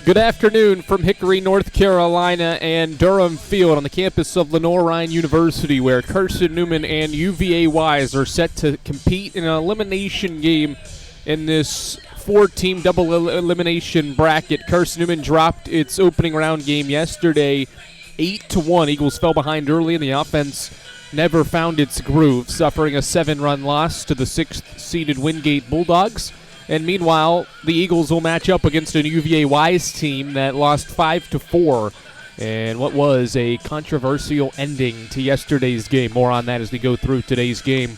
Good afternoon from Hickory, North Carolina and Durham Field on the campus of Lenoir-Rhyne University, where Carson-Newman and UVA Wise are set to compete in an elimination game in this four-team double elimination bracket. Carson-Newman dropped its opening round game yesterday 8-1. Eagles fell behind early, and the offense never found its groove, suffering a 7-run loss to the 6th-seeded Wingate Bulldogs. And meanwhile, the Eagles will match up against a UVA Wise team that lost 5-4 in what was a controversial ending to yesterday's game. More on that as we go through today's game.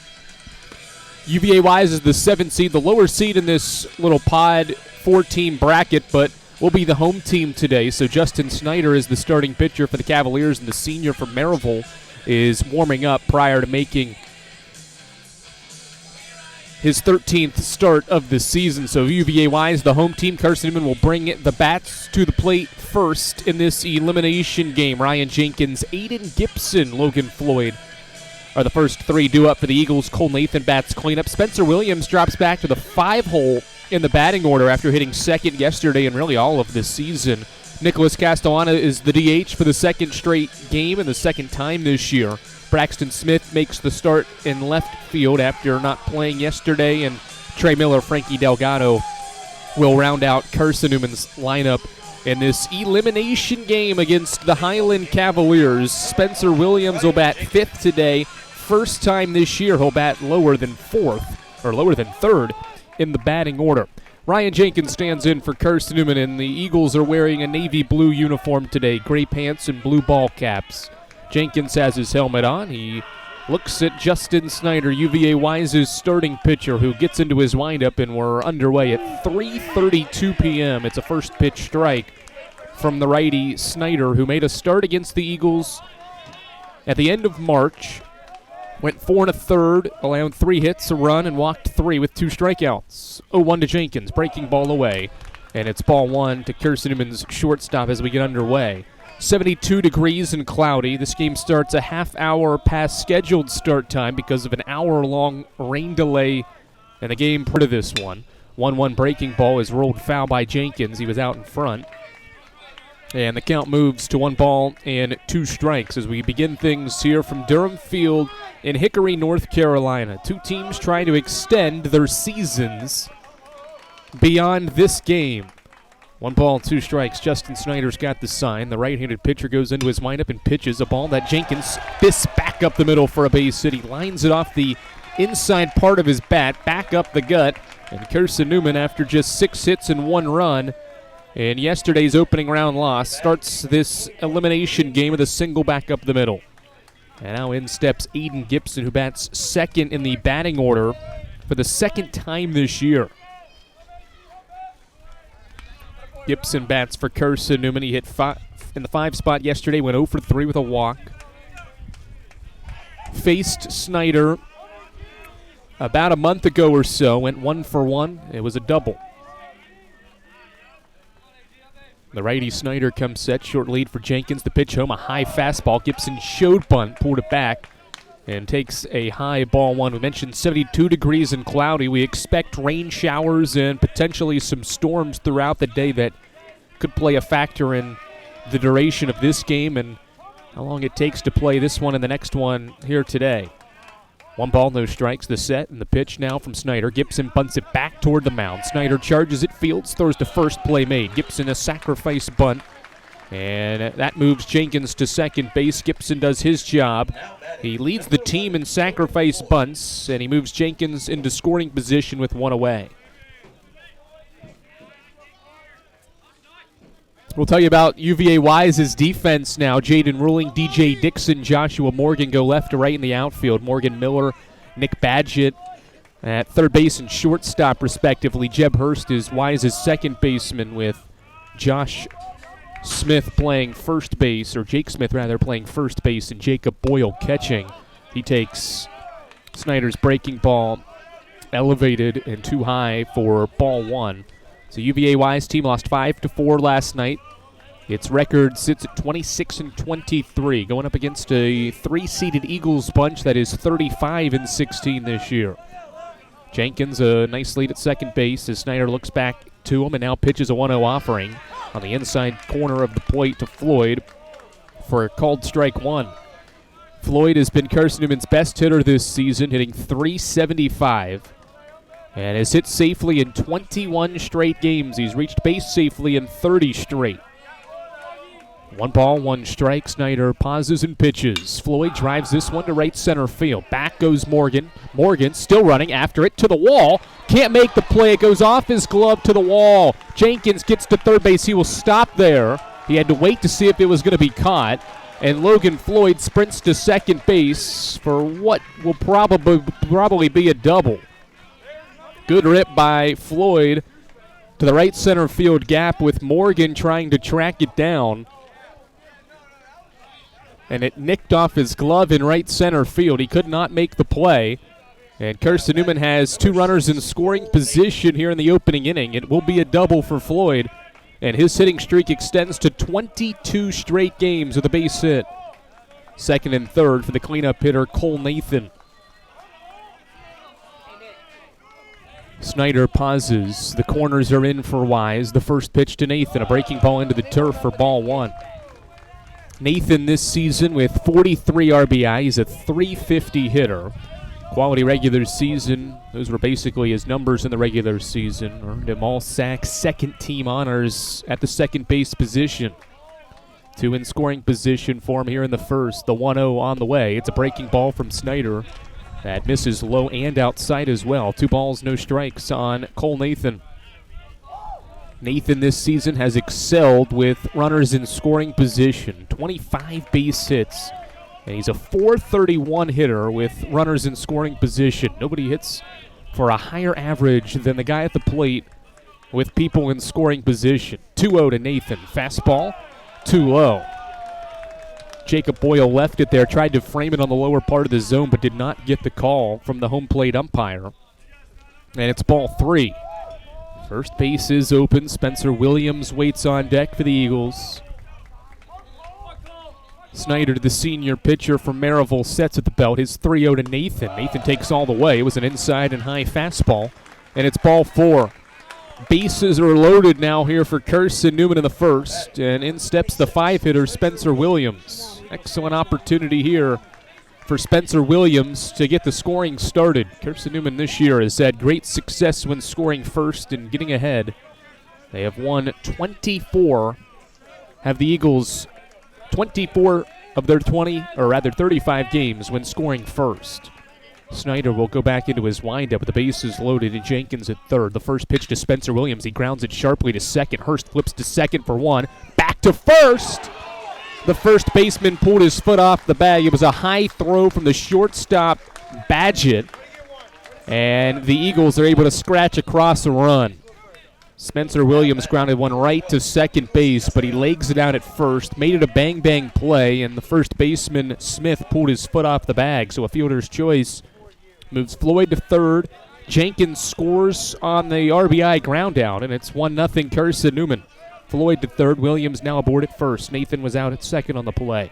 UVA Wise is the 7th seed, the lower seed in this little pod 4-team bracket, but will be the home team today. So Justin Snyder is the starting pitcher for the Cavaliers, and the senior from Maryville is warming up prior to making his 13th start of the season. So UVA Wise, the home team. Carson-Newman will bring the bats to the plate first in this elimination game. Ryan Jenkins, Aiden Gibson, Logan Floyd are the first three due up for the Eagles. Cole Nathan bats cleanup. Spencer Williams drops back to the 5-hole in the batting order after hitting second yesterday and really all of this season. Nicholas Castellana is the DH for the second straight game and the second time this year. Braxton Smith makes the start in left field after not playing yesterday, and Trey Miller, Frankie Delgado will round out Carson-Newman's lineup in this elimination game against the Highland Cavaliers. Spencer Williams will bat fifth today. First time this year he'll bat lower than third in the batting order. Ryan Jenkins stands in for Carson-Newman, and the Eagles are wearing a navy blue uniform today, gray pants and blue ball caps. Jenkins has his helmet on. He looks at Justin Snyder, UVA Wise's starting pitcher, who gets into his windup, and we're underway at 3:32 p.m. It's a first pitch strike from the righty Snyder, who made a start against the Eagles at the end of March. Went 4 1/3, allowed 3 hits, a run, and walked 3 with 2 strikeouts. 0-1 to Jenkins, breaking ball away. And it's ball 1 to Carson-Newman's shortstop as we get underway. 72 degrees and cloudy. This game starts a half hour past scheduled start time because of an hour-long rain delay in the game prior to this one. 1-1 breaking ball is rolled foul by Jenkins. He was out in front. And the count moves to 1 ball and 2 strikes as we begin things here from Durham Field in Hickory, North Carolina. Two teams trying to extend their seasons beyond this game. 1 ball, 2 strikes. Justin Snyder's got the sign. The right-handed pitcher goes into his windup and pitches a ball that Jenkins fists back up the middle for a base hit. He lines it off the inside part of his bat, back up the gut. And Carson-Newman, after just 6 hits and 1 run, and yesterday's opening round loss, starts this elimination game with a single back up the middle. And now in steps Aiden Gibson, who bats second in the batting order for the second time this year. Gibson bats for Carson-Newman. He hit 5 in the 5 spot yesterday, went 0 for 3 with a walk. Faced Snyder about a month ago or so, went 1 for 1. It was a double. The righty Snyder comes set, short lead for Jenkins. The pitch home, a high fastball. Gibson showed bunt, pulled it back, and takes a high ball 1. We mentioned 72 degrees and cloudy. We expect rain showers and potentially some storms throughout the day that could play a factor in the duration of this game and how long it takes to play this one and the next one here today. 1 ball, no strikes, the set, and the pitch now from Snyder. Gibson bunts it back toward the mound. Snyder charges it, fields, throws to first, play made. Gibson a sacrifice bunt, and that moves Jenkins to second base. Gibson does his job. He leads the team in sacrifice bunts, and he moves Jenkins into scoring position with 1 away. We'll tell you about UVA Wise's defense now. Jaden Ruling, DJ Dixon, Joshua Morgan go left to right in the outfield. Morgan Miller, Nick Badgett at third base and shortstop, respectively. Jeb Hurst is Wise's second baseman, with Josh Smith playing first base, or Jake Smith rather playing first base, and Jacob Boyle catching. He takes Snyder's breaking ball elevated and too high for ball 1. So UVA Wise team lost 5-4 last night. Its record sits at 26-23, going up against a 3-seeded Eagles bunch that is 35-16 this year. Jenkins, a nice lead at second base as Snyder looks back to him and now pitches a 1-0 offering. on the inside corner of the plate to Floyd for a called strike one. Floyd has been Carson-Newman's best hitter this season, hitting .375, and has hit safely in 21 straight games. He's reached base safely in 30 straight. 1 ball, 1 strike. Snyder pauses and pitches. Floyd drives this one to right center field. Back goes Morgan. Morgan still running after it to the wall. Can't make the play. It goes off his glove to the wall. Jenkins gets to third base. He will stop there. He had to wait to see if it was going to be caught. And Logan Floyd sprints to second base for what will probably be a double. Good rip by Floyd to the right center field gap with Morgan trying to track it down. And it nicked off his glove in right center field. He could not make the play. And Carson-Newman has 2 runners in scoring position here in the opening inning. It will be a double for Floyd. And his hitting streak extends to 22 straight games with a base hit. Second and third for the cleanup hitter, Cole Nathan. Snyder pauses. The corners are in for Wise. The first pitch to Nathan. A breaking ball into the turf for ball 1. Nathan this season with 43 RBI. He's a .350 hitter. Quality regular season. Those were basically his numbers in the regular season. Earned him all SAC second team honors at the second base position. 2 in scoring position for him here in the first. The 1-0 on the way. It's a breaking ball from Snyder. That misses low and outside as well. 2 balls, no strikes on Cole Nathan. Nathan this season has excelled with runners in scoring position. 25 base hits. And he's a .431 hitter with runners in scoring position. Nobody hits for a higher average than the guy at the plate with people in scoring position. 2-0 to Nathan. Fastball, too low. Jacob Boyle left it there, tried to frame it on the lower part of the zone, but did not get the call from the home plate umpire. And it's ball 3. First base is open. Spencer Williams waits on deck for the Eagles. Snyder, the senior pitcher from Maryville, sets at the belt. His 3-0 to Nathan. Nathan takes all the way. It was an inside and high fastball, and it's ball 4. Bases are loaded now here for Carson-Newman in the first, and in steps the 5-hitter, Spencer Williams. Excellent opportunity here for Spencer Williams to get the scoring started. Carson-Newman this year has had great success when scoring first and getting ahead. They have won 24, have the Eagles 24 of their 35 games when scoring first. Snyder will go back into his windup with the bases loaded and Jenkins at third. The first pitch to Spencer Williams. He grounds it sharply to second. Hurst flips to second for 1. Back to first. The first baseman pulled his foot off the bag. It was a high throw from the shortstop, Badgett. And the Eagles are able to scratch across a run. Spencer Williams grounded one right to second base, but he legs it out at first, made it a bang-bang play, and the first baseman, Smith, pulled his foot off the bag. So a fielder's choice moves Floyd to third. Jenkins scores on the RBI ground down, and it's 1-0 Carson-Newman. Floyd to third. Williams now aboard at first. Nathan was out at second on the play.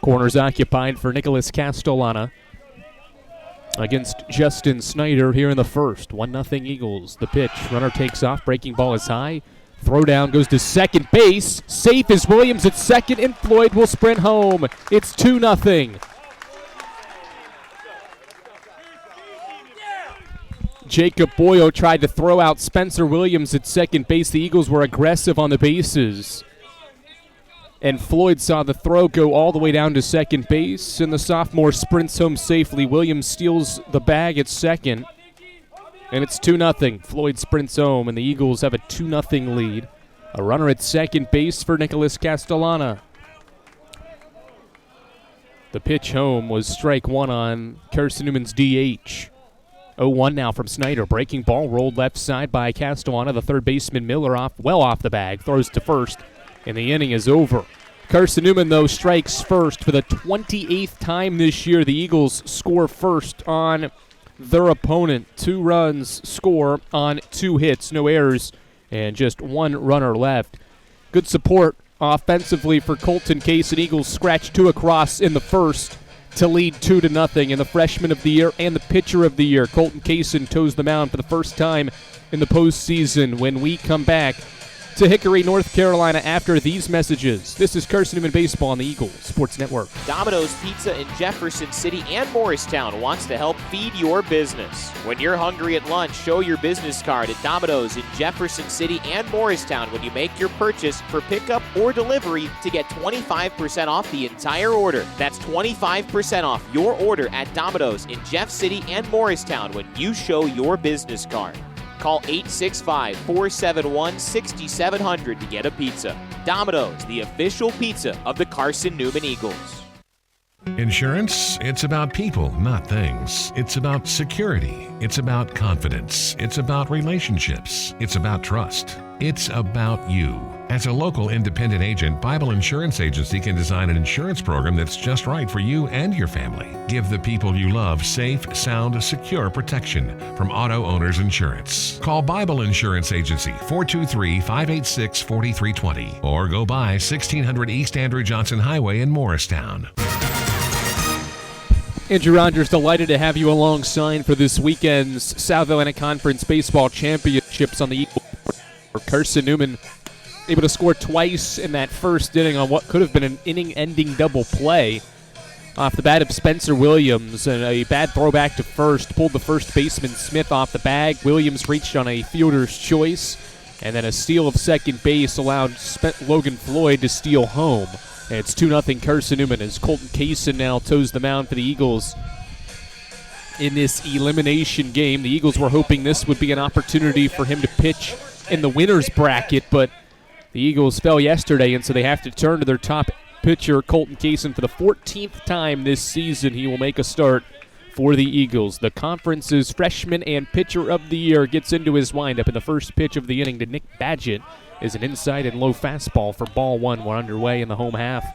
Corners occupied for Nicholas Castellana against Justin Snyder here in the first. 1-0 Eagles. The pitch. Runner takes off. Breaking ball is high. Throw down goes to second base. Safe is Williams at second, and Floyd will sprint home. It's 2-0. Jacob Boyle tried to throw out Spencer Williams at second base. The Eagles were aggressive on the bases. And Floyd saw the throw go all the way down to second base, and the sophomore sprints home safely. Williams steals the bag at second, and it's 2-0. Floyd sprints home, and the Eagles have a 2-0 lead. A runner at second base for Nicholas Castellana. The pitch home was strike 1 on Carson-Newman's DH. 0-1 now from Snyder. Breaking ball rolled left side by Castellana. The third baseman Miller well off the bag. Throws to first, and the inning is over. Carson-Newman, though, strikes first for the 28th time this year. The Eagles score first on their opponent. 2 runs score on 2 hits. No errors, and just 1 runner left. Good support offensively for Colton Case, and Eagles scratch 2 across in the first to lead 2-0, and the freshman of the year and the pitcher of the year, Colton Kaysen, toes the mound for the first time in the postseason. When we come back, to Hickory, North Carolina after these messages. This is Carson-Newman Baseball on the Eagle Sports Network. Domino's Pizza in Jefferson City and Morristown wants to help feed your business. When you're hungry at lunch, show your business card at Domino's in Jefferson City and Morristown when you make your purchase for pickup or delivery to get 25% off the entire order. That's 25% off your order at Domino's in Jeff City and Morristown when you show your business card. Call 865-471-6700 to get a pizza. Domino's, the official pizza of the Carson-Newman Eagles. Insurance, it's about people, not things. It's about security. It's about confidence. It's about relationships. It's about trust. It's about you. As a local independent agent, Bible Insurance Agency can design an insurance program that's just right for you and your family. Give the people you love safe, sound, secure protection from Auto Owners Insurance. Call Bible Insurance Agency 423-586-4320 or go by 1600 East Andrew Johnson Highway in Morristown. Andrew Rogers, delighted to have you alongside for this weekend's South Atlantic Conference Baseball Championships on the Eagle. Carson-Newman able to score twice in that first inning on what could have been an inning-ending double play. Off the bat of Spencer Williams, and a bad throwback to first, pulled the first baseman Smith off the bag. Williams reached on a fielder's choice, and then a steal of second base allowed Logan Floyd to steal home. And it's 2-0 Carson-Newman as Colton Kaysen now toes the mound for the Eagles in this elimination game. The Eagles were hoping this would be an opportunity for him to pitch in the winner's bracket, but the Eagles fell yesterday, and so they have to turn to their top pitcher, Colton Kaysen, for the 14th time this season. He will make a start for the Eagles. The conference's freshman and pitcher of the year gets into his windup, and the first pitch of the inning to Nick Badgett is an inside and low fastball for ball one. We're underway in the home half.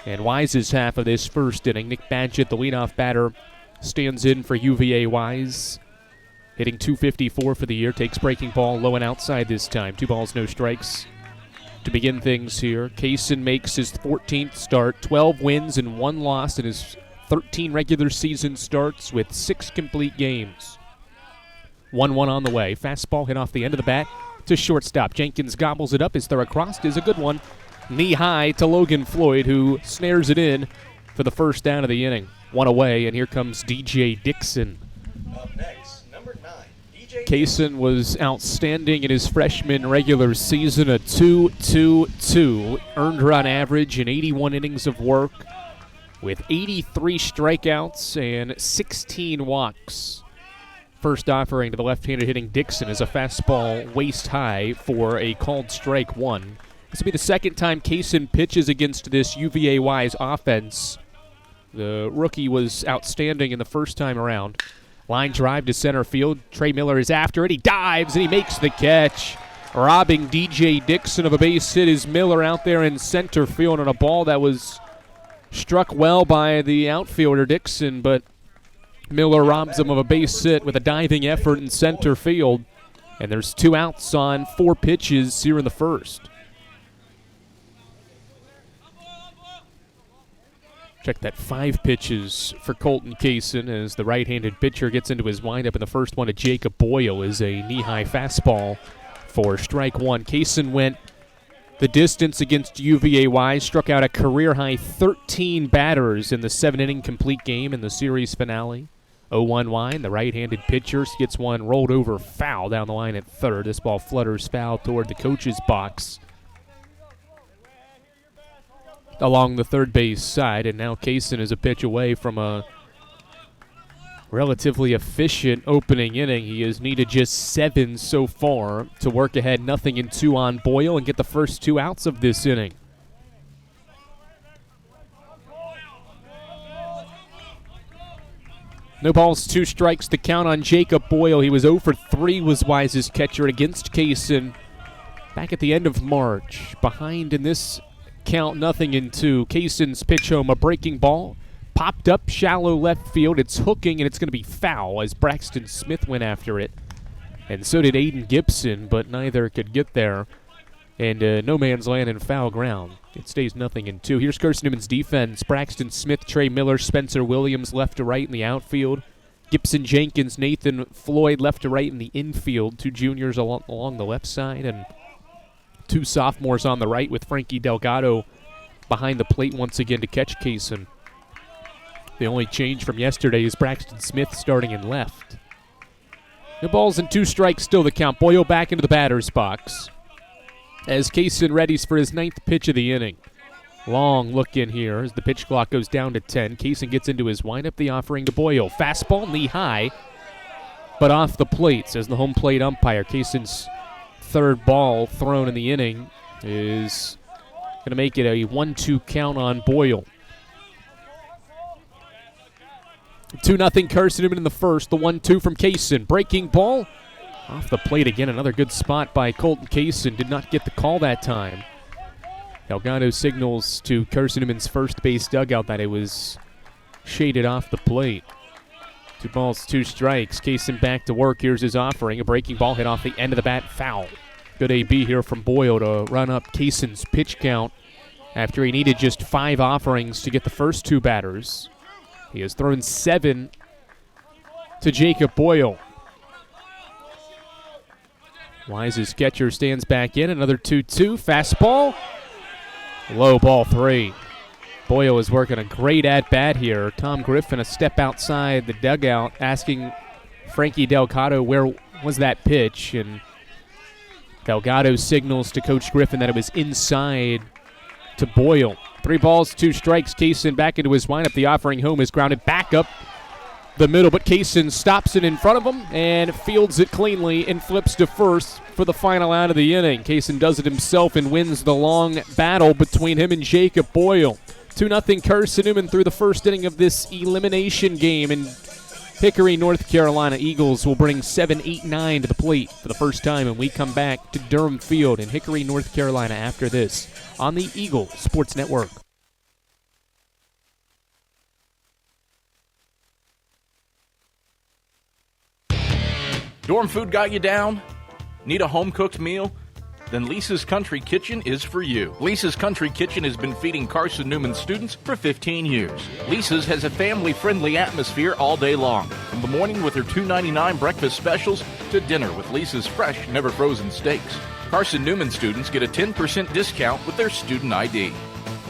And Wise's half of this first inning. Nick Badgett, the leadoff batter, stands in for UVA Wise. Hitting .254 for the year, takes breaking ball low and outside this time. 2 balls, no strikes. To begin things here, Kaysen makes his 14th start, 12 wins and 1 loss in his 13 regular season starts with 6 complete games. 1-1 on the way. Fastball hit off the end of the bat to shortstop. Jenkins gobbles it up. His throw across is a good one. Knee high to Logan Floyd, who snares it in for the first down of the inning. 1 away, and here comes DJ Dixon. Up next, number 9, DJ Kaysen was outstanding in his freshman regular season, a 2.22 earned run average in 81 innings of work with 83 strikeouts and 16 walks. First offering to the left-handed hitting Dixon is a fastball waist high for a called strike 1. This will be the second time Kaysen pitches against this UVA Wise offense. The rookie was outstanding in the first time around. Line drive to center field. Trey Miller is after it. He dives and he makes the catch. Robbing DJ Dixon of a base hit is Miller out there in center field on a ball that was struck well by the outfielder Dixon, but Miller robs him of a base hit with a diving effort in center field. And there's 2 outs on 4 pitches here in the first. Check that, 5 pitches for Colton Kaysen as the right-handed pitcher gets into his windup, and the first one to Jacob Boyle is a knee-high fastball for strike 1. Kaysen went the distance against UVA Wise, struck out a career-high 13 batters in the 7-inning complete game in the series finale. 0-1 line, the right-handed pitcher gets one rolled over foul down the line at third. This ball flutters foul toward the coach's box along the third base side, and now Kaysen is a pitch away from a relatively efficient opening inning. He has needed just 7 so far to work ahead 0-2 on Boyle and get the first 2 outs of this inning. No balls, 2 strikes to count on Jacob Boyle. He was 0 for 3 was Wise's catcher against Kaysen back at the end of March. Behind in this count, 0-2. Kaysen's pitch home, a breaking ball, popped up shallow left field. It's hooking, and it's going to be foul as Braxton Smith went after it. And so did Aiden Gibson, but neither could get there. And no man's land in foul ground. It stays 0-2. Here's Carson-Newman's defense. Braxton Smith, Trey Miller, Spencer Williams left to right in the outfield. Gibson Jenkins, Nathan Floyd left to right in the infield. 2 juniors along the left side, and two sophomores on the right with Frankie Delgado behind the plate once again to catch Kaysen. The only change from yesterday is Braxton Smith starting in left. No balls and 2 strikes, still the count. Boyle back into the batter's box as Kaysen readies for his 9th pitch of the inning. Long look in here as the pitch clock goes down to 10. Kaysen gets into his windup, the offering to Boyle. Fastball knee high, but off the plate, says the home plate umpire. Kaysen's 3rd ball thrown in the inning is going to make it a 1-2 count on Boyle. 2-0 Carson-Newman in the first. The 1-2 from Kaysen. Breaking ball off the plate again. Another good spot by Colton Kaysen. Did not get the call that time. Delgado signals to Carson-Newman's first base dugout that it was shaded off the plate. 2 balls, 2 strikes. Kaysen back to work. Here's his offering. A breaking ball hit off the end of the bat. Foul. Good AB here from Boyle to run up Kaysen's pitch count after he needed just 5 offerings to get the first 2 batters. He has thrown 7 to Jacob Boyle. Wise's catcher stands back in. Another 2-2. Fastball. Low ball 3. Boyle is working a great at-bat here. Tom Griffin a step outside the dugout asking Frankie Delgado where was that pitch. And Delgado signals to Coach Griffin that it was inside to Boyle. 3 balls, 2 strikes. Kaysen back into his windup. The offering home is grounded back up the middle, but Kaysen stops it in front of him and fields it cleanly and flips to first for the final out of the inning. Kaysen does it himself and wins the long battle between him and Jacob Boyle. 2-0 Carson-Newman through the first inning of this elimination game. And Hickory, North Carolina Eagles will bring 7-8-9 to the plate for the first time, and we come back to Durham Field in Hickory, North Carolina after this on the Eagle Sports Network. Dorm food got you down? Need a home-cooked meal? Then Lisa's Country Kitchen is for you. Lisa's Country Kitchen has been feeding Carson-Newman students for 15 years. Lisa's has a family-friendly atmosphere all day long, from the morning with her $2.99 breakfast specials to dinner with Lisa's fresh, never-frozen steaks. Carson-Newman students get a 10% discount with their student ID.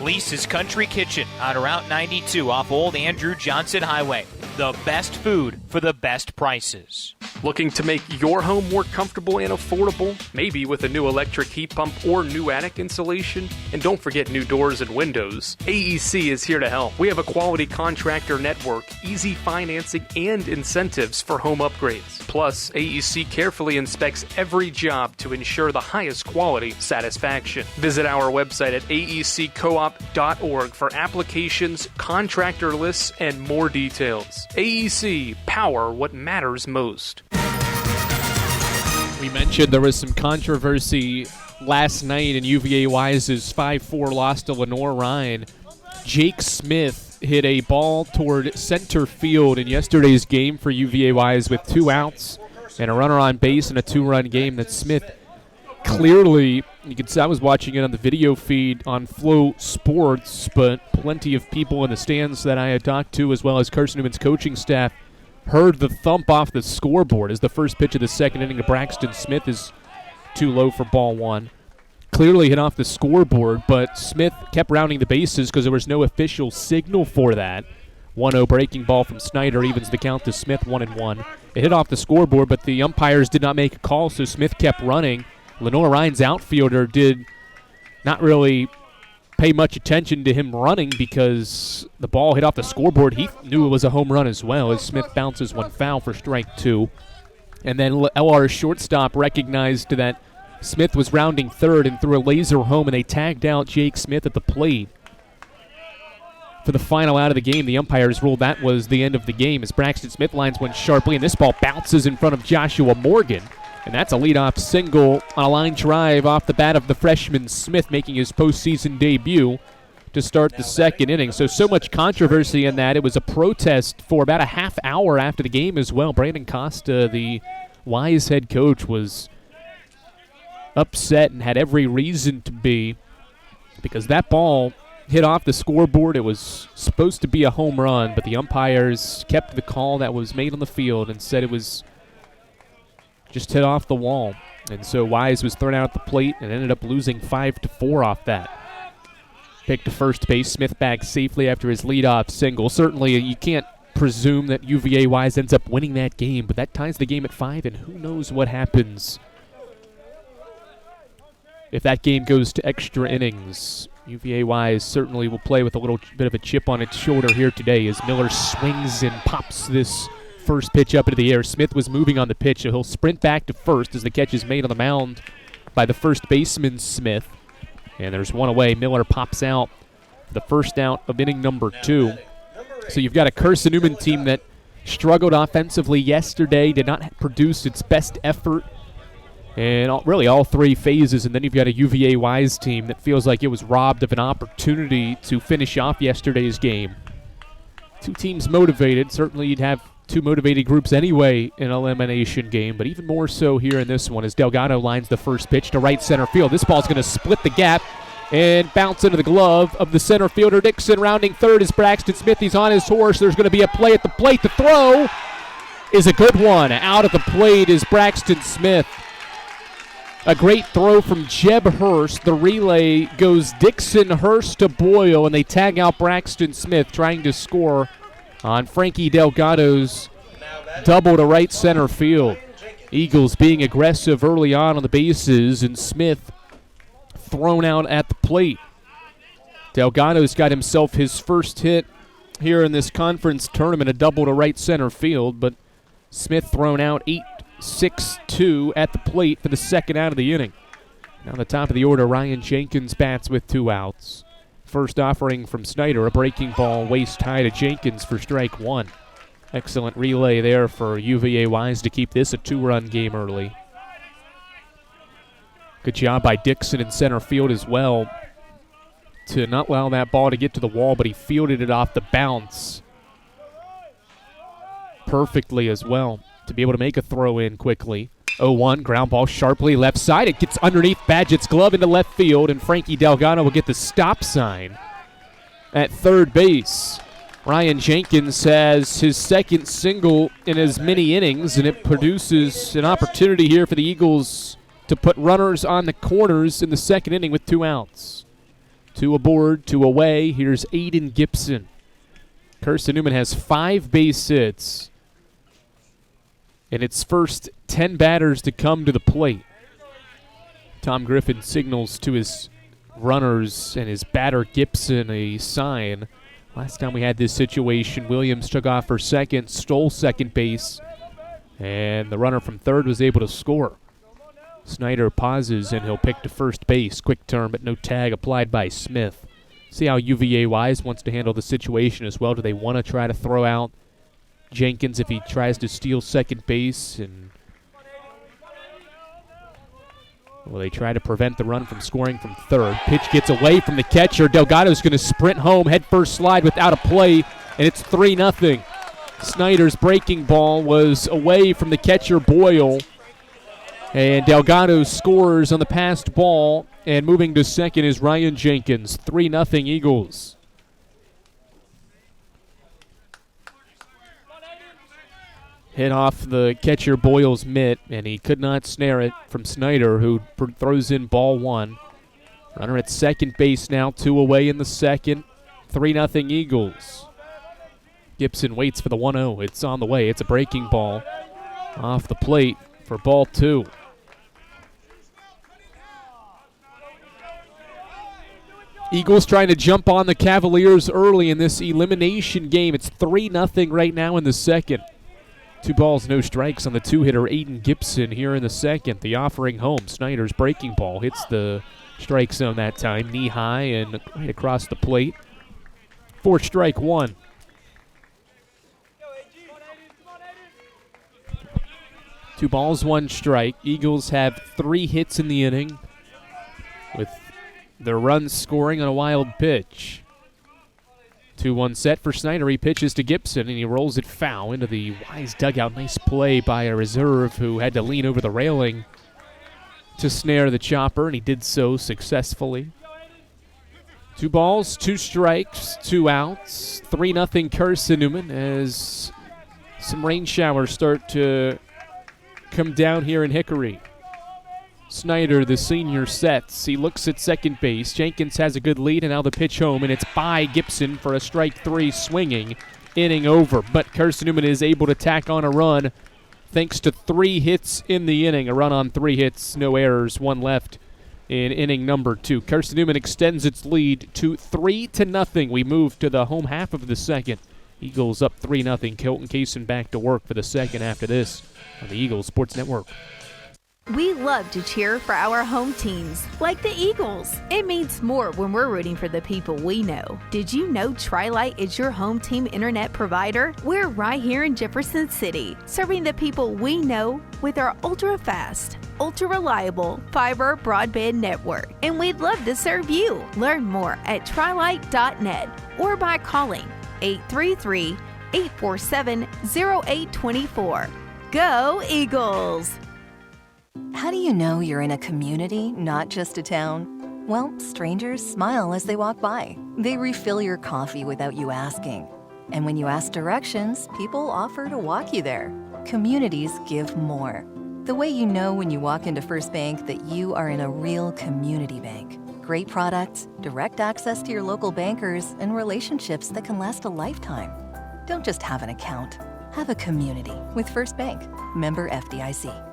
Lisa's Country Kitchen on Route 92 off Old Andrew Johnson Highway. The best food for the best prices. Looking to make your home more comfortable and affordable? Maybe with a new electric heat pump or new attic insulation? And don't forget new doors and windows. AEC is here to help. We have a quality contractor network, easy financing, and incentives for home upgrades. Plus, AEC carefully inspects every job to ensure the highest quality satisfaction. Visit our website at aeccoop.org for applications, contractor lists, and more details. AEC, power what matters most. We mentioned there was some controversy last night in UVA Wise's 5-4 loss to Lenore-Ryan. Jake Smith hit a ball toward center field in yesterday's game for UVA Wise with 2 outs and a runner on base in a 2-run game that Smith clearly, you could see, I was watching it on the video feed on Flow Sports, but plenty of people in the stands that I had talked to, as well as Carson-Newman's coaching staff, heard the thump off the scoreboard as the first pitch of the second inning to Braxton Smith is too low for ball 1. Clearly hit off the scoreboard, but Smith kept rounding the bases because there was no official signal for that. 1-0 breaking ball from Snyder evens the count to Smith 1-1. It hit off the scoreboard, but the umpires did not make a call, so Smith kept running. Lenore-Ryan's outfielder did not really pay much attention to him running because the ball hit off the scoreboard. He knew it was a home run as well as Smith bounces one foul for strike 2. And then LR's shortstop recognized that Smith was rounding third and threw a laser home, and they tagged out Jake Smith at the plate. For the final out of the game, the umpires ruled that was the end of the game as Braxton Smith lines one sharply, and this ball bounces in front of Joshua Morgan. And that's a leadoff single on a line drive off the bat of the freshman Smith, making his postseason debut to start the second inning. So much controversy in that. It was a protest for about a half hour after the game as well. Brandon Costa, the Wise head coach, was upset and had every reason to be because that ball hit off the scoreboard. It was supposed to be a home run, but the umpires kept the call that was made on the field and said it was just hit off the wall. And so Wise was thrown out at the plate and ended up losing 5-4 off that. Picked to first base. Smith back safely after his leadoff single. Certainly you can't presume that UVA Wise ends up winning that game, but that ties the game at 5, and who knows what happens if that game goes to extra innings. UVA Wise certainly will play with a little bit of a chip on its shoulder here today as Miller swings and pops this first pitch up into the air. Smith was moving on the pitch, so he'll sprint back to first as the catch is made on the mound by the first baseman, Smith. And there's one away. Miller pops out the first out of inning number 2. So you've got a Carson-Newman team that struggled offensively yesterday, did not produce its best effort in really all 3 phases. And then you've got a UVA Wise team that feels like it was robbed of an opportunity to finish off yesterday's game. 2 teams motivated. Certainly you'd have 2 motivated groups anyway in an elimination game, but even more so here in this one as Delgado lines the first pitch to right center field. This ball's going to split the gap and bounce into the glove of the center fielder. Dixon rounding third is Braxton Smith. He's on his horse. There's going to be a play at the plate. The throw is a good one. Out at the plate is Braxton Smith. A great throw from Jeb Hurst. The relay goes Dixon, Hurst to Boyle, and they tag out Braxton Smith trying to score on Frankie Delgado's double to right center field. Eagles being aggressive early on the bases, and Smith thrown out at the plate. Delgado's got himself his first hit here in this conference tournament, a double to right center field, but Smith thrown out 8-6-2 at the plate for the second out of the inning. Now the top of the order, Ryan Jenkins bats with 2 outs. First offering from Snyder, a breaking ball waist high to Jenkins for strike 1. Excellent relay there for UVA Wise to keep this a 2-run game early. Good job by Dixon in center field as well to not allow that ball to get to the wall, but he fielded it off the bounce perfectly as well to be able to make a throw in quickly. 0-1, ground ball sharply left side. It gets underneath Badgett's glove into left field, and Frankie Delgado will get the stop sign at third base. Ryan Jenkins has his second single in as many innings, and it produces an opportunity here for the Eagles to put runners on the corners in the second inning with 2 outs. 2 aboard, 2 away. Here's Aiden Gibson. Carson-Newman has 5 base hits in its first 10 batters to come to the plate. Tom Griffin signals to his runners and his batter Gibson a sign. Last time we had this situation, Williams took off for second, stole second base, and the runner from third was able to score. Snyder pauses, and he'll pick to first base. Quick turn, but no tag applied by Smith. See how UVA Wise wants to handle the situation as well. Do they want to try to throw out Jenkins if he tries to steal second base? And will they try to prevent the run from scoring from third? Pitch gets away from the catcher. Delgado's going to sprint home, head first slide without a play, and it's 3-0. Snyder's breaking ball was away from the catcher Boyle, and Delgado scores on the passed ball, and moving to second is Ryan Jenkins. 3-0 Eagles. Hit off the catcher Boyle's mitt, and he could not snare it from Snyder, who throws in ball 1. Runner at second base now, 2 away in the second. 3-0 Eagles. Gibson waits for the 1-0. It's on the way. It's a breaking ball off the plate for ball 2. Eagles trying to jump on the Cavaliers early in this elimination game. It's 3-0 right now in the second. 2 balls, no strikes on the 2-hitter Aiden Gibson here in the second. The offering home. Snyder's breaking ball hits the strike zone that time. Knee high and right across the plate for strike 1. Two balls, 1 strike. Eagles have 3 hits in the inning with their runs scoring on a wild pitch. 2-1 set for Snyder. He pitches to Gibson, and he rolls it foul into the Wise dugout. Nice play by a reserve who had to lean over the railing to snare the chopper, and he did so successfully. 2 balls, 2 strikes, 2 outs. 3-0 Carson-Newman as some rain showers start to come down here in Hickory. Snyder, the senior, sets. He looks at second base. Jenkins has a good lead, and now the pitch home, and it's by Gibson for a strike 3 swinging. Inning over, but Carson-Newman is able to tack on a run thanks to 3 hits in the inning. A run on 3 hits, no errors, 1 left in inning number 2. Carson-Newman extends its lead to 3-0. We move to the home half of the second. Eagles up 3-0. Colton Kaysen back to work for the second after this on the Eagles Sports Network. We love to cheer for our home teams, like the Eagles. It means more when we're rooting for the people we know. Did you know Tri-Lite is your home team internet provider? We're right here in Jefferson City, serving the people we know with our ultra-fast, ultra-reliable fiber broadband network. And we'd love to serve you. Learn more at trilite.net or by calling 833-847-0824. Go Eagles! How do you know you're in a community, not just a town? Well, strangers smile as they walk by. They refill your coffee without you asking. And when you ask directions, people offer to walk you there. Communities give more. The way you know when you walk into First Bank that you are in a real community bank. Great products, direct access to your local bankers, and relationships that can last a lifetime. Don't just have an account. Have a community with First Bank. Member FDIC.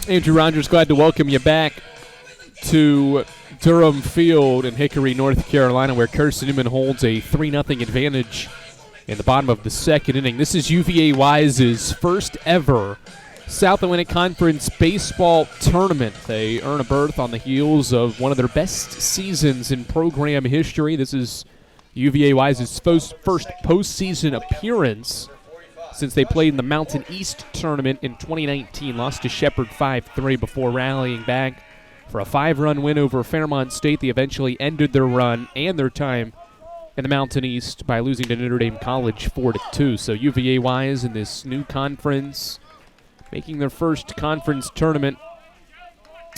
Andrew Rogers, glad to welcome you back to Durham Field in Hickory, North Carolina, where Carson-Newman holds a 3-0 advantage in the bottom of the second inning. This is UVA Wise's first ever South Atlantic Conference baseball tournament. They earn a berth on the heels of one of their best seasons in program history. This is UVA Wise's first postseason appearance since they played in the Mountain East tournament in 2019. Lost to Shepherd 5-3 before rallying back for a 5-run win over Fairmont State. They eventually ended their run and their time in the Mountain East by losing to Notre Dame College 4-2. So UVA Wise in this new conference, making their first conference tournament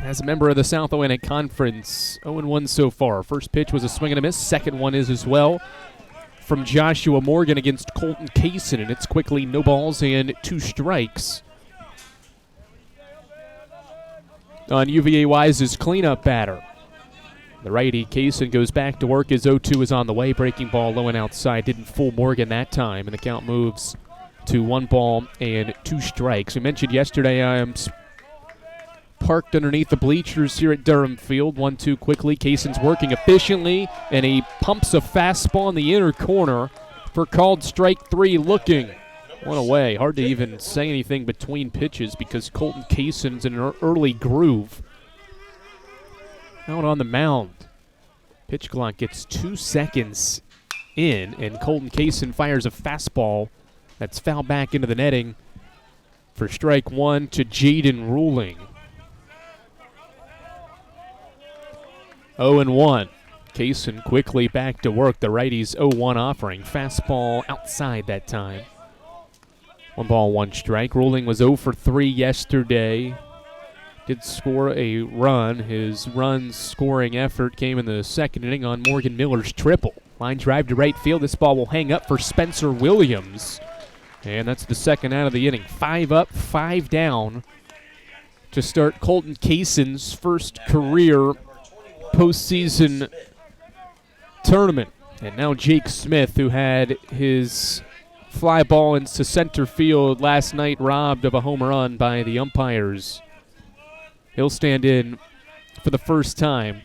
as a member of the South Atlantic Conference. 0-1 so far. First pitch was a swing and a miss. Second one is as well, from Joshua Morgan against Colton Kaysen, and it's quickly no balls and 2 strikes on UVA Wise's cleanup batter. The righty Kaysen goes back to work. His 0-2 is on the way. Breaking ball low and outside. Didn't fool Morgan that time, and the count moves to 1 ball and 2 strikes. We mentioned yesterday I am parked underneath the bleachers here at Durham Field. 1-2 quickly. Kaysen's working efficiently, and he pumps a fastball in the inner corner for called strike 3 looking. One away. Hard to even say anything between pitches because Colton Kaysen's in an early groove. Out on the mound. Pitch clock gets 2 seconds in, and Colton Kaysen fires a fastball that's fouled back into the netting for strike 1 to Jaden Ruling. 0-1. Kaysen quickly back to work. The righty's 0-1 offering. Fastball outside that time. 1 ball, 1 strike. Ruling was 0 for 3 yesterday. Did score a run. His run scoring effort came in the second inning on Morgan Miller's triple. Line drive to right field. This ball will hang up for Spencer Williams. And that's the second out of the inning. 5 up, 5 down to start Colton Kaysen's first career postseason tournament. And now Jake Smith, who had his fly ball into center field last night robbed of a home run by the umpires. He'll stand in for the first time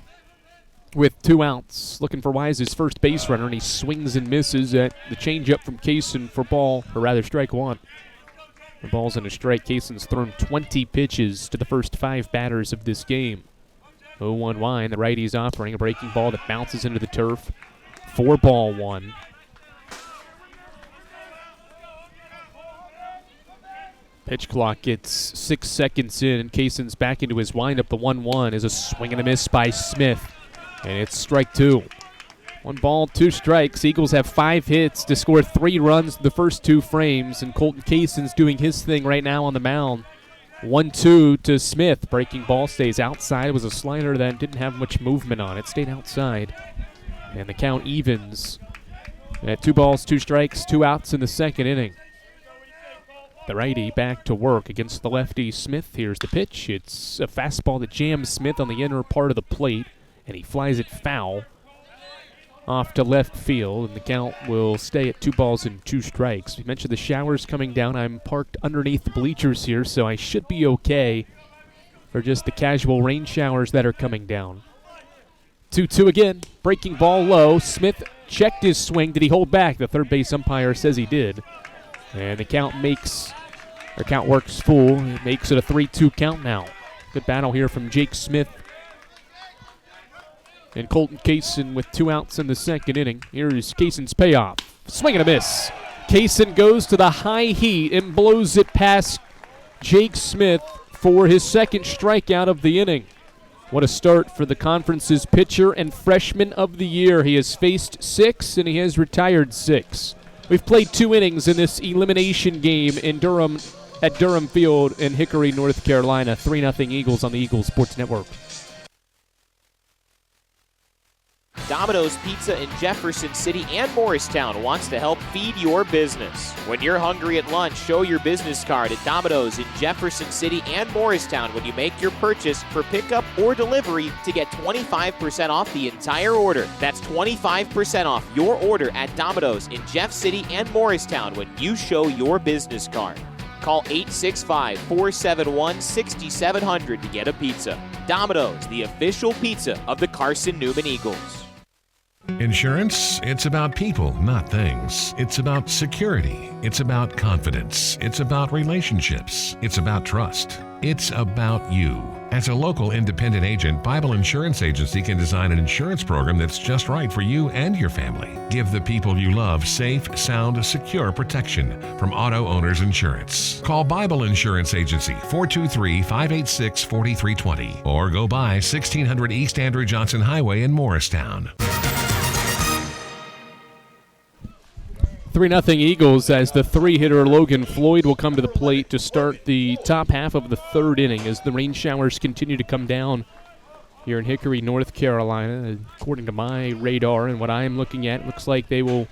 with 2 outs, looking for Wise's first base runner, and he swings and misses at the changeup from Kaysen for ball, or rather strike 1. The ball's in a strike. Kaysen's thrown 20 pitches to the first 5 batters of this game. 0-1 wide. The righty's offering a breaking ball that bounces into the turf. 4 ball 1. Pitch clock gets 6 seconds in, and Kaysen's back into his windup. The 1-1 is a swing and a miss by Smith, and it's strike 2. 1 ball, 2 strikes. Eagles have 5 hits to score 3 runs the first 2 frames, and Colton Kaysen's doing his thing right now on the mound. 1-2 to Smith. Breaking ball stays outside. It was a slider that didn't have much movement on it. Stayed outside. And the count evens at 2 balls, 2 strikes, 2 outs in the second inning. The righty back to work against the lefty Smith. Here's the pitch. It's a fastball that jams Smith on the inner part of the plate, and he flies it foul off to left field, and the count will stay at 2 balls and 2 strikes. We mentioned the showers coming down. I'm parked underneath the bleachers here, so I should be okay for just the casual rain showers that are coming down. 2-2 again. Breaking ball low. Smith checked his swing. Did he hold back? The third base umpire says he did. And the count works full. It makes it a 3-2 count now. Good battle here from Jake Smith and Colton Kaysen with 2 outs in the second inning. Here's Kaysen's payoff. Swing and a miss. Kaysen goes to the high heat and blows it past Jake Smith for his second strikeout of the inning. What a start for the conference's pitcher and freshman of the year. He has faced 6 and he has retired 6. We've played 2 innings in this elimination game in Durham at Durham Field in Hickory, North Carolina. 3-0 Eagles on the Eagles Sports Network. Domino's Pizza in Jefferson City and Morristown wants to help feed your business. When you're hungry at lunch, show your business card at Domino's in Jefferson City and Morristown when you make your purchase for pickup or delivery to get 25% off the entire order. That's 25% off your order at Domino's in Jeff City and Morristown when you show your business card. Call 865-471-6700 to get a pizza. Domino's, the official pizza of the Carson-Newman Eagles. Insurance, it's about people, not things. It's about security. It's about confidence. It's about relationships. It's about trust. It's about you. As a local independent agent, Bible Insurance Agency can design an insurance program that's just right for you and your family. Give the people you love safe, sound, secure protection from Auto Owners Insurance. Call Bible Insurance Agency 423-586-4320 or go by 1600 East Andrew Johnson Highway in Morristown. 3-0 Eagles as the 3-hitter Logan Floyd will come to the plate to start the top half of the third inning as the rain showers continue to come down here in Hickory, North Carolina. According to my radar and what I am looking at, it looks like they will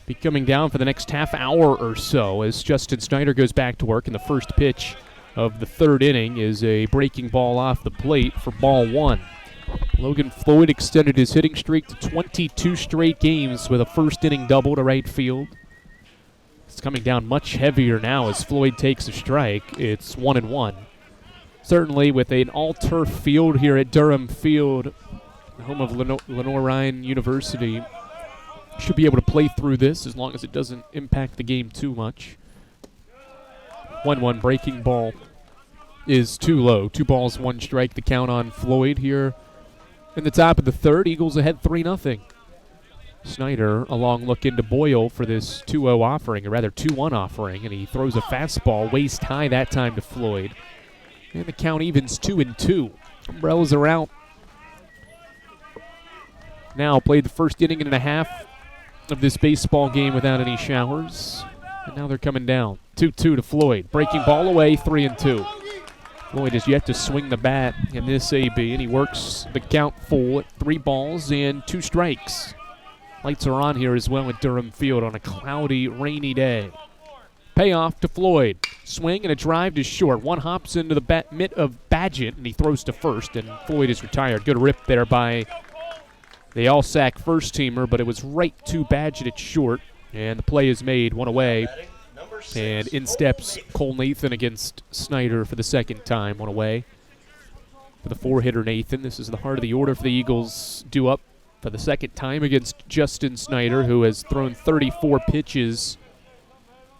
be coming down for the next half hour or so as Justin Snyder goes back to work, and the first pitch of the third inning is a breaking ball off the plate for ball 1. Logan Floyd extended his hitting streak to 22 straight games with a first-inning double to right field. It's coming down much heavier now as Floyd takes a strike. It's 1-1. Certainly with an all-turf field here at Durham Field, the home of Lenore Ryan University, should be able to play through this as long as it doesn't impact the game too much. 1-1 breaking ball is too low. 2 balls, 1 strike, the count on Floyd here. In the top of the third, Eagles ahead 3-0. Snyder, a long look into Boyle for this 2-0 offering, or rather 2-1 offering, and he throws a fastball waist high that time to Floyd. And the count evens 2-2. Umbrellas are out. Now played the first inning and a half of this baseball game without any showers. And now they're coming down. 2-2 to Floyd. Breaking ball away, 3-2. Floyd has yet to swing the bat in this AB, and he works the count full at 3 balls and 2 strikes. Lights are on here as well at Durham Field on a cloudy, rainy day. Payoff to Floyd. Swing and a drive to short. One hops into the mitt of Badgett, and he throws to first, and Floyd is retired. Good rip there by the all-sack first-teamer, but it was right to Badgett at short, and the play is made, one away. And in steps Cole Nathan against Snyder for the second time, one away. For the 4-hitter Nathan, this is the heart of the order for the Eagles, due up for the second time against Justin Snyder, who has thrown 34 pitches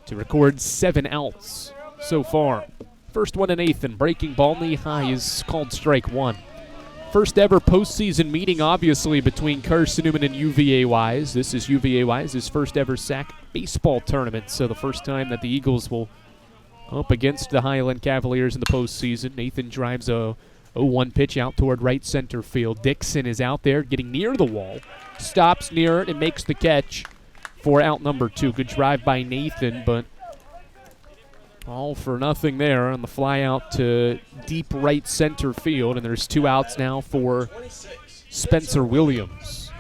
to record 7 outs so far. First one to Nathan, breaking ball knee high is called strike 1. First ever postseason meeting, obviously, between Carson-Newman and UVA Wise. This is UVA Wise's first ever SAC baseball tournament, so the first time that the Eagles will up against the Highland Cavaliers in the postseason. Nathan drives a 0-1 pitch out toward right center field. Dixon is out there getting near the wall, stops near it and makes the catch for out number 2. Good drive by Nathan, but all for nothing there on the fly out to deep right center field, and there's 2 outs now for Spencer Williams.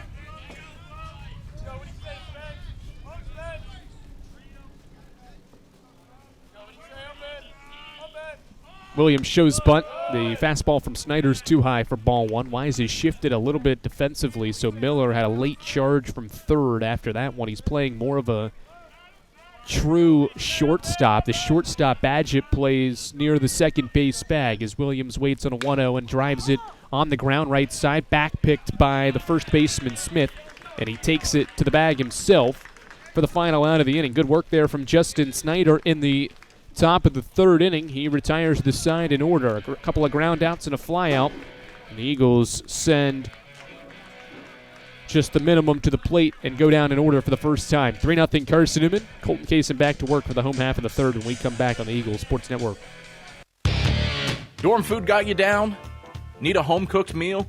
Williams shows bunt. The fastball from Snyder's too high for ball one. Wise has shifted a little bit defensively, so Miller had a late charge from third after that one. He's playing more of a true shortstop. The shortstop Badgett plays near the second base bag as Williams waits on a 1-0 and drives it on the ground right side. Back picked by the first baseman Smith, and he takes it to the bag himself for the final out of the inning. Good work there from Justin Snyder in the top of the third inning. He retires the side in order. A couple of ground outs and a fly out. And the Eagles send just the minimum to the plate and go down in order for the first time. 3-0 Carson-Newman. Colton Kaysen back to work for the home half of the third when we come back on the Eagles Sports Network. Dorm food got you down? Need a home-cooked meal?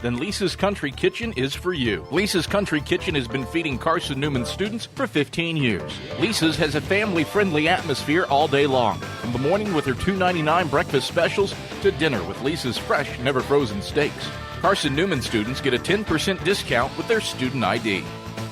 Then Lisa's Country Kitchen is for you. Lisa's Country Kitchen has been feeding Carson-Newman students for 15 years. Lisa's has a family-friendly atmosphere all day long, from the morning with their $2.99 breakfast specials to dinner with Lisa's fresh, never-frozen steaks. Carson-Newman students get a 10% discount with their student ID.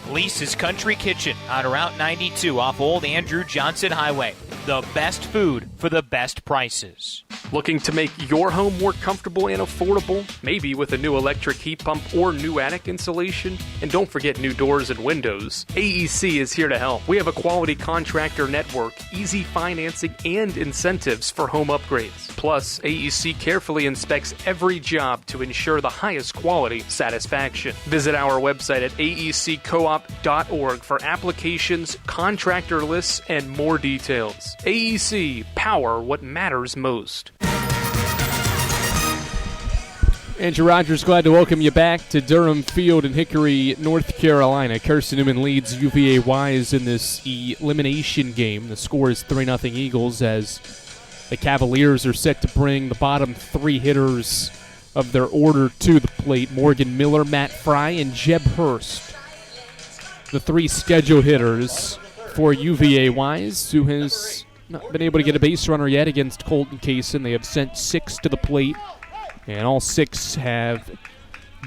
Lisa's Country Kitchen on Route 92 off Old Andrew Johnson Highway. The best food for the best prices. Looking to make your home more comfortable and affordable? Maybe with a new electric heat pump or new attic insulation? And don't forget new doors and windows. AEC is here to help. We have a quality contractor network, easy financing, and incentives for home upgrades. Plus, AEC carefully inspects every job to ensure the highest quality satisfaction. Visit our website at aeccoop.org for applications, contractor lists, and more details. AEC, power what matters most. Andrew Rogers, glad to welcome you back to Durham Field in Hickory, North Carolina. Carson-Newman leads UVA Wise in this elimination game. The score is 3-0 Eagles as the Cavaliers are set to bring the bottom three hitters of their order to the plate. Morgan Miller, Matt Fry, and Jeb Hurst. The three scheduled hitters for UVA Wise, who has not been able to get a base runner yet against Colton Kaysen. They have sent 6 to the plate, and all 6 have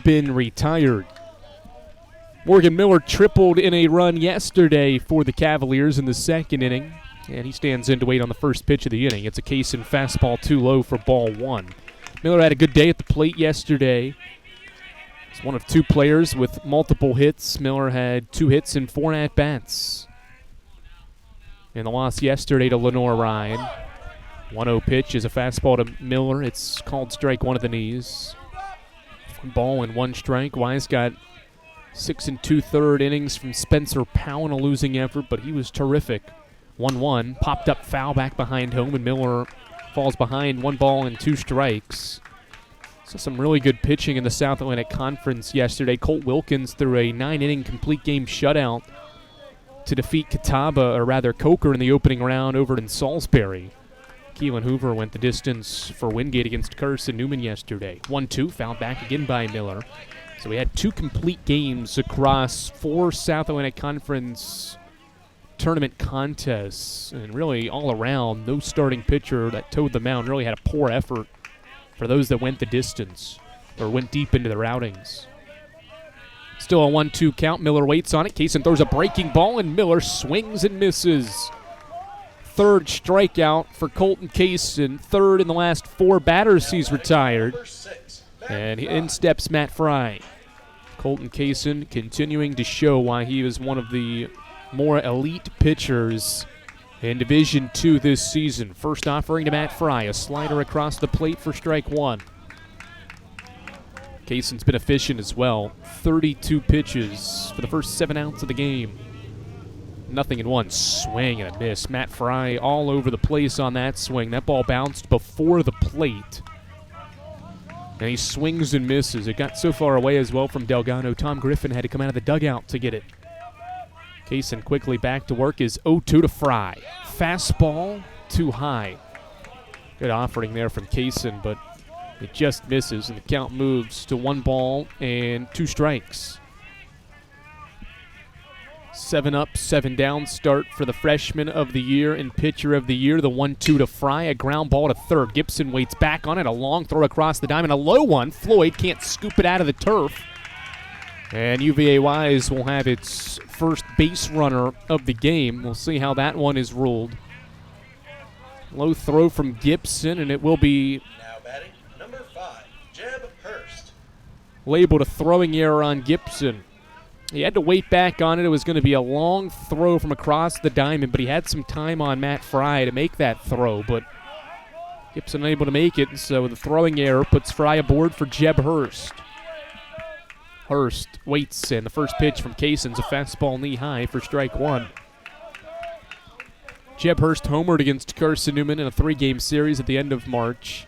been retired. Morgan Miller tripled in a run yesterday for the Cavaliers in the second inning, and he stands in to wait on the first pitch of the inning. It's a Kaysen fastball too low for ball one. Miller had a good day at the plate yesterday. He's one of 2 players with multiple hits. Miller had 2 hits and 4 at-bats. In the loss yesterday to Lenore Ryan. 1-0 pitch is a fastball to Miller. It's called strike one at the knees. 1 ball and 1 strike. Wise got 6 2/3 innings from Spencer Powell in a losing effort, but he was terrific. 1-1, popped up foul back behind home, and Miller falls behind 1 ball and 2 strikes. So some really good pitching in the South Atlantic Conference yesterday. Colt Wilkins threw a 9-inning complete game shutout to defeat Coker in the opening round over in Salisbury. Keelan Hoover went the distance for Wingate against Carson-Newman yesterday. 1-2, fouled back again by Miller. So we had 2 complete games across 4 South Atlantic Conference tournament contests. And really all around, no starting pitcher that towed the mound really had a poor effort for those that went the distance or went deep into their outings. Still a 1-2 count. Miller waits on it. Kaysen throws a breaking ball, and Miller swings and misses. 3rd strikeout for Colton Kaysen. 3rd in the last 4 batters he's retired. And in steps Matt Fry. Colton Kaysen continuing to show why he is one of the more elite pitchers in Division II this season. First offering to Matt Fry. A slider across the plate for strike 1. Kaysen's been efficient as well. 32 pitches for the first 7 outs of the game. 0-1. Swing and a miss. Matt Fry all over the place on that swing. That ball bounced before the plate. And he swings and misses. It got so far away as well from Delgado. Tom Griffin had to come out of the dugout to get it. Kaysen quickly back to work is 0-2 to Fry. Fastball too high. Good offering there from Kaysen, but it just misses, and the count moves to 1 ball and 2 strikes. 7 up, 7 down start for the freshman of the year and pitcher of the year. The 1-2 to Fry, a ground ball to third. Gibson waits back on it, a long throw across the diamond, a low one. Floyd can't scoop it out of the turf. And UVA Wise will have its first base runner of the game. We'll see how that one is ruled. Low throw from Gibson, and it will be Now batting, number 5, Jeb Hurst. labeled a throwing error on Gibson. He had to wait back on it. It was going to be a long throw from across the diamond, but he had some time on Matt Fry to make that throw, but Gibson unable to make it, and so the throwing error puts Fry aboard for Jeb Hurst. Hurst waits, and the first pitch from Kaysen's a fastball knee high for strike one. Jeb Hurst homered against Carson-Newman in a 3-game series at the end of March.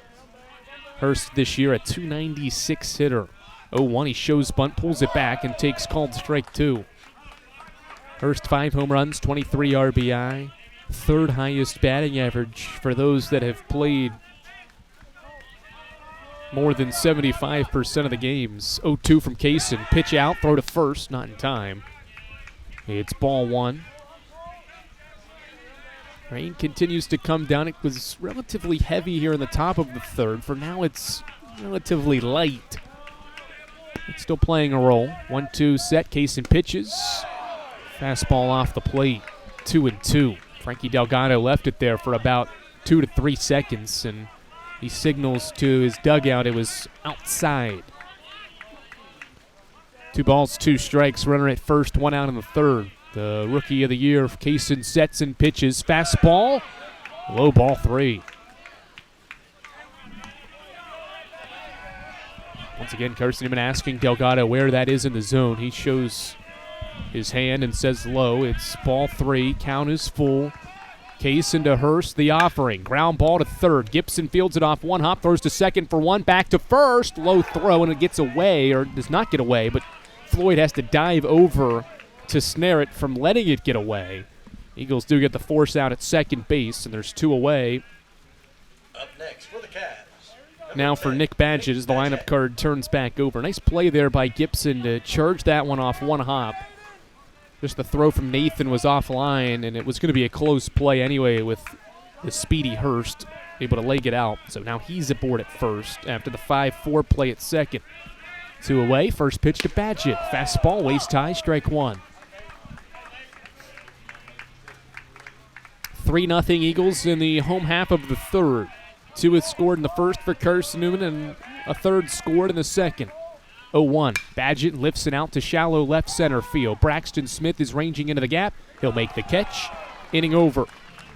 Hurst this year a .296 hitter. 0-1, he shows bunt, pulls it back, and takes called strike 2. Hurst 5 home runs, 23 RBI. Third highest batting average for those that have played more than 75% of the games. 0-2 from Kaysen. Pitch out, throw to first, not in time. It's ball 1. Rain continues to come down. It was relatively heavy here in the top of the third. For now, it's relatively light. It's still playing a role. 1-2 set. Kaysen pitches. Fastball off the plate. 2-2. Frankie Delgado left it there for about 2 to 3 seconds, and he signals to his dugout it was outside. 2 balls, 2 strikes. Runner at first, 1 out in the third. The rookie of the year, Kaysen, sets and pitches. Fastball. Low ball 3. Once again, Carson-Newman asking Delgado where that is in the zone. He shows his hand and says low. It's ball 3. Count is full. Kaysen to Hurst, the offering. Ground ball to third. Gibson fields it off 1 hop, throws to second for 1, back to first. Low throw, and it gets away, or does not get away, but Floyd has to dive over to snare it from letting it get away. Eagles do get the force out at second base, and there's 2 away. Up next for the Cavs. Now for Nick Badgett as the lineup card turns back over. Nice play there by Gibson to charge that one off 1 hop. Just the throw from Nathan was offline, and it was going to be a close play anyway with the speedy Hurst able to leg it out. So now he's aboard at first after the 5-4 play at second. 2 away, first pitch to Badgett. Fastball, waist high, strike 1. 3-0 Eagles in the home half of the third. 2 is scored in the first for Carson-Newman, and a third scored in the second. 0-1. Badgett lifts it out to shallow left center field. Braxton Smith is ranging into the gap. He'll make the catch. Inning over.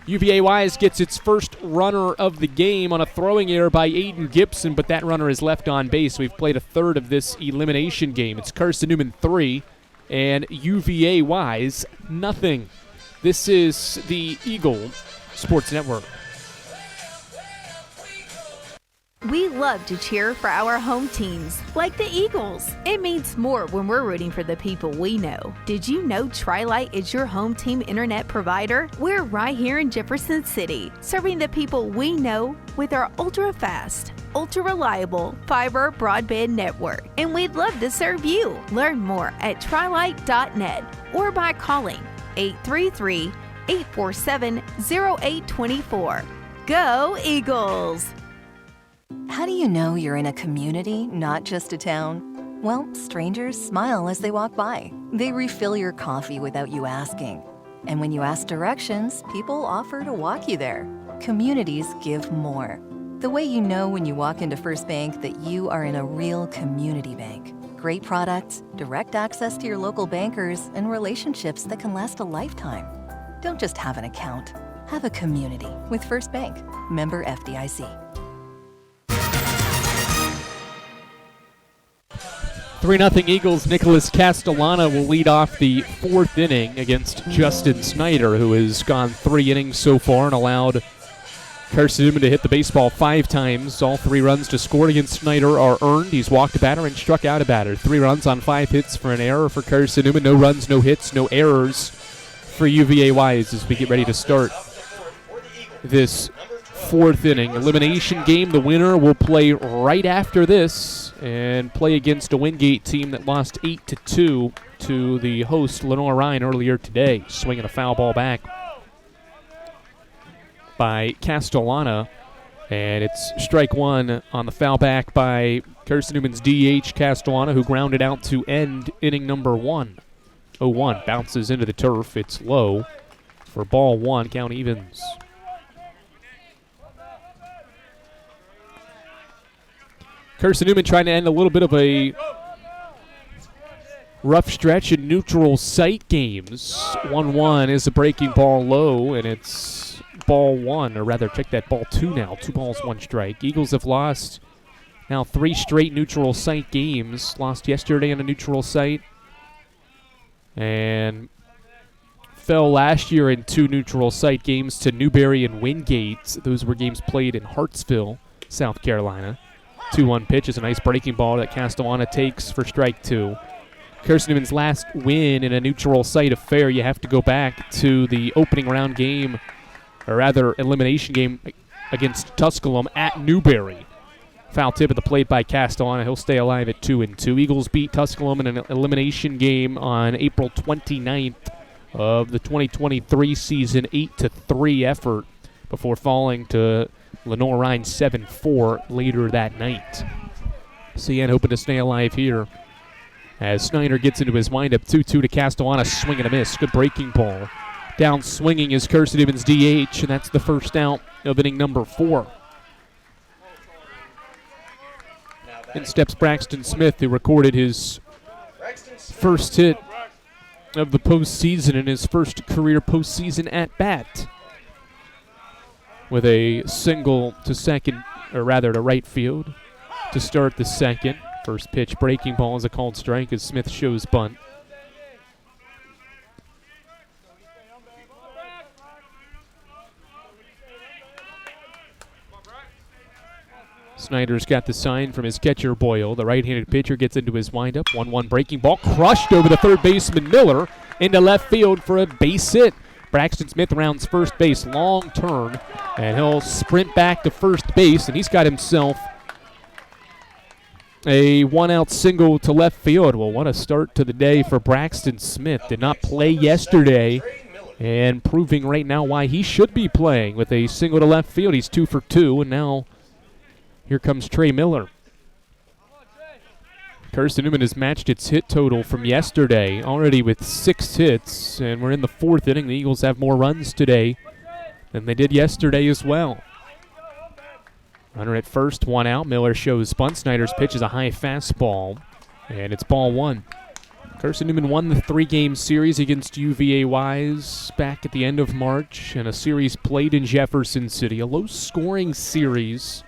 UVA Wise gets its first runner of the game on a throwing error by Aiden Gibson, but that runner is left on base. We've played a third of this elimination game. It's Carson-Newman 3 and UVA Wise nothing. This is the Eagle Sports Network. We love to cheer for our home teams, like the Eagles. It means more when we're rooting for the people we know. Did you know Tri-Lite is your home team internet provider? We're right here in Jefferson City, serving the people we know with our ultra-fast, ultra-reliable fiber broadband network. And we'd love to serve you. Learn more at trilite.net or by calling 833-847-0824. Go Eagles! How do you know you're in a community, not just a town? Well, strangers smile as they walk by. They refill your coffee without you asking. And when you ask directions, people offer to walk you there. Communities give more. The way you know when you walk into First Bank that you are in a real community bank. Great products, direct access to your local bankers, and relationships that can last a lifetime. Don't just have an account. Have a community with First Bank. Member FDIC. 3-0 Eagles. Nicholas Castellana will lead off the 4th inning against Justin Snyder, who has gone 3 innings so far and allowed Carson-Newman to hit the baseball 5 times. All 3 runs to score against Snyder are earned. He's walked a batter and struck out a batter. 3 runs on 5 hits for an error for Carson-Newman. No runs, no hits, no errors for UVA Wise as we get ready to start this 4th inning. Elimination game. The winner will play right after this and play against a Wingate team that lost 8-2 to the host Lenore Ryan earlier today. Swinging a foul ball back by Castellana, and it's strike 1 on the foul back by Carson-Newman's DH Castellana, who grounded out to end inning number 1. 0-1 bounces into the turf. It's low for ball 1. Count evens. Carson-Newman trying to end a little bit of a rough stretch in neutral site games. 1-1 is a breaking ball low, and it's ball one, or rather, check that, ball two now. 2 balls, 1 strike. Eagles have lost now 3 straight neutral site games. Lost yesterday on a neutral site, and fell last year in 2 neutral site games to Newberry and Wingate. Those were games played in Hartsville, South Carolina. 2-1 pitch is a nice breaking ball that Castellana takes for strike 2. Carson-Newman's last win in a neutral site affair, you have to go back to the opening round game, or rather elimination game against Tusculum at Newberry. Foul tip at the plate by Castellana. He'll stay alive at 2-2. Eagles beat Tusculum in an elimination game on April 29th of the 2023 season, 8-3 effort before falling to Lenore-Rhine 7-4 later that night. CN hoping to stay alive here as Snyder gets into his windup. 2-2 to Castellana, swing and a miss. Good breaking ball. Down swinging is Carson-Newman's DH, and that's the first out of inning number 4. In steps Braxton Smith, who recorded his first hit of the postseason and his first career postseason at bat, with a single to second, or rather to right field, to start the second. First pitch breaking ball is a called strike as Smith shows bunt. Snyder's got the sign from his catcher Boyle. The right-handed pitcher gets into his windup. 1-1 breaking ball crushed over the third baseman Miller into left field for a base hit. Braxton Smith rounds first base, long turn, and he'll sprint back to first base, and he's got himself a 1-out single to left field. Well, what a start to the day for Braxton Smith. Did not play yesterday, and proving right now why he should be playing with a single to left field. He's 2 for 2, and now here comes Trey Miller. Carson-Newman has matched its hit total from yesterday, already with 6 hits, and we're in the 4th inning. The Eagles have more runs today than they did yesterday as well. Runner at first, 1 out. Miller shows bunt. Snyder's pitch is a high fastball, and it's ball 1. Carson-Newman won the 3-game series against UVA Wise back at the end of March, and a series played in Jefferson City. A low-scoring series.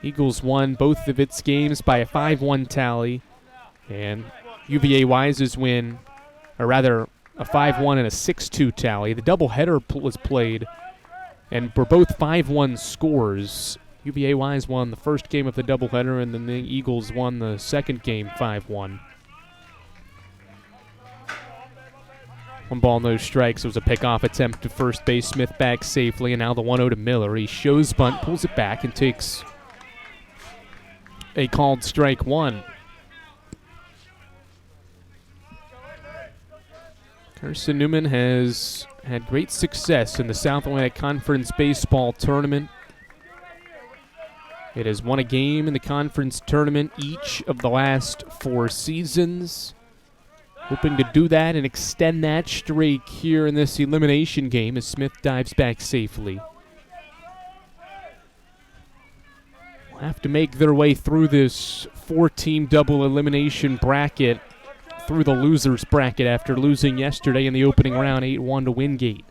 Eagles won both of its games by a 5-1 tally, and UVA Wise's win, or rather a 5-1 and a 6-2 tally. The doubleheader was played, and were both 5-1 scores. UVA Wise won the first game of the doubleheader, and then the Eagles won the second game 5-1. 1 ball, no strikes. It was a pickoff attempt to first base. Smith back safely, and now the 1-0 to Miller. He shows bunt, pulls it back, and takes a called strike 1. Carson-Newman has had great success in the South Atlantic Conference Baseball Tournament. It has won a game in the conference tournament each of the last 4 seasons. Hoping to do that and extend that streak here in this elimination game as Smith dives back safely. Will have to make their way through this 4-team double elimination bracket, through the loser's bracket after losing yesterday in the opening round 8-1 to Wingate.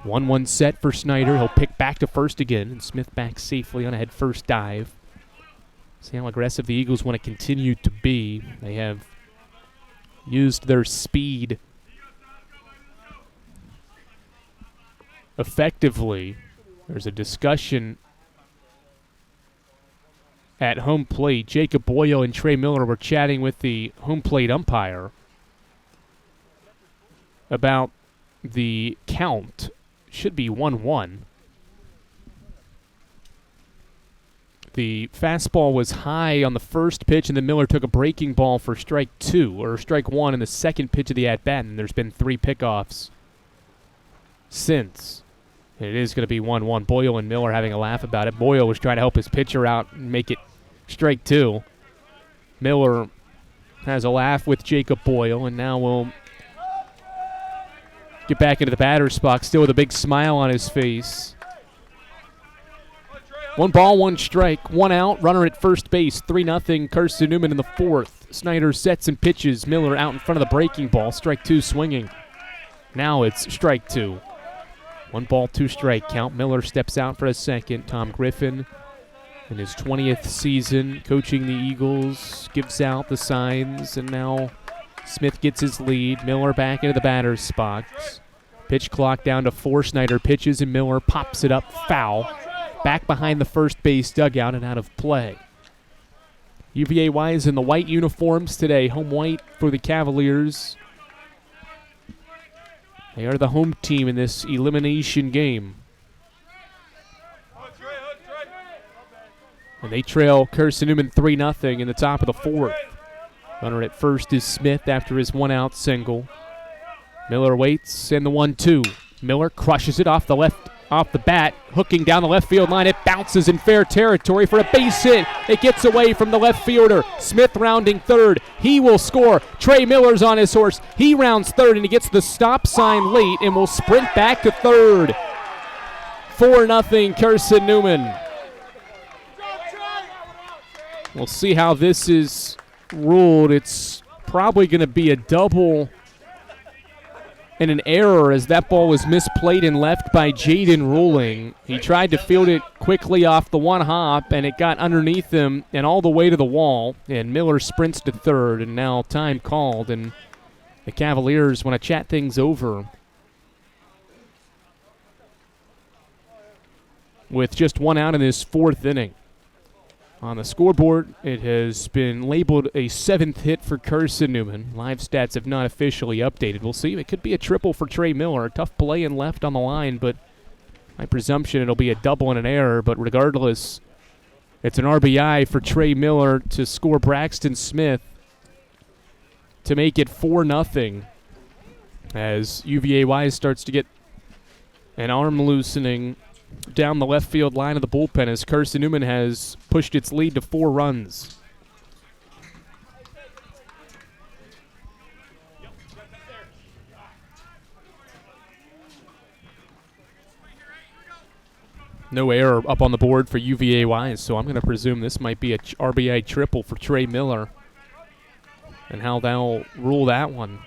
1-1 set for Snyder. He'll pick back to first again, and Smith back safely on a head-first dive. See how aggressive the Eagles want to continue to be. They have used their speed effectively. There's a discussion at home plate. Jacob Boyle and Trey Miller were chatting with the home plate umpire about the count. Should be 1-1. The fastball was high on the first pitch, and then Miller took a breaking ball for strike 2, or strike 1 in the second pitch of the at-bat, and there's been 3 pickoffs since. And it is going to be 1-1. Boyle and Miller having a laugh about it. Boyle was trying to help his pitcher out and make it strike 2. Miller has a laugh with Jacob Boyle, and now we'll get back into the batter's box, still with a big smile on his face. 1 ball, 1 strike, 1 out, runner at first base, 3-0 Carson-Newman in the 4th. Snyder sets and pitches. Miller out in front of the breaking ball, strike 2 swinging. Now it's strike 2. 1 ball, 2 strike count. Miller steps out for a second. Tom Griffin in his 20th season coaching the Eagles gives out the signs, and now Smith gets his lead. Miller back into the batter's box. Pitch clock down to 4. Snyder pitches, and Miller pops it up foul. Back behind the first base dugout and out of play. UVA-wise in the white uniforms today. Home white for the Cavaliers. They are the home team in this elimination game. And they trail Carson-Newman 3-0 in the top of the 4th. Runner at first is Smith after his 1-out single. Miller waits, and the 1-2. Miller crushes it off the bat, hooking down the left field line. It bounces in fair territory for a base hit. It gets away from the left fielder. Smith rounding third. He will score. Trey Miller's on his horse. He rounds third, and he gets the stop sign late and will sprint back to third. 4-0 Carson-Newman. We'll see how this is ruled. It's probably going to be a double and an error, as that ball was misplayed and left by Jaden Ruling. He tried to field it quickly off the 1 hop, and it got underneath him and all the way to the wall, and Miller sprints to third, and now time called, and the Cavaliers want to chat things over with just 1 out in this 4th inning. On the scoreboard, it has been labeled a 7th hit for Carson-Newman. Live stats have not officially updated. We'll see. It could be a triple for Trey Miller. Tough play and left on the line, but my presumption it'll be a double and an error. But regardless, it's an RBI for Trey Miller to score Braxton Smith to make it 4-0 as UVA-wise starts to get an arm loosening down the left field line of the bullpen as Carson-Newman has pushed its lead to 4 runs. No error up on the board for UVA-wise, so I'm going to presume this might be a RBI triple for Trey Miller, and how they'll rule that one.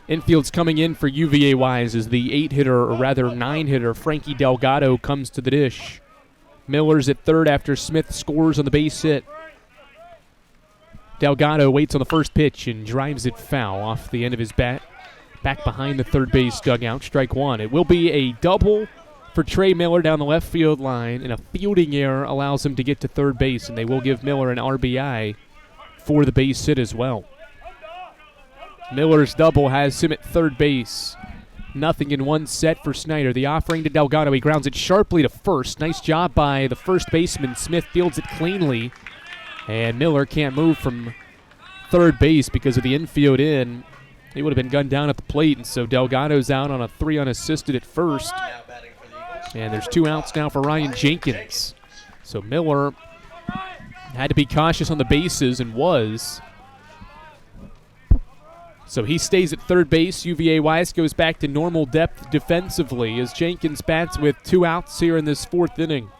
Infield's coming in for UVA-wise as the 8-hitter, or rather 9-hitter, Frankie Delgado comes to the dish. Miller's at third after Smith scores on the base hit. Delgado waits on the first pitch and drives it foul off the end of his bat. Back behind the third base dugout, strike 1. It will be a double for Trey Miller down the left field line, and a fielding error allows him to get to third base, and they will give Miller an RBI for the base hit as well. Miller's double has him at third base. Nothing in 1 set for Snyder. The offering to Delgado. He grounds it sharply to first. Nice job by the first baseman. Smith fields it cleanly. And Miller can't move from third base because of the infield in. He would have been gunned down at the plate, and so Delgado's out on a 3 unassisted at first. And there's 2 outs now for Ryan Jenkins. So Miller had to be cautious on the bases and was. So he stays at third base. UVA-wise goes back to normal depth defensively as Jenkins bats with 2 outs here in this 4th inning.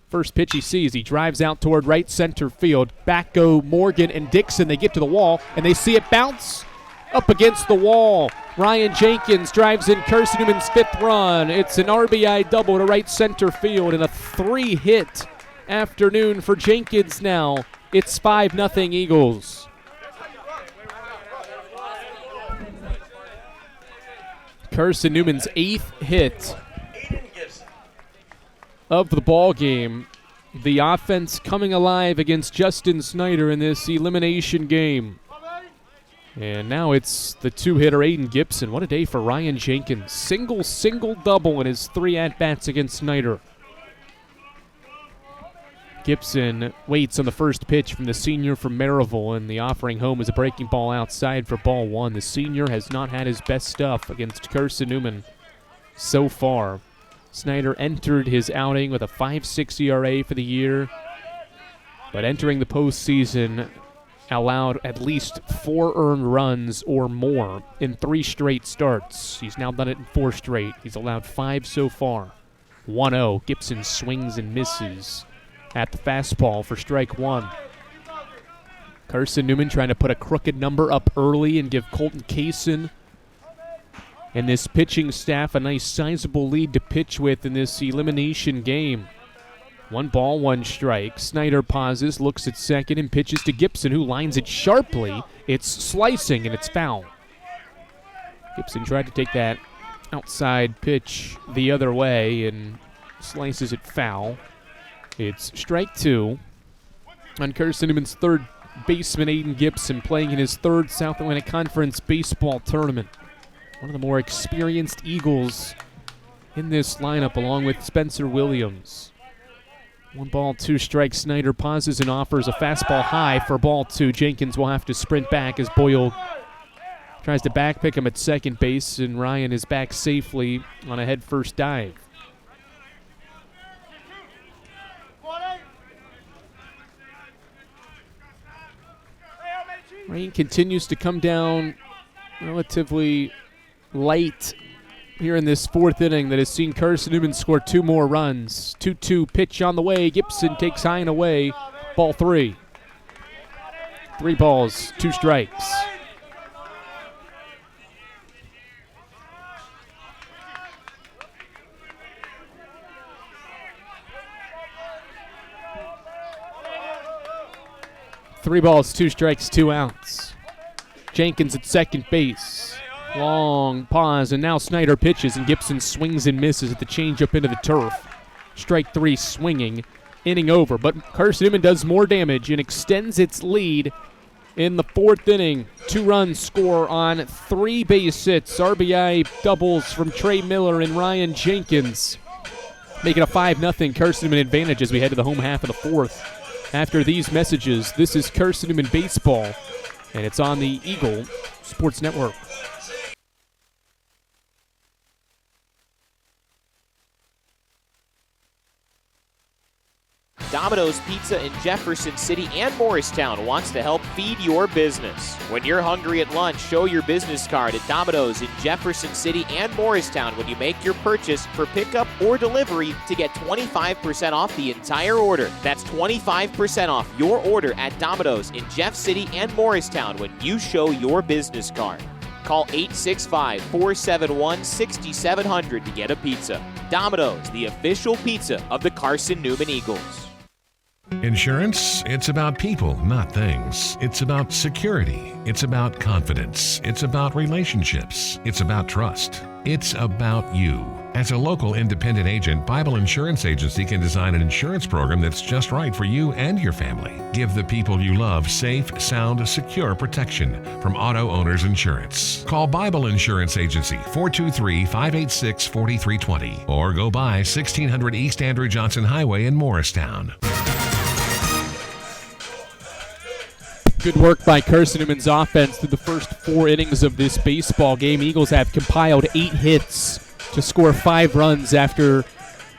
First pitch he sees, he drives out toward right center field. Back go Morgan and Dixon. They get to the wall, and they see it bounce up against the wall. Ryan Jenkins drives in Carson-Newman's 5th run. It's an RBI double to right center field and a 3-hit afternoon for Jenkins now. It's 5-0 Eagles. Carson-Newman's 8th hit of the ball game. The offense coming alive against Justin Snyder in this elimination game. And now it's the 2-hitter Aiden Gibson. What a day for Ryan Jenkins. Single, double in his 3 at-bats against Snyder. Gibson waits on the first pitch from the senior from Maryville, and the offering home is a breaking ball outside for ball 1. The senior has not had his best stuff against Carson-Newman so far. Snyder entered his outing with a 5.6 ERA for the year, but entering the postseason allowed at least 4 earned runs or more in 3 straight starts. He's now done it in 4 straight. He's allowed 5 so far. 1-0. Gibson swings and misses. at the fastball for strike one. Carson-Newman trying to put a crooked number up early and give Colton Kaysen and this pitching staff a nice sizable lead to pitch with in this elimination game. 1 ball, 1 strike. Snyder pauses, looks at second, and pitches to Gibson, who lines it sharply. It's slicing, and it's foul. Gibson tried to take that outside pitch the other way and slices it foul. It's strike 2 on Carson-Newman's third baseman, Aiden Gibson, playing in his third South Atlantic Conference baseball tournament. One of the more experienced Eagles in this lineup, along with Spencer Williams. 1 ball, 2 strikes. Snyder pauses and offers a fastball high for ball 2. Jenkins will have to sprint back as Boyle tries to backpick him at second base, and Ryan is back safely on a head-first dive. Rain continues to come down relatively light here in this 4th inning that has seen Carson-Newman score 2 more runs. 2-2 pitch on the way. Gibson takes high and away. Ball 3. 3 balls, 2 strikes. Three balls, 2 strikes, 2 outs. Jenkins at second base. Long pause, and now Snyder pitches, and Gibson swings and misses at the changeup into the turf. Strike 3 swinging, inning over. But Carson-Newman does more damage and extends its lead in the 4th inning. 2 runs score on 3 base hits. RBI doubles from Trey Miller and Ryan Jenkins, making a 5-0 Carson-Newman advantage as we head to the home half of the 4th. After these messages, this is Carson-Newman Baseball, and it's on the Eagle Sports Network. Domino's Pizza in Jefferson City and Morristown wants to help feed your business. When you're hungry at lunch, show your business card at Domino's in Jefferson City and Morristown when you make your purchase for pickup or delivery to get 25% off the entire order. That's 25% off your order at Domino's in Jeff City and Morristown when you show your business card. Call 865-471-6700 to get a pizza. Domino's, the official pizza of the Carson-Newman Eagles. Insurance, it's about people, not things. It's about security. It's about confidence. It's about relationships. It's about trust. It's about you. As a local independent agent, Bible Insurance Agency can design an insurance program that's just right for you and your family. Give the people you love safe, sound, secure protection from Auto Owners Insurance. Call Bible Insurance Agency 423-586-4320 or go by 1600 East Andrew Johnson Highway in Morristown. Good work by Carson-Newman's offense through the first 4 innings of this baseball game. Eagles have compiled 8 hits to score 5 runs after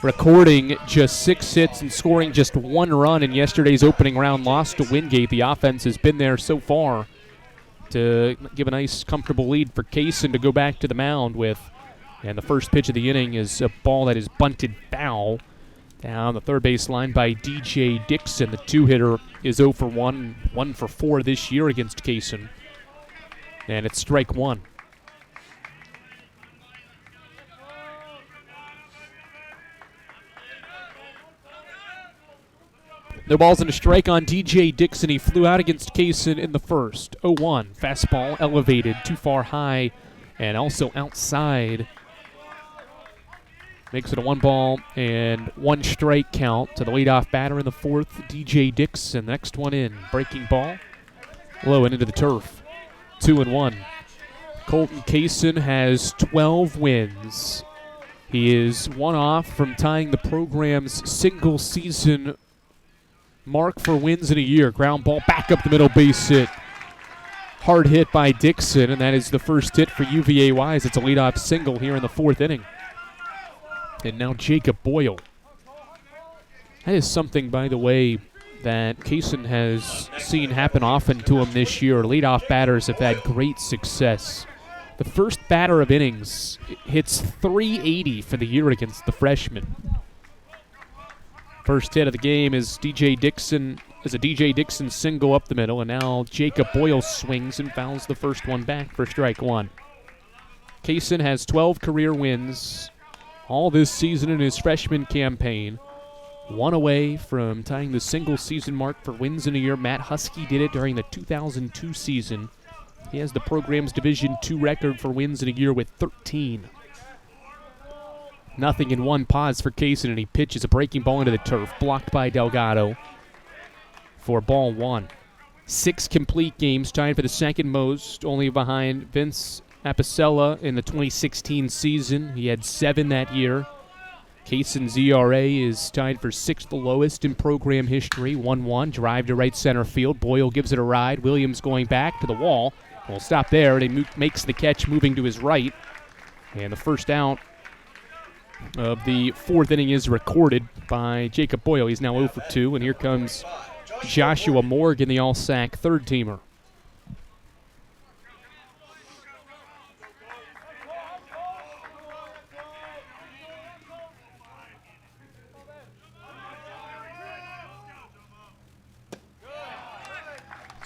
recording just 6 hits and scoring just 1 run in yesterday's opening round loss to Wingate. The offense has been there so far to give a nice, comfortable lead for Kaysen to go back to the mound with. And the first pitch of the inning is a ball that is bunted foul down the third base line by DJ Dixon. The 2-hitter is 0 for 1, 1 for 4 this year against Kaysen. And it's strike 1. No balls and a strike on DJ Dixon. He flew out against Kaysen in the first. 0-1. Fastball elevated too far high and also outside. Makes it a 1 ball and 1 strike count to the leadoff batter in the 4th, DJ Dixon. Next one in. Breaking ball. Low and into the turf. 2-1. Colton Kaysen has 12 wins. He is 1 off from tying the program's single season mark for wins in a year. Ground ball back up the middle, base hit. Hard hit by Dixon, and that is the first hit for UVA Wise. It's a leadoff single here in the 4th inning. And now Jacob Boyle. That is something, by the way, that Kaysen has seen happen often to him this year. Leadoff batters have had great success. The first batter of innings hits .380 for the year against the freshman. First hit of the game is a DJ Dixon single up the middle, and now Jacob Boyle swings and fouls the first one back for strike one. Kaysen has 12 career wins all this season in his freshman campaign. One away from tying the single season mark for wins in a year. Matt Husky did it during the 2002 season. He has the program's Division II record for wins in a year with 13. 0-1 pause for Kaysen, and he pitches a breaking ball into the turf, blocked by Delgado for ball one. 6 complete games, tied for the second most, only behind Vince Apicella in the 2016 season. He had 7 that year. Kaysen's ERA is tied for 6th lowest in program history. 1-1, drive to right center field. Boyle gives it a ride. Williams going back to the wall. We'll stop there, and he makes the catch moving to his right. And the first out of the 4th inning is recorded by Jacob Boyle. He's now 0 for 2, and here comes Joshua Morgan, the all-sack third-teamer.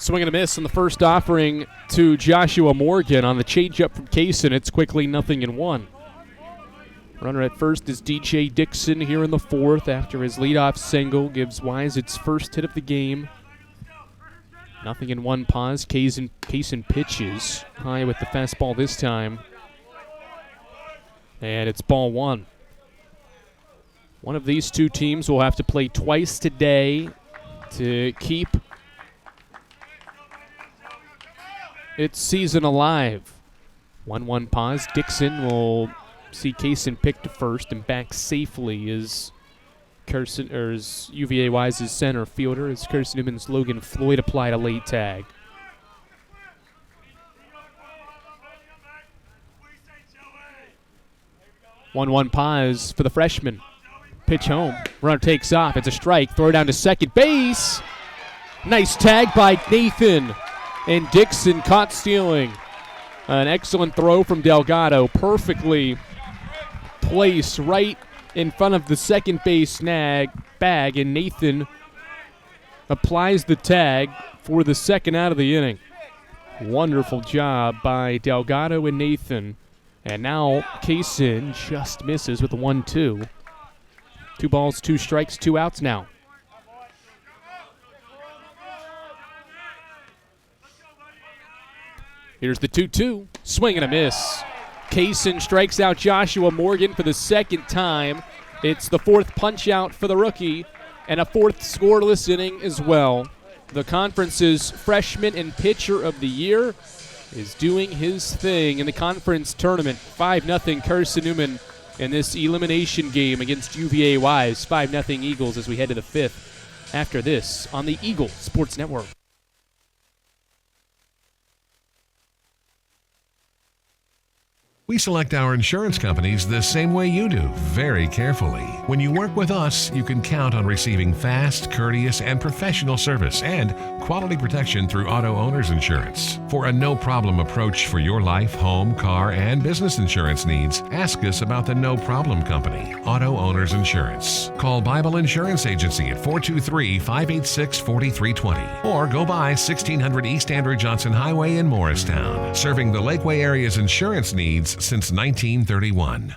Swing and a miss on the first offering to Joshua Morgan on the changeup from Kaysen. It's quickly 0-1. Runner at first is DJ Dixon here in the 4th after his leadoff single gives Wise its first hit of the game. 0-1 pause. Kaysen pitches high with the fastball this time. And it's ball one. One of these two teams will have to play twice today to keep its season alive. 1-1 pause. Dixon will see Kaysen pick to first, and back safely is UVA Wise's center fielder as Carson-Newman's Logan Floyd applied a late tag. One pause for the freshman. Pitch home. Runner takes off. It's a strike. Throw down to second base. Nice tag by Nathan. And Dixon caught stealing. An excellent throw from Delgado. Perfectly placed right in front of the second base bag. And Nathan applies the tag for the second out of the inning. Wonderful job by Delgado and Nathan. And now Kaysen just misses with a 1-2. 2 balls, 2 strikes, 2 outs now. Here's the 2-2. Swing and a miss. Kaysen strikes out Joshua Morgan for the second time. It's the 4th punch out for the rookie and a 4th scoreless inning as well. The conference's freshman and pitcher of the year is doing his thing in the conference tournament. 5-0 Carson-Newman in this elimination game against UVA Wise. 5-0 Eagles as we head to the 5th after this on the Eagle Sports Network. We select our insurance companies the same way you do, very carefully. When you work with us, you can count on receiving fast, courteous, and professional service and quality protection through Auto Owners Insurance. For a no-problem approach for your life, home, car, and business insurance needs, ask us about the No Problem Company, Auto Owners Insurance. Call Bible Insurance Agency at 423-586-4320 or go by 1600 East Andrew Johnson Highway in Morristown, serving the Lakeway area's insurance needs since 1931.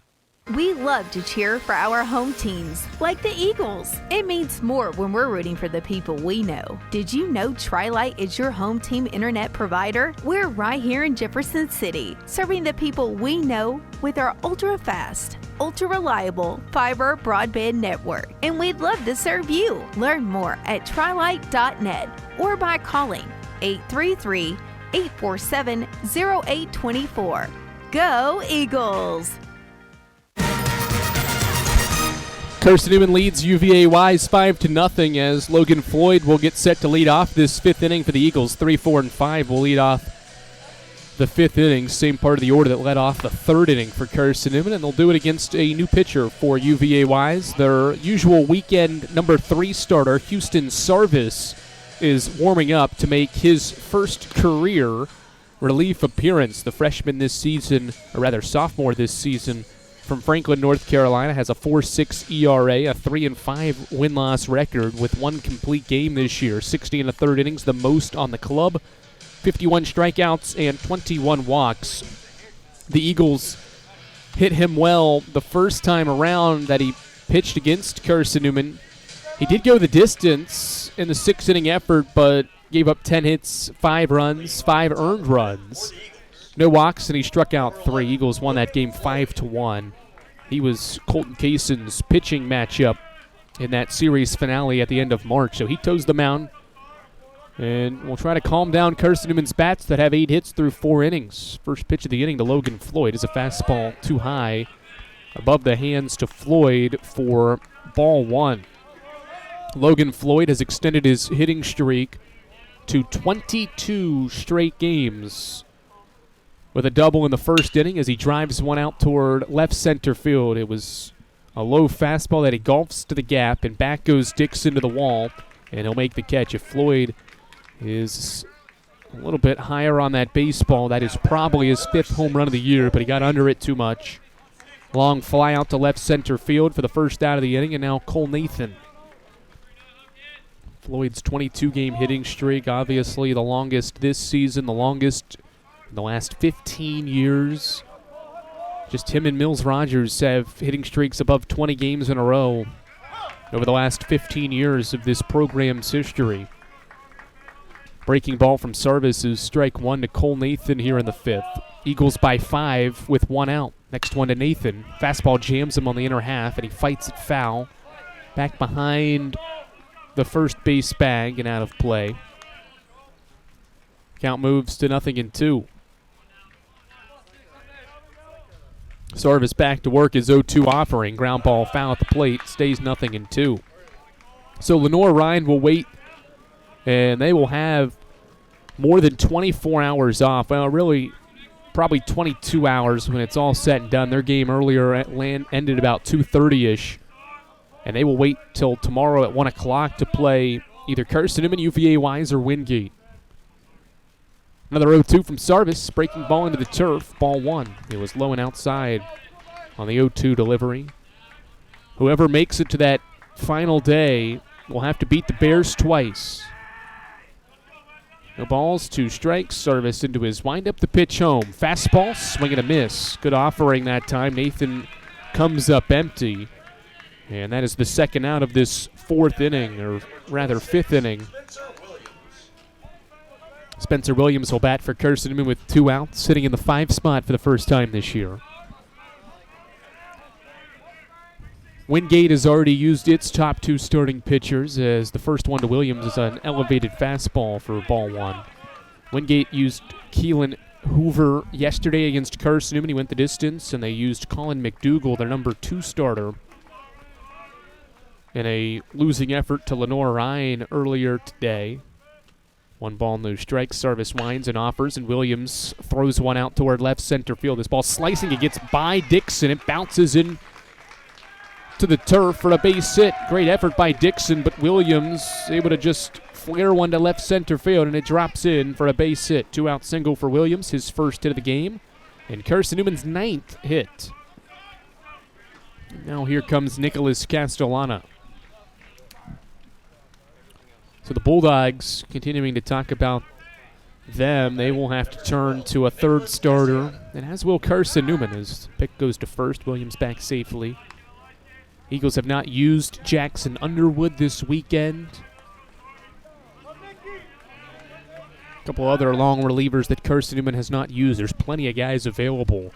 We love to cheer for our home teams, like the Eagles. It means more when we're rooting for the people we know. Did you know Tri-Lite is your home team internet provider? We're right here in Jefferson City, serving the people we know with our ultra-fast, ultra-reliable fiber broadband network. And we'd love to serve you. Learn more at trilite.net or by calling 833-847-0824. Go Eagles! Carson-Newman leads UVA Wise 5-0 as Logan Floyd will get set to lead off this 5th inning for the Eagles. 3, 4, and 5 will lead off the 5th inning, same part of the order that led off the 3rd inning for Carson-Newman, and they'll do it against a new pitcher for UVA Wise. Their usual weekend number 3 starter, Houston Sarvis, is warming up to make his first career relief appearance. The freshman this season, or rather sophomore this season, from Franklin, North Carolina, has a 4.6 ERA, a 3-5 win-loss record with one complete game this year. 60 in the third innings, the most on the club. 51 strikeouts and 21 walks. The Eagles hit him well the first time around that he pitched against Carson-Newman. He did go the distance in the 6-inning effort, but gave up 10 hits, 5 runs, 5 earned runs. No walks, and he struck out 3. Eagles won that game 5-1. He was Colton Kayson's pitching matchup in that series finale at the end of March, so he toes the mound. And we'll try to calm down Carson-Newman's bats that have 8 hits through 4 innings. First pitch of the inning to Logan Floyd is a fastball too high above the hands to Floyd for ball 1. Logan Floyd has extended his hitting streak to 22 straight games with a double in the first inning as he drives one out toward left center field. It was a low fastball that he golfs to the gap, and back goes Dixon to the wall, and he'll make the catch. If Floyd is a little bit higher on that baseball, that is probably his 5th home run of the year, but he got under it too much. Long fly out to left center field for the first out of the inning, and now Cole Nathan. Floyd's 22-game hitting streak, obviously the longest this season, the longest in the last 15 years. Just him and Mills Rogers have hitting streaks above 20 games in a row over the last 15 years of this program's history. Breaking ball from Sarvis is strike 1 to Cole Nathan here in the 5th. Eagles by 5 with 1 out. Next one to Nathan. Fastball jams him on the inner half, and he fights it foul. Back behind the first base bag and out of play. Count moves to 0-2. Sarvis back to work his 0-2 offering. Ground ball foul at the plate. Stays 0-2. So Lenore Ryan will wait, and they will have more than 24 hours off. Well, really, probably 22 hours when it's all said and done. Their game earlier ended about 2:30-ish, and they will wait till tomorrow at 1 o'clock to play either Carson-Newman, UVA Wise, or Wingate. Another 0-2 from Sarvis, breaking ball into the turf, ball 1. It was low and outside on the 0-2 delivery. Whoever makes it to that final day will have to beat the Bears twice. No balls, 2 strikes. Sarvis into his windup, the pitch home. Fastball, swing and a miss. Good offering that time. Nathan comes up empty. And that is the second out of this 4th inning, or rather 5th inning. Spencer Williams will bat for Carson-Newman with 2 outs, sitting in the 5 spot for the first time this year. Wingate has already used its top 2 starting pitchers, as the first one to Williams is an elevated fastball for ball 1. Wingate used Keelan Hoover yesterday against Carson-Newman. He went the distance, and they used Colin McDougall, their number 2 starter, in a losing effort to Lenore Ryan earlier today. 1 ball, no strikes. Sarvis winds and offers, and Williams throws one out toward left center field. This ball slicing, it gets by Dixon. It bounces in to the turf for a base hit. Great effort by Dixon, but Williams able to just flare one to left center field, and it drops in for a base hit. 2-out single for Williams, his first hit of the game, and Carson-Newman's 9th hit. Now here comes Nicholas Castellana. So the Bulldogs, continuing to talk about them, they will have to turn to a 3rd starter, and as will Carson-Newman as pick goes to first. Williams back safely. Eagles have not used Jackson Underwood this weekend. A couple other long relievers that Carson-Newman has not used. There's plenty of guys available.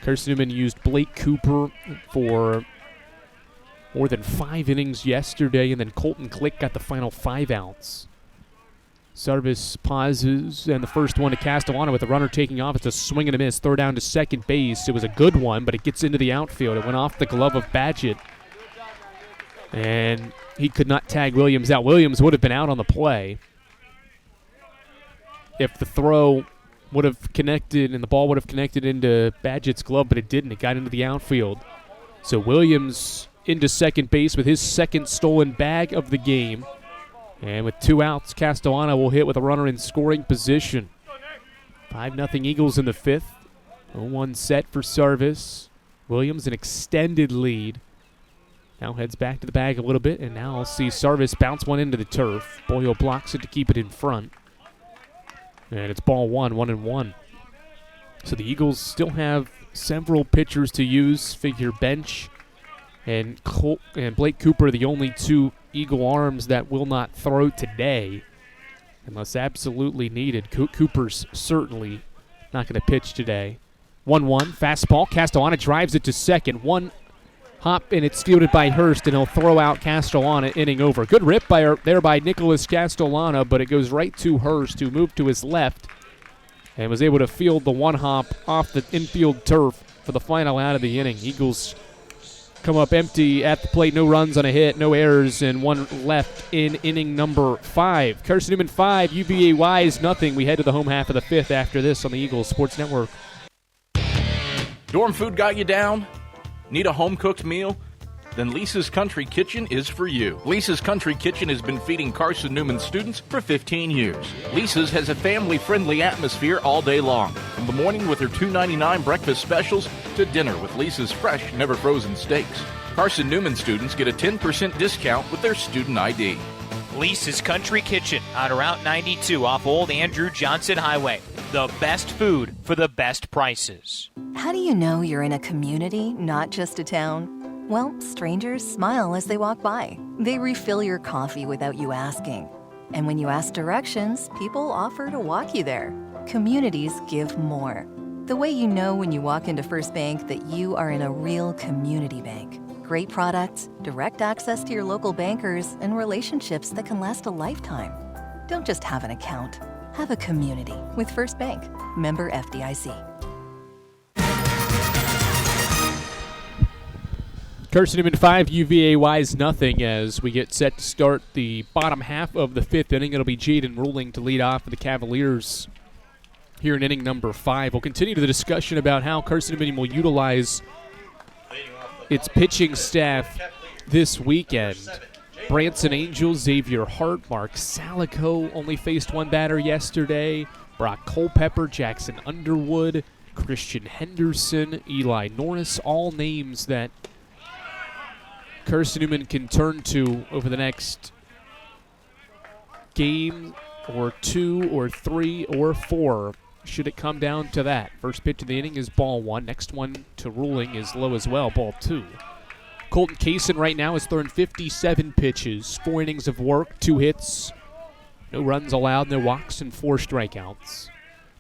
Carson-Newman used Blake Cooper for more than 5 innings yesterday, and then Colton Click got the final 5 outs. Sarvis pauses, and the first one to Castellano with the runner taking off. It's a swing and a miss. Throw down to second base. It was a good one, but it gets into the outfield. It went off the glove of Badgett, and he could not tag Williams out. Williams would have been out on the play if the throw would have connected and the ball would have connected into Badgett's glove, but it didn't. It got into the outfield. So Williams into second base with his 2nd stolen bag of the game. And with 2 outs, Castellano will hit with a runner in scoring position. 5-0 Eagles in the 5th. 0-1 set for Sarvis. Williams, an extended lead. Now heads back to the bag a little bit, and now I'll see Sarvis bounce one into the turf. Boyle blocks it to keep it in front. And it's ball 1-1. So the Eagles still have several pitchers to use. Figure bench and Blake Cooper, the only two Eagle arms that will not throw today unless absolutely needed. Cooper's certainly not going to pitch today. 1-1, fastball. Castellana drives it to second. One hop, and it's fielded by Hurst, and he'll throw out Castellana, inning over. Good rip there by Nicholas Castellana, but it goes right to Hurst, who moved to his left and was able to field the one hop off the infield turf for the final out of the inning. Eagles come up empty at the plate. No runs on a hit, no errors, and one left in inning number 5. Carson-Newman 5, UVA Wise nothing. We head to the home half of the 5th after this on the Eagles Sports Network. Dorm food got you down? Need a home-cooked meal? Then Lisa's Country Kitchen is for you. Lisa's Country Kitchen has been feeding Carson-Newman students for 15 years. Lisa's has a family-friendly atmosphere all day long. From the morning with her $2.99 breakfast specials to dinner with Lisa's fresh, never-frozen steaks. Carson-Newman students get a 10% discount with their student ID. Lisa's Country Kitchen on Route 92 off Old Andrew Johnson Highway. The best food for the best prices. How do you know you're in a community, not just a town? Well, strangers smile as they walk by. They refill your coffee without you asking. And when you ask directions, people offer to walk you there. Communities give more. The way you know when you walk into First Bank that you are in a real community bank. Great products, direct access to your local bankers, and relationships that can last a lifetime. Don't just have an account. Have a community with First Bank. Member FDIC. Carson-Newman 5, UVA Wise nothing as we get set to start the bottom half of the 5th inning. It'll be Jaden Ruling to lead off for the Cavaliers here in inning number 5. We'll continue the discussion about how Carson-Newman will utilize its pitching staff this weekend. Branson Angels, Xavier Hart, Mark Salico only faced one batter yesterday. Brock Culpepper, Jackson Underwood, Christian Henderson, Eli Norris, all names that Carson-Newman can turn to over the next game or 2 or 3 or 4 should it come down to that. First pitch of the inning is ball 1. Next one to Ruling is low as well, ball 2. Colton Kaysen right now has thrown 57 pitches, 4 innings of work, 2 hits, no runs allowed, no walks, and 4 strikeouts.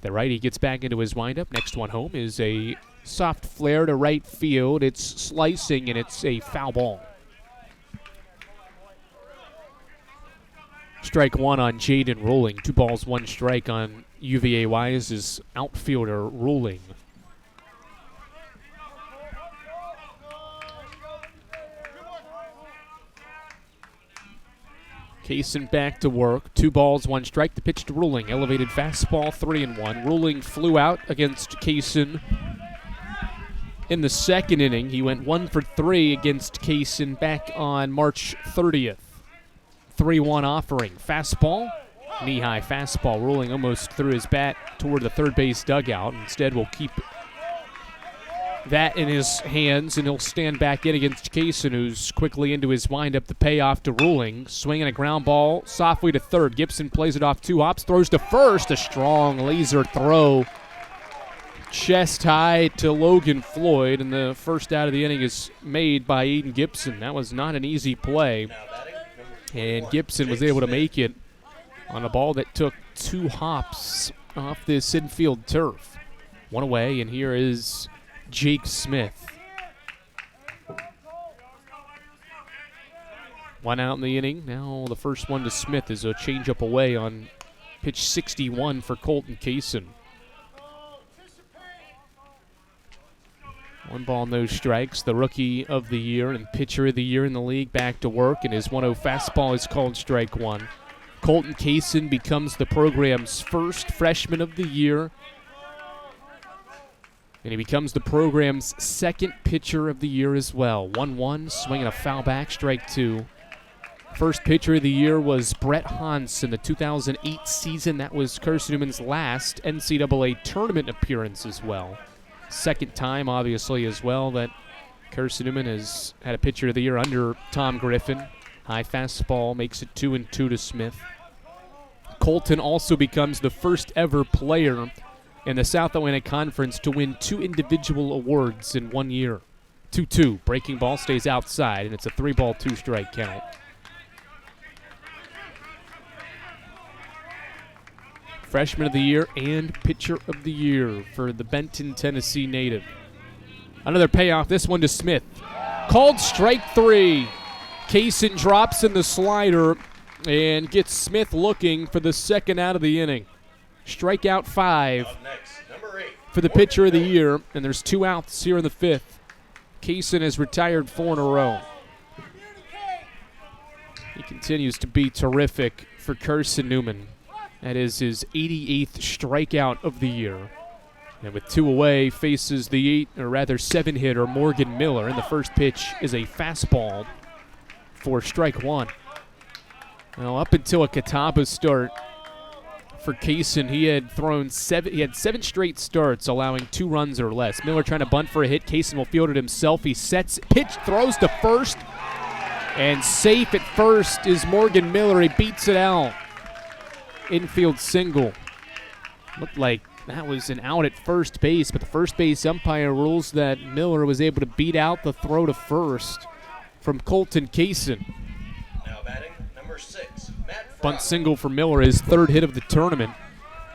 The righty gets back into his windup. Next one home is a soft flare to right field. It's slicing, and it's a foul ball. Strike 1 on Jaden Ruling. 2 balls, 1 strike on UVA Wise's outfielder Ruling. Kaysen back to work. 2 balls, 1 strike. The pitch to Ruling. Elevated fastball, 3-1. Ruling flew out against Kaysen in the second inning. He went 1 for 3 against Kaysen back on March 30th. 3-1 offering. Fastball, knee-high fastball. Ruling almost threw his bat toward the third base dugout. Instead, will keep that in his hands, and he'll stand back in against Kaysen, who's quickly into his windup. The payoff to Ruling. Swinging a ground ball softly to third. Gibson plays it off 2 hops, throws to first. A strong laser throw. Chest high to Logan Floyd, and the first out of the inning is made by Aiden Gibson. That was not an easy play, and Gibson was able to make it on a ball that took 2 hops off this infield turf. 1 away, and here is Jake Smith. 1 out in the inning. Now the first one to Smith is a changeup away on pitch 61 for Colton Kaysen. 1 ball, no strikes. The rookie of the year and pitcher of the year in the league back to work, and his 1-0 fastball is called strike 1. Colton Kaysen becomes the program's first freshman of the year, and he becomes the program's second pitcher of the year as well. 1-1, swinging a foul back, strike 2. First pitcher of the year was Brett Hans in the 2008 season. That was Carson-Newman's last NCAA tournament appearance as well. second time, obviously, as well, that Carson-Newman has had a pitcher of the year under Tom Griffin. High fastball makes it 2-2 to Smith. Colton also becomes the first ever player in the South Atlantic Conference to win 2 individual awards in 1 year. 2-2. Breaking ball stays outside, and it's a 3-ball, 2-strike count. Freshman of the year and pitcher of the year for the Benton, Tennessee native. Another payoff, this one to Smith. Called strike 3. Kaysen drops in the slider and gets Smith looking for the second out of the inning. Strikeout 5 for the pitcher of the year, and there's 2 outs here in the 5th. Kaysen has retired 4 in a row. He continues to be terrific for Carson-Newman. That is his 88th strikeout of the year. And with 2 away, faces the 7-hitter Morgan Miller. And the first pitch is a fastball for strike 1. Well, up until a Catawba start for Kaysen, he had 7 straight starts, allowing 2 runs or less. Miller trying to bunt for a hit. Kaysen will field it himself. He sets, pitch, throws to first, and safe at first is Morgan Miller. He beats it out. Infield single. Looked like that was an out at first base, but the first base umpire rules that Miller was able to beat out the throw to first from Colton Kaysen. Now batting, number 6, Matt Fry. Bunt single for Miller, his 3rd hit of the tournament.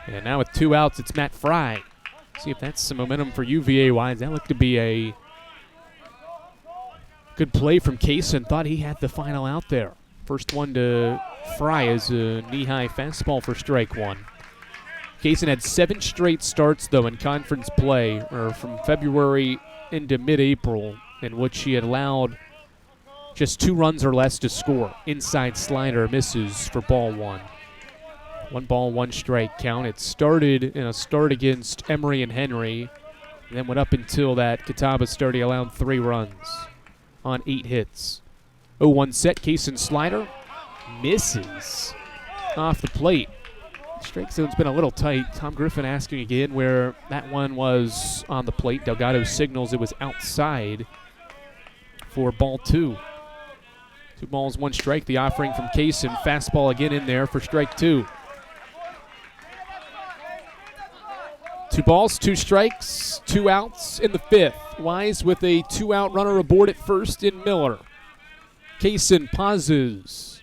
And now with 2 outs, it's Matt Fry. See if that's some momentum for UVA wise. That looked to be a good play from Kaysen. Thought he had the final out there. First one to Fry is a knee-high fastball for strike 1. Kaysen had 7 straight starts, though, in conference play, or from February into mid-April, in which he had allowed just 2 runs or less to score. Inside slider misses for ball 1. 1 ball, 1 strike count. It started in a start against Emory and Henry, and then went up until that Catawba start. He allowed 3 runs on 8 hits. 0-1 set, Kaysen slider misses off the plate. Strike zone's been a little tight. Tom Griffin asking again where that one was on the plate. Delgado signals it was outside for ball 2. 2 balls, 1 strike. The offering from Kaysen. Fastball again in there for strike 2. 2 balls, 2 strikes, 2 outs in the 5th. Wise with a 2-out runner aboard at first in Miller. Kaysen pauses.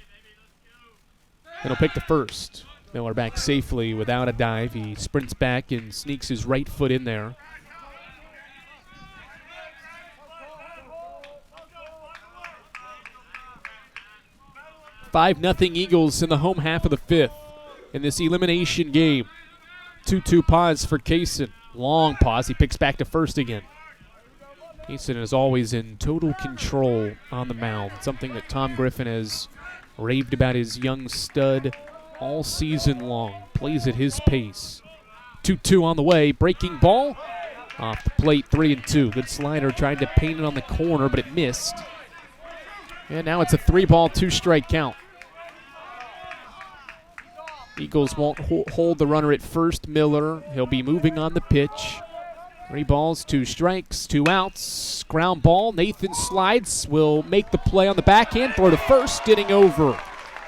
And he'll pick the first. Miller back safely without a dive. He sprints back and sneaks his right foot in there. "5-0 Eagles in the home half of the 5th in this elimination game. 2-2 pause for Kaysen. Long pause. He picks back to first again. Kaysen is always in total control on the mound, something that Tom Griffin has raved about his young stud all season long. Plays at his pace. 2-2 on the way. Breaking ball. Off the plate, 3-2. Good slider. Tried to paint it on the corner, but it missed. And now it's a 3-ball, 2-strike count. Eagles won't hold the runner at first. Miller, he'll be moving on the pitch. 3 balls, 2 strikes, 2 outs. Ground ball. Nathan slides. Will make the play on the backhand. Throw to first. Inning over.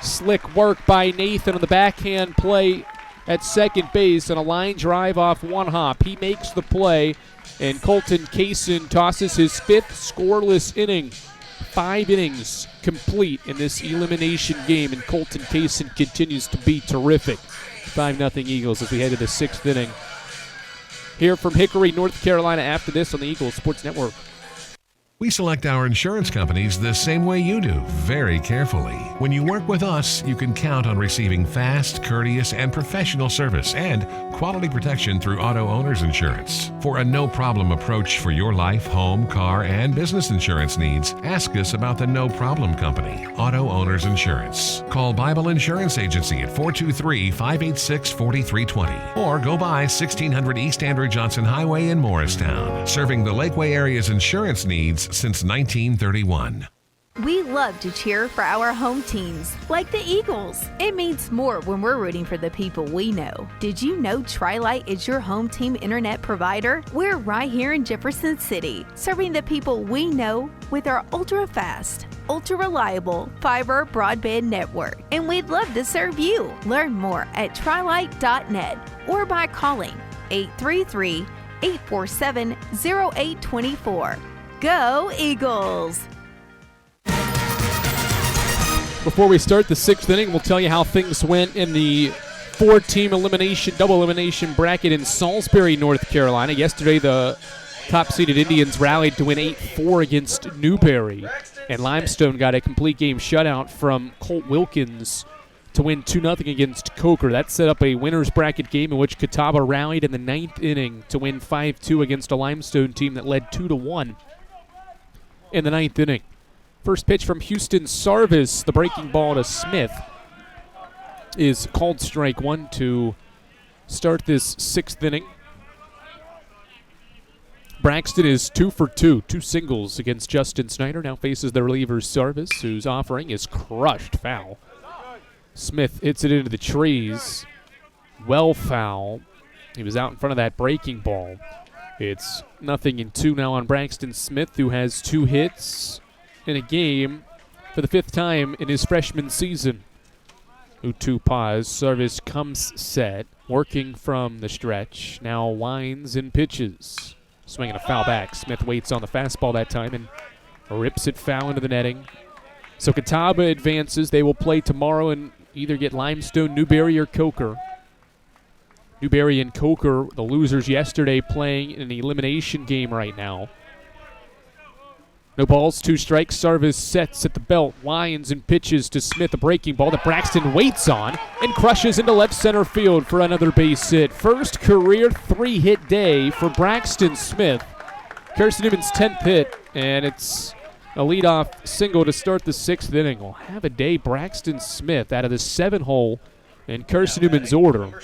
Slick work by Nathan on the backhand play at second base, and a line drive off 1 hop. He makes the play, and Colton Kaysen tosses his 5th scoreless inning. 5 innings complete in this elimination game, and Colton Kaysen continues to be terrific. 5-0 Eagles as we head to the 6th inning. Here from Hickory, North Carolina, after this on the Eagles Sports Network. We select our insurance companies the same way you do, very carefully. When you work with us, you can count on receiving fast, courteous, and professional service and quality protection through Auto Owners Insurance. For a no-problem approach for your life, home, car, and business insurance needs, ask us about the No Problem Company, Auto Owners Insurance. Call Bible Insurance Agency at 423-586-4320 or go by 1600 East Andrew Johnson Highway in Morristown, serving the Lakeway area's insurance needs since 1931. We love to cheer for our home teams, like the Eagles. It means more when we're rooting for the people we know. Did you know Tri-Light is your home team internet provider? We're right here in Jefferson City, serving the people we know with our ultra-fast, ultra-reliable fiber broadband network. And we'd love to serve you. Learn more at trilight.net or by calling 833-847-0824. Go Eagles! Before we start the sixth inning, we'll tell you how things went in the four-team double elimination bracket in Salisbury, North Carolina. Yesterday, the top-seeded Indians rallied to win 8-4 against Newberry, and Limestone got a complete game shutout from Colt Wilkins to win 2-0 against Coker. That set up a winner's bracket game in which Catawba rallied in the ninth inning to win 5-2 against a Limestone team that led 2-1 in the ninth inning. First pitch from Houston Sarvis, the breaking ball to Smith, is called strike one to start this sixth inning. Braxton is 2 for 2 singles against Justin Snyder. Now faces the reliever Sarvis, whose offering is crushed foul. Smith hits it into the trees. Well foul. He was out in front of that breaking ball. It's 0-2 now on Braxton Smith, who has 2 hits in a game for the 5th time in his freshman season. 0-2 pause. Sarvis comes set, working from the stretch. Now winds and pitches. Swinging a foul back. Smith waits on the fastball that time and rips it foul into the netting. So Catawba advances. They will play tomorrow and either get Limestone, Newberry, or Coker. Newberry and Coker, the losers yesterday, playing in an elimination game right now. No balls, 2 strikes. Sarvis sets at the belt, winds and pitches to Smith, a breaking ball that Braxton waits on and crushes into left center field for another base hit. First career 3-hit day for Braxton Smith. Carson-Newman's 10th hit, and it's a leadoff single to start the 6th inning. We'll have a day. Braxton Smith out of the 7-hole in Carson-Newman's order.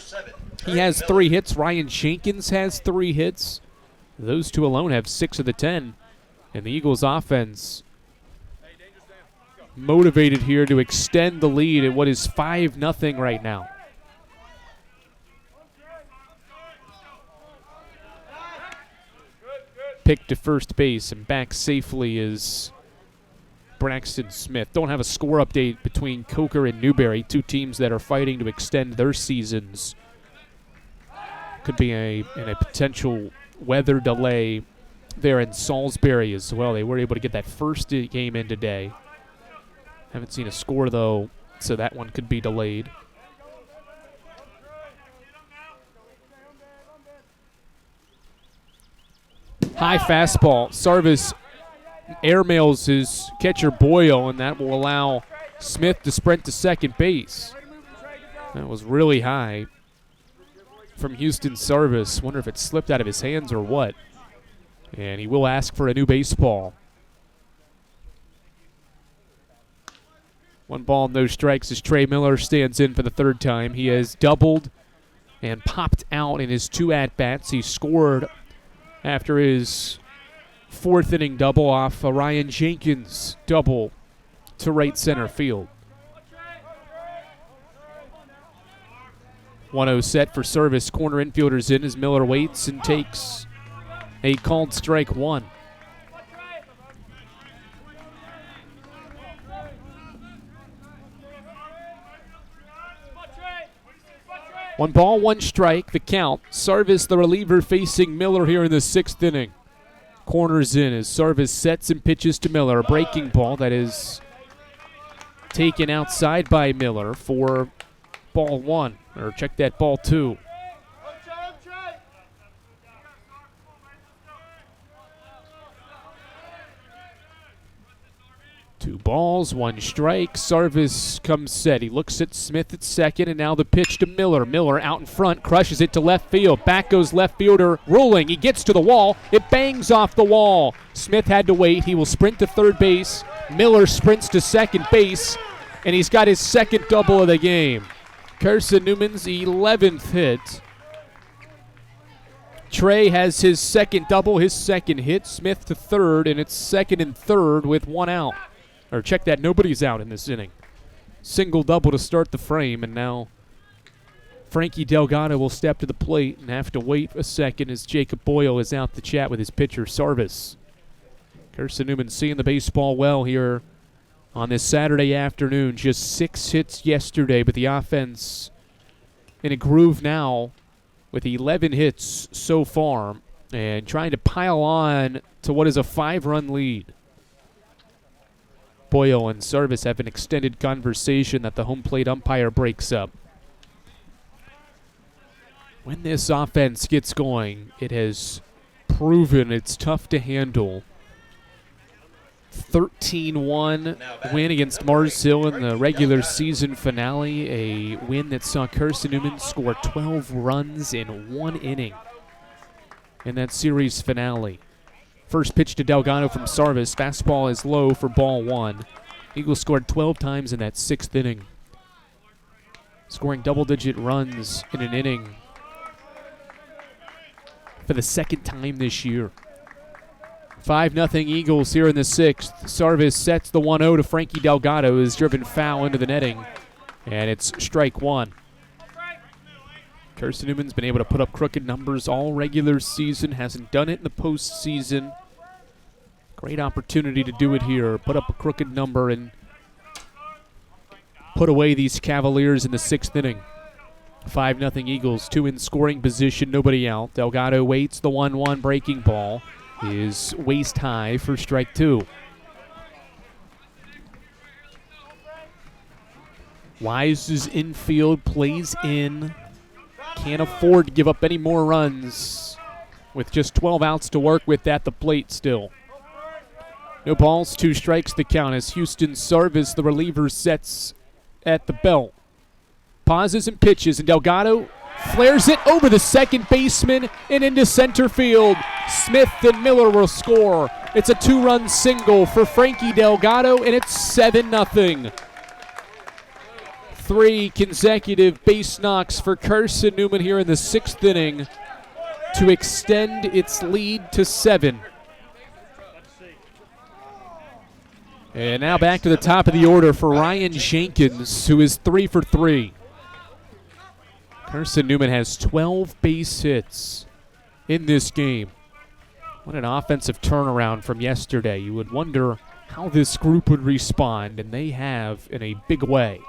He has 3 hits. Ryan Jenkins has 3 hits. Those two alone have 6 of the 10. And the Eagles offense motivated here to extend the lead at what is 5-0 right now. Picked to first base and back safely is Braxton Smith. Don't have a score update between Coker and Newberry, 2 teams that are fighting to extend their seasons. Could be in a potential weather delay there in Salisbury as well. They were able to get that first game in today. Haven't seen a score, though, so that one could be delayed. High fastball. Sarvis airmails his catcher Boyle, and that will allow Smith to sprint to second base. That was really high from Houston Sarvis. Wonder if it slipped out of his hands or what. And he will ask for a new baseball. 1 ball, no strikes as Trey Miller stands in for the 3rd time. He has doubled and popped out in his 2 at-bats. He scored after his 4th inning double off a Ryan Jenkins double to right center field. 1-0 set for Sarvis. Corner infielders in as Miller waits and takes a called strike 1. One ball, 1 strike, the count. Sarvis, the reliever, facing Miller here in the 6th inning. Corners in as Sarvis sets and pitches to Miller. A breaking ball that is taken outside by Miller for ball 1. Or check that, ball 2. 2 balls, 1 strike. Sarvis comes set. He looks at Smith at second, and now the pitch to Miller. Miller out in front, crushes it to left field. Back goes left fielder, rolling. He gets to the wall. It bangs off the wall. Smith had to wait. He will sprint to third base. Miller sprints to second base, and he's got his 2nd double of the game. Carson-Newman's 11th hit. Trey has his 2nd double, his 2nd hit. Smith to third, and it's 2nd and 3rd with 1 out. Or check that, nobody's out in this inning. Single double to start the frame, and now Frankie Delgado will step to the plate and have to wait a second as Jacob Boyle is out to chat with his pitcher, Sarvis. Carson-Newman seeing the baseball well here on this Saturday afternoon. Just 6 hits yesterday, but the offense in a groove now with 11 hits so far and trying to pile on to what is a 5-run lead. Boyle and Sarvis have an extended conversation that the home plate umpire breaks up. When this offense gets going, it has proven it's tough to handle. 13-1 win against Mars Hill in the regular season finale, a win that saw Carson-Newman score 12 runs in 1 inning in that series finale. First pitch to Delgado from Sarvis. Fastball is low for ball 1. Eagles scored 12 times in that 6th inning, scoring double-digit runs in an inning for the 2nd time this year. 5-0 Eagles here in the 6th. Sarvis sets the 1-0 to Frankie Delgado, who is driven foul into the netting, and it's strike 1. Carson-Newman's been able to put up crooked numbers all regular season, hasn't done it in the postseason. Great opportunity to do it here, put up a crooked number and put away these Cavaliers in the 6th inning. 5-0 Eagles, 2 in scoring position, nobody out. Delgado waits, the 1-1 breaking ball is waist high for strike 2. Wise's infield plays in. Can't afford to give up any more runs with just 12 outs to work with at the plate still. No balls, 2 strikes the count as Houston Sarvis, the reliever, sets at the belt. Pauses and pitches, and Delgado flares it over the second baseman and into center field. Smith and Miller will score. It's a 2-run single for Frankie Delgado, and it's 7-0. 3 consecutive base knocks for Carson-Newman here in the 6th inning to extend its lead to 7. And now back to the top of the order for Ryan Jenkins, who is 3 for 3. Carson-Newman has 12 base hits in this game. What an offensive turnaround from yesterday. You would wonder how this group would respond, and they have in a big way.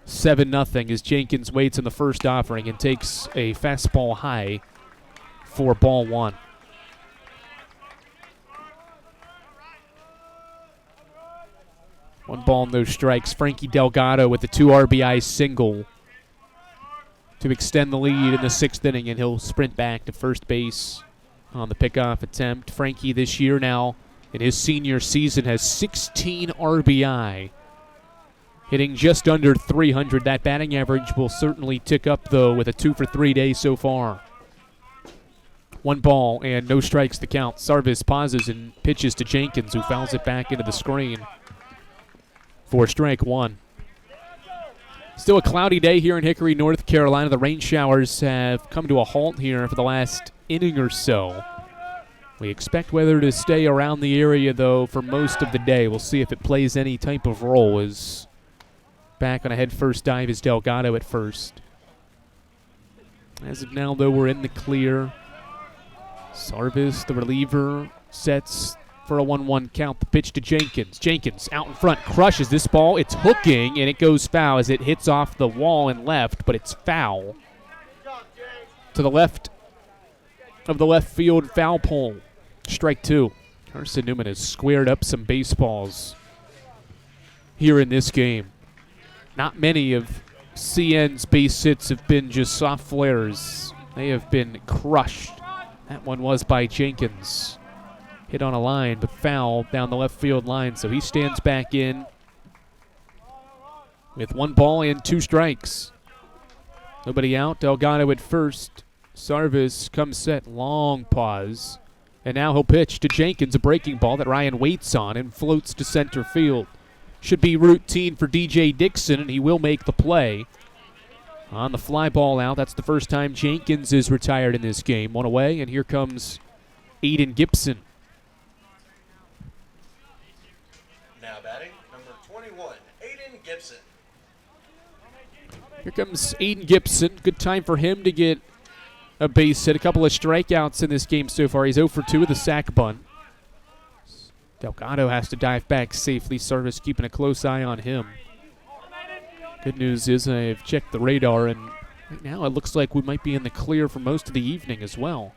7-0 as Jenkins waits in the first offering and takes a fastball high for ball 1. One ball, no strikes. Frankie Delgado with the 2 RBI single to extend the lead in the 6th inning, and he'll sprint back to first base on the pickoff attempt. Frankie this year now in his senior season has 16 RBI, hitting just under 300. That batting average will certainly tick up, though, with a 2 for 3 day so far. 1 ball and no strikes to count. Sarvis pauses and pitches to Jenkins, who fouls it back into the screen for strike 1. Still a cloudy day here in Hickory, North Carolina. The rain showers have come to a halt here for the last inning or so. We expect weather to stay around the area, though, for most of the day. We'll see if it plays any type of role. As back on a head-first dive is Delgado at first. As of now, though, we're in the clear. Sarvis, the reliever, sets for a 1-1 count. The pitch to Jenkins. Jenkins out in front, crushes this ball. It's hooking, and it goes foul as it hits off the wall and left, but it's foul. To the left of the left field foul pole. Strike 2. Carson-Newman has squared up some baseballs here in this game. Not many of CN's base hits have been just soft flares. They have been crushed. That one was by Jenkins. Hit on a line, but foul down the left field line, so he stands back in with 1 ball and 2 strikes. Nobody out. Delgado at first. Sarvis comes set. Long pause. And now he'll pitch to Jenkins, a breaking ball that Ryan waits on and floats to center field. Should be routine for DJ Dixon, and he will make the play. On the fly ball out, that's the first time Jenkins is retired in this game. 1 away, and here comes Aiden Gibson. Here comes Aiden Gibson. Good time for him to get a base hit. A couple of strikeouts in this game so far. He's 0 for 2 with a sac bunt. Delgado has to dive back safely. Service keeping a close eye on him. Good news is I've checked the radar, and right now it looks like we might be in the clear for most of the evening as well.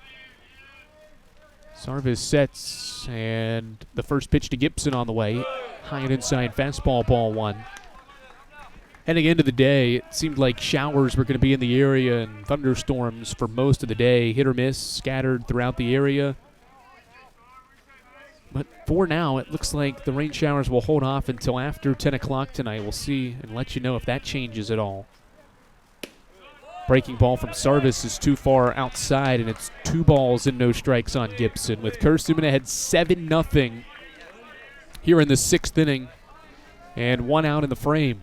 Sarvis sets, and the first pitch to Gibson on the way. High and inside fastball, ball one. Heading into the day, it seemed like showers were going to be in the area and thunderstorms for most of the day. Hit or miss, scattered throughout the area. But for now, it looks like the rain showers will hold off until after 10 o'clock tonight. We'll see and let you know if that changes at all. Breaking ball from Sarvis is too far outside, and it's 2 balls and no strikes on Gibson. With Carson-Newman ahead 7-0 here in the 6th inning, and 1 out in the frame.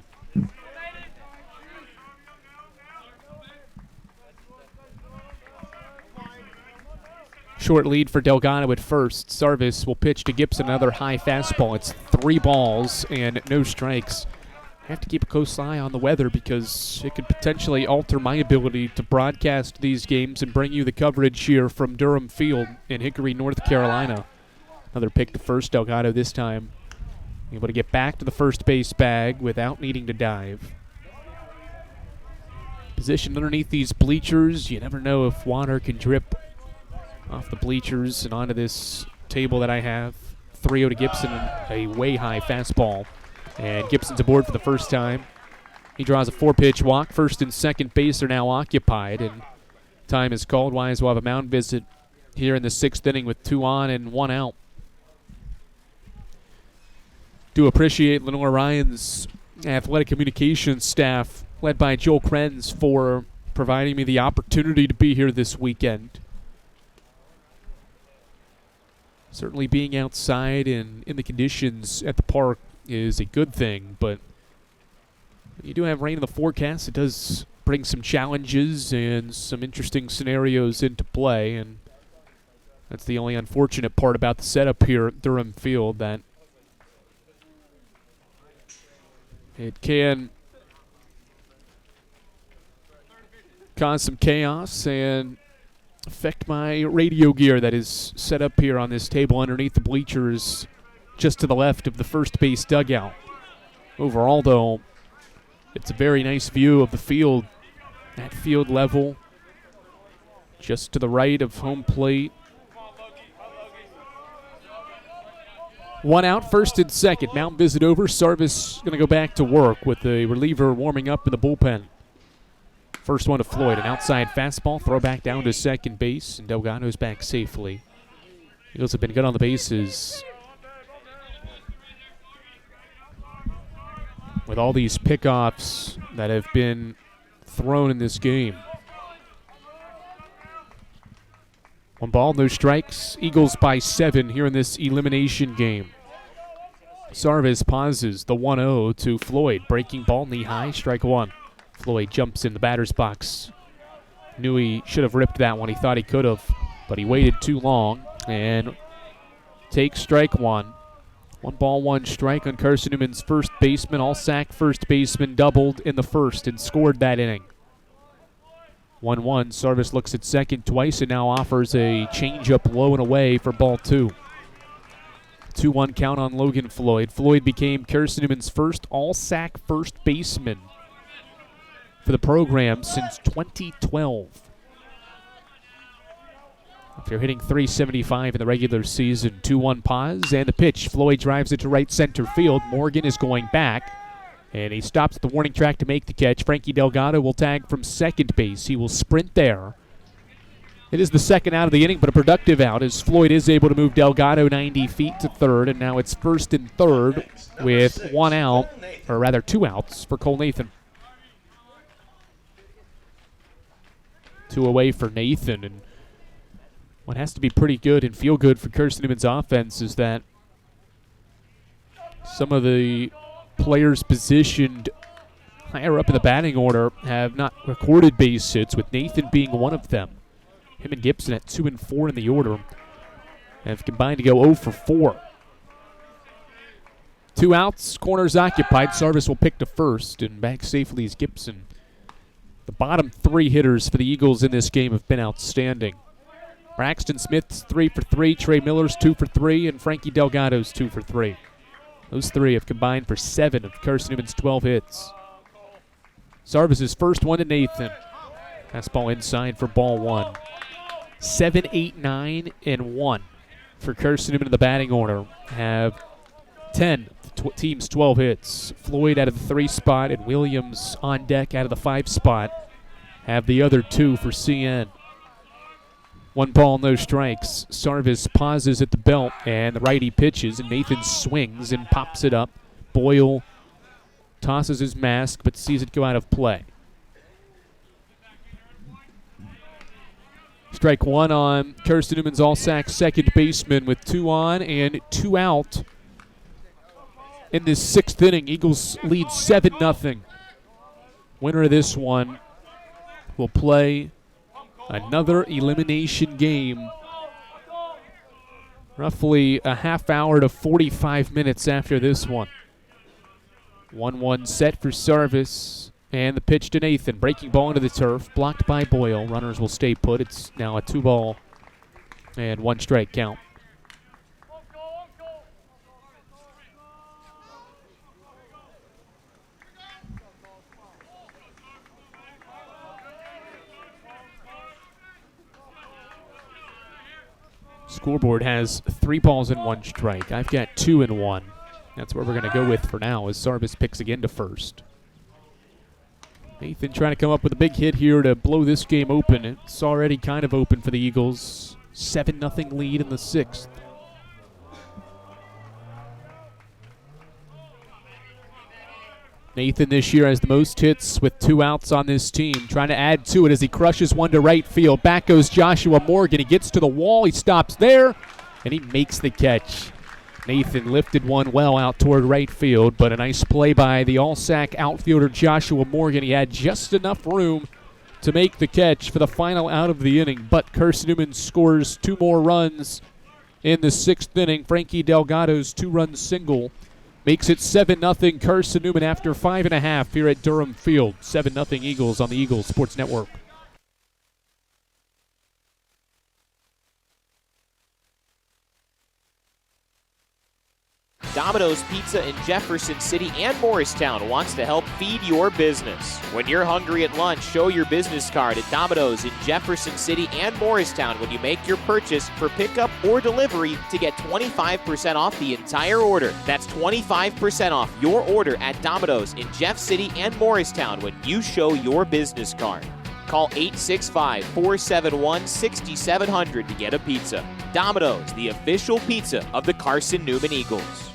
Short lead for Delgado at first. Sarvis will pitch to Gibson, another high fastball. It's 3 balls and no strikes. I have to keep a close eye on the weather because it could potentially alter my ability to broadcast these games and bring you the coverage here from Durham Field in Hickory, North Carolina. Another pick to first. Delgado this time able to get back to the first base bag without needing to dive. Positioned underneath these bleachers, you never know if water can drip off the bleachers and onto this table that I have. 3-0 to Gibson, a way high fastball. And Gibson's aboard for the first time. He draws a 4-pitch walk. First and second base are now occupied, and time is called. Wise will have a mound visit here in the 6th inning with 2 on and 1 out. Do appreciate Lenore Ryan's athletic communications staff, led by Joel Krenz, for providing me the opportunity to be here this weekend. Certainly being outside and in the conditions at the park is a good thing, but when you do have rain in the forecast, it does bring some challenges and some interesting scenarios into play, and that's the only unfortunate part about the setup here at Durham Field, that it can cause some chaos and affect my radio gear that is set up here on this table underneath the bleachers just to the left of the first base dugout. Overall, though, it's a very nice view of the field at field level, just to the right of home plate. 1 out, first and second. Mound visit over. Sarvis going to go back to work with the reliever warming up in the bullpen. First one to Floyd, an outside fastball, throw back down to second base, and Delgado's back safely. Eagles have been good on the bases. With all these pickoffs that have been thrown in this game. 1 ball, no strikes. Eagles by 7 here in this elimination game. Sarvis pauses the 1-0 to Floyd. Breaking ball, knee high, strike 1. Floyd jumps in the batter's box. Knew he should have ripped that one. He thought he could have, but he waited too long and takes strike 1. 1 ball, 1 strike on Carson-Newman's first baseman. All-sack first baseman doubled in the first and scored that inning. 1-1. Sarvis looks at second twice and now offers a changeup low and away for ball 2. 2-1 count on Logan Floyd. Floyd became Carson-Newman's first all-sack first baseman for the program since 2012. After hitting .375 in the regular season, 2-1 pause, and the pitch. Floyd drives it to right center field. Morgan is going back, and he stops at the warning track to make the catch. Frankie Delgado will tag from second base. He will sprint there. It is the second out of the inning, but a productive out as Floyd is able to move Delgado 90 feet to third, and now it's first and third with 1 out, or rather 2 outs for Cole Nathan. 2 away for Nathan, and what has to be pretty good and feel good for Carson-Newman's offense is that some of the players positioned higher up in the batting order have not recorded base hits, with Nathan being one of them. Him and Gibson at 2 and 4 in the order have combined to go 0 for 4. 2 outs, corners occupied. Sarvis will pick to first, and back safely is Gibson. The bottom three hitters for the Eagles in this game have been outstanding. Braxton Smith's 3 for 3, Trey Miller's 2 for 3, and Frankie Delgado's 2 for 3. Those three have combined for 7 of Carson-Newman's 12 hits. Sarvis's first one to Nathan. Fastball inside for ball 1. 7, 8, 9, and 1 for Carson-Newman in the batting order. Have 10 team's 12 hits. Floyd out of the 3 spot and Williams on deck out of the 5 spot have the other 2 for CN. 1 ball, no strikes. Sarvis pauses at the belt, and the righty pitches, and Nathan swings and pops it up. Boyle tosses his mask, but sees it go out of play. Strike 1 on Carson-Newman's all-sack second baseman with 2 on and 2 out. In this 6th inning, Eagles lead 7-0. Winner of this one will play another elimination game roughly a half hour to 45 minutes after this one. 1-1 set for Sarvis, and the pitch to Nathan. Breaking ball into the turf, blocked by Boyle. Runners will stay put. It's now a 2-ball and 1 strike count. Scoreboard has 3 balls and 1 strike. I've got 2 and 1. That's where we're going to go with for now as Sarvis picks again to first. Nathan trying to come up with a big hit here to blow this game open. It's already kind of open for the Eagles. 7-0 lead in the 6th. Nathan this year has the most hits with 2 outs on this team. Trying to add to it as he crushes one to right field. Back goes Joshua Morgan. He gets to the wall. He stops there, and he makes the catch. Nathan lifted one well out toward right field, but a nice play by the all-sack outfielder Joshua Morgan. He had just enough room to make the catch for the final out of the inning, but Carson-Newman scores 2 more runs in the 6th inning. Frankie Delgado's 2-run single makes it 7-0 Carson-Newman after 5.5 here at Durham Field. 7-0 Eagles on the Eagles Sports Network. Domino's Pizza in Jefferson City and Morristown wants to help feed your business. When you're hungry at lunch, show your business card at Domino's in Jefferson City and Morristown when you make your purchase for pickup or delivery to get 25% off the entire order. That's 25% off your order at Domino's in Jeff City and Morristown when you show your business card. Call 865-471-6700 to get a pizza. Domino's, the official pizza of the Carson-Newman Eagles.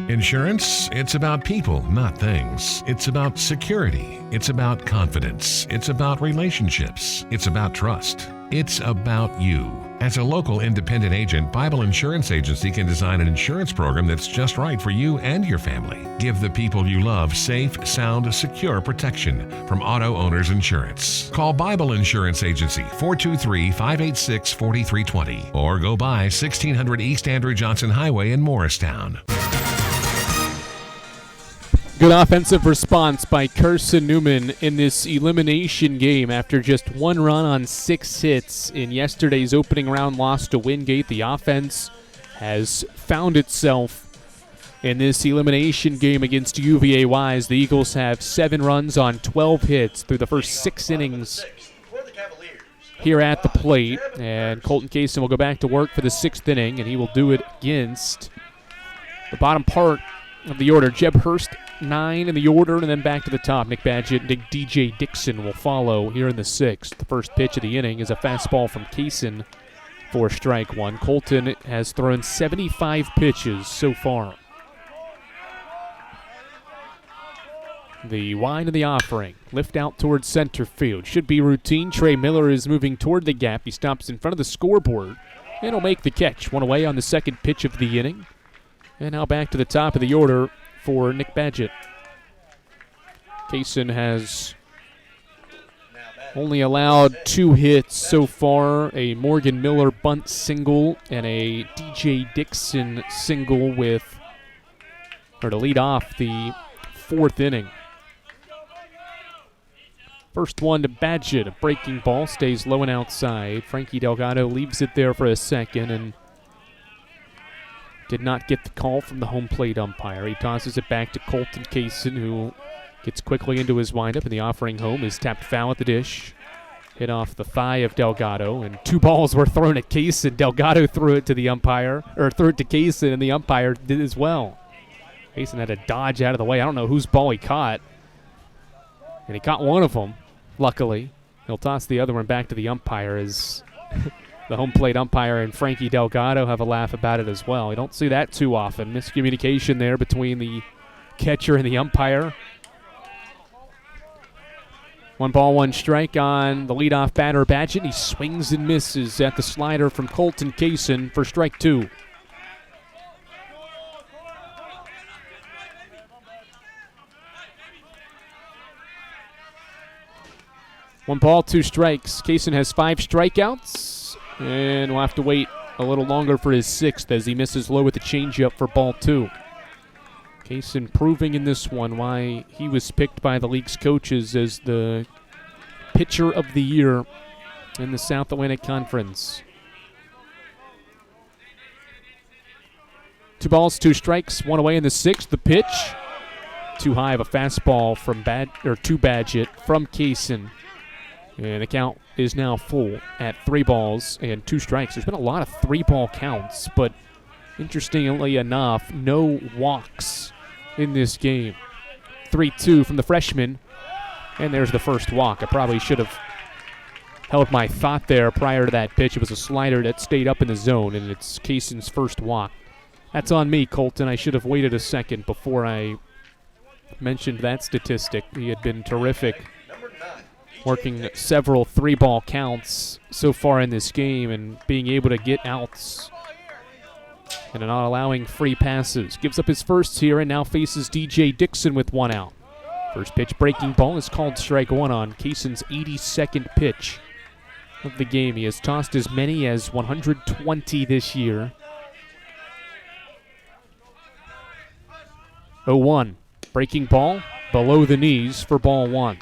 Insurance, it's about people, not things. It's about security. It's about confidence. It's about relationships. It's about trust. It's about you. As a local independent agent, Bible Insurance Agency can design an insurance program that's just right for you and your family. Give the people you love safe, sound, secure protection from Auto Owners Insurance. Call Bible Insurance Agency 423-586-4320 or go by 1600 East Andrew Johnson Highway in Morristown. Good offensive response by Carson-Newman in this elimination game after just 1 run on 6 hits in yesterday's opening round loss to Wingate. The offense has found itself in this elimination game against UVA Wise. The Eagles have 7 runs on 12 hits through the first 6 innings here at the plate. And Colton Kaysen will go back to work for the 6th inning, and he will do it against the bottom part of the order. Jeb Hurst, 9 in the order, and then back to the top. Nick Badgett and DJ Dixon will follow here in the 6th. The first pitch of the inning is a fastball from Kaysen for strike 1. Colton has thrown 75 pitches so far. The wind of the offering. Lift out towards center field. Should be routine. Trey Miller is moving toward the gap. He stops in front of the scoreboard and will make the catch. 1 away on the second pitch of the inning. And now back to the top of the order for Nick Badgett. Kaysen has only allowed 2 hits so far, a Morgan Miller bunt single and a DJ Dixon single to lead off the 4th inning. First one to Badgett. A breaking ball stays low and outside. Frankie Delgado leaves it there for a second and did not get the call from the home plate umpire. He tosses it back to Colton Kaysen, who gets quickly into his windup, and the offering home is tapped foul at the dish. Hit off the thigh of Delgado, and 2 balls were thrown at Kaysen. Delgado threw it to the umpire, or threw it to Kaysen, and the umpire did as well. Kaysen had to dodge out of the way. I don't know whose ball he caught. And he caught one of them, luckily. He'll toss the other one back to the umpire as the home plate umpire and Frankie Delgado have a laugh about it as well. You don't see that too often. Miscommunication there between the catcher and the umpire. 1 ball, 1 strike on the leadoff batter, Badgett. He swings and misses at the slider from Colton Kaysen for strike 2. One ball, 2 strikes. Kaysen has 5 strikeouts, and we'll have to wait a little longer for his 6th as he misses low with the changeup for ball 2. Kaysen proving in this one why he was picked by the league's coaches as the pitcher of the year in the South Atlantic Conference. 2 balls, 2 strikes, 1 away in the 6th. The pitch, too high of a fastball from to Badgett from Kaysen. And the count is now full at 3 balls and 2 strikes. There's been a lot of 3-ball counts, but interestingly enough, no walks in this game. 3-2 from the freshman, and there's the first walk. I probably should have held my thought there prior to that pitch. It was a slider that stayed up in the zone, and it's Kaysen's first walk. That's on me, Colton. I should have waited a second before I mentioned that statistic. He had been terrific, working several 3-ball counts so far in this game and being able to get outs and not allowing free passes. Gives up his first here and now faces DJ Dixon with 1 out. First pitch breaking ball is called strike 1 on Kaysen's 82nd pitch of the game. He has tossed as many as 120 this year. 0-1. Breaking ball below the knees for ball 1.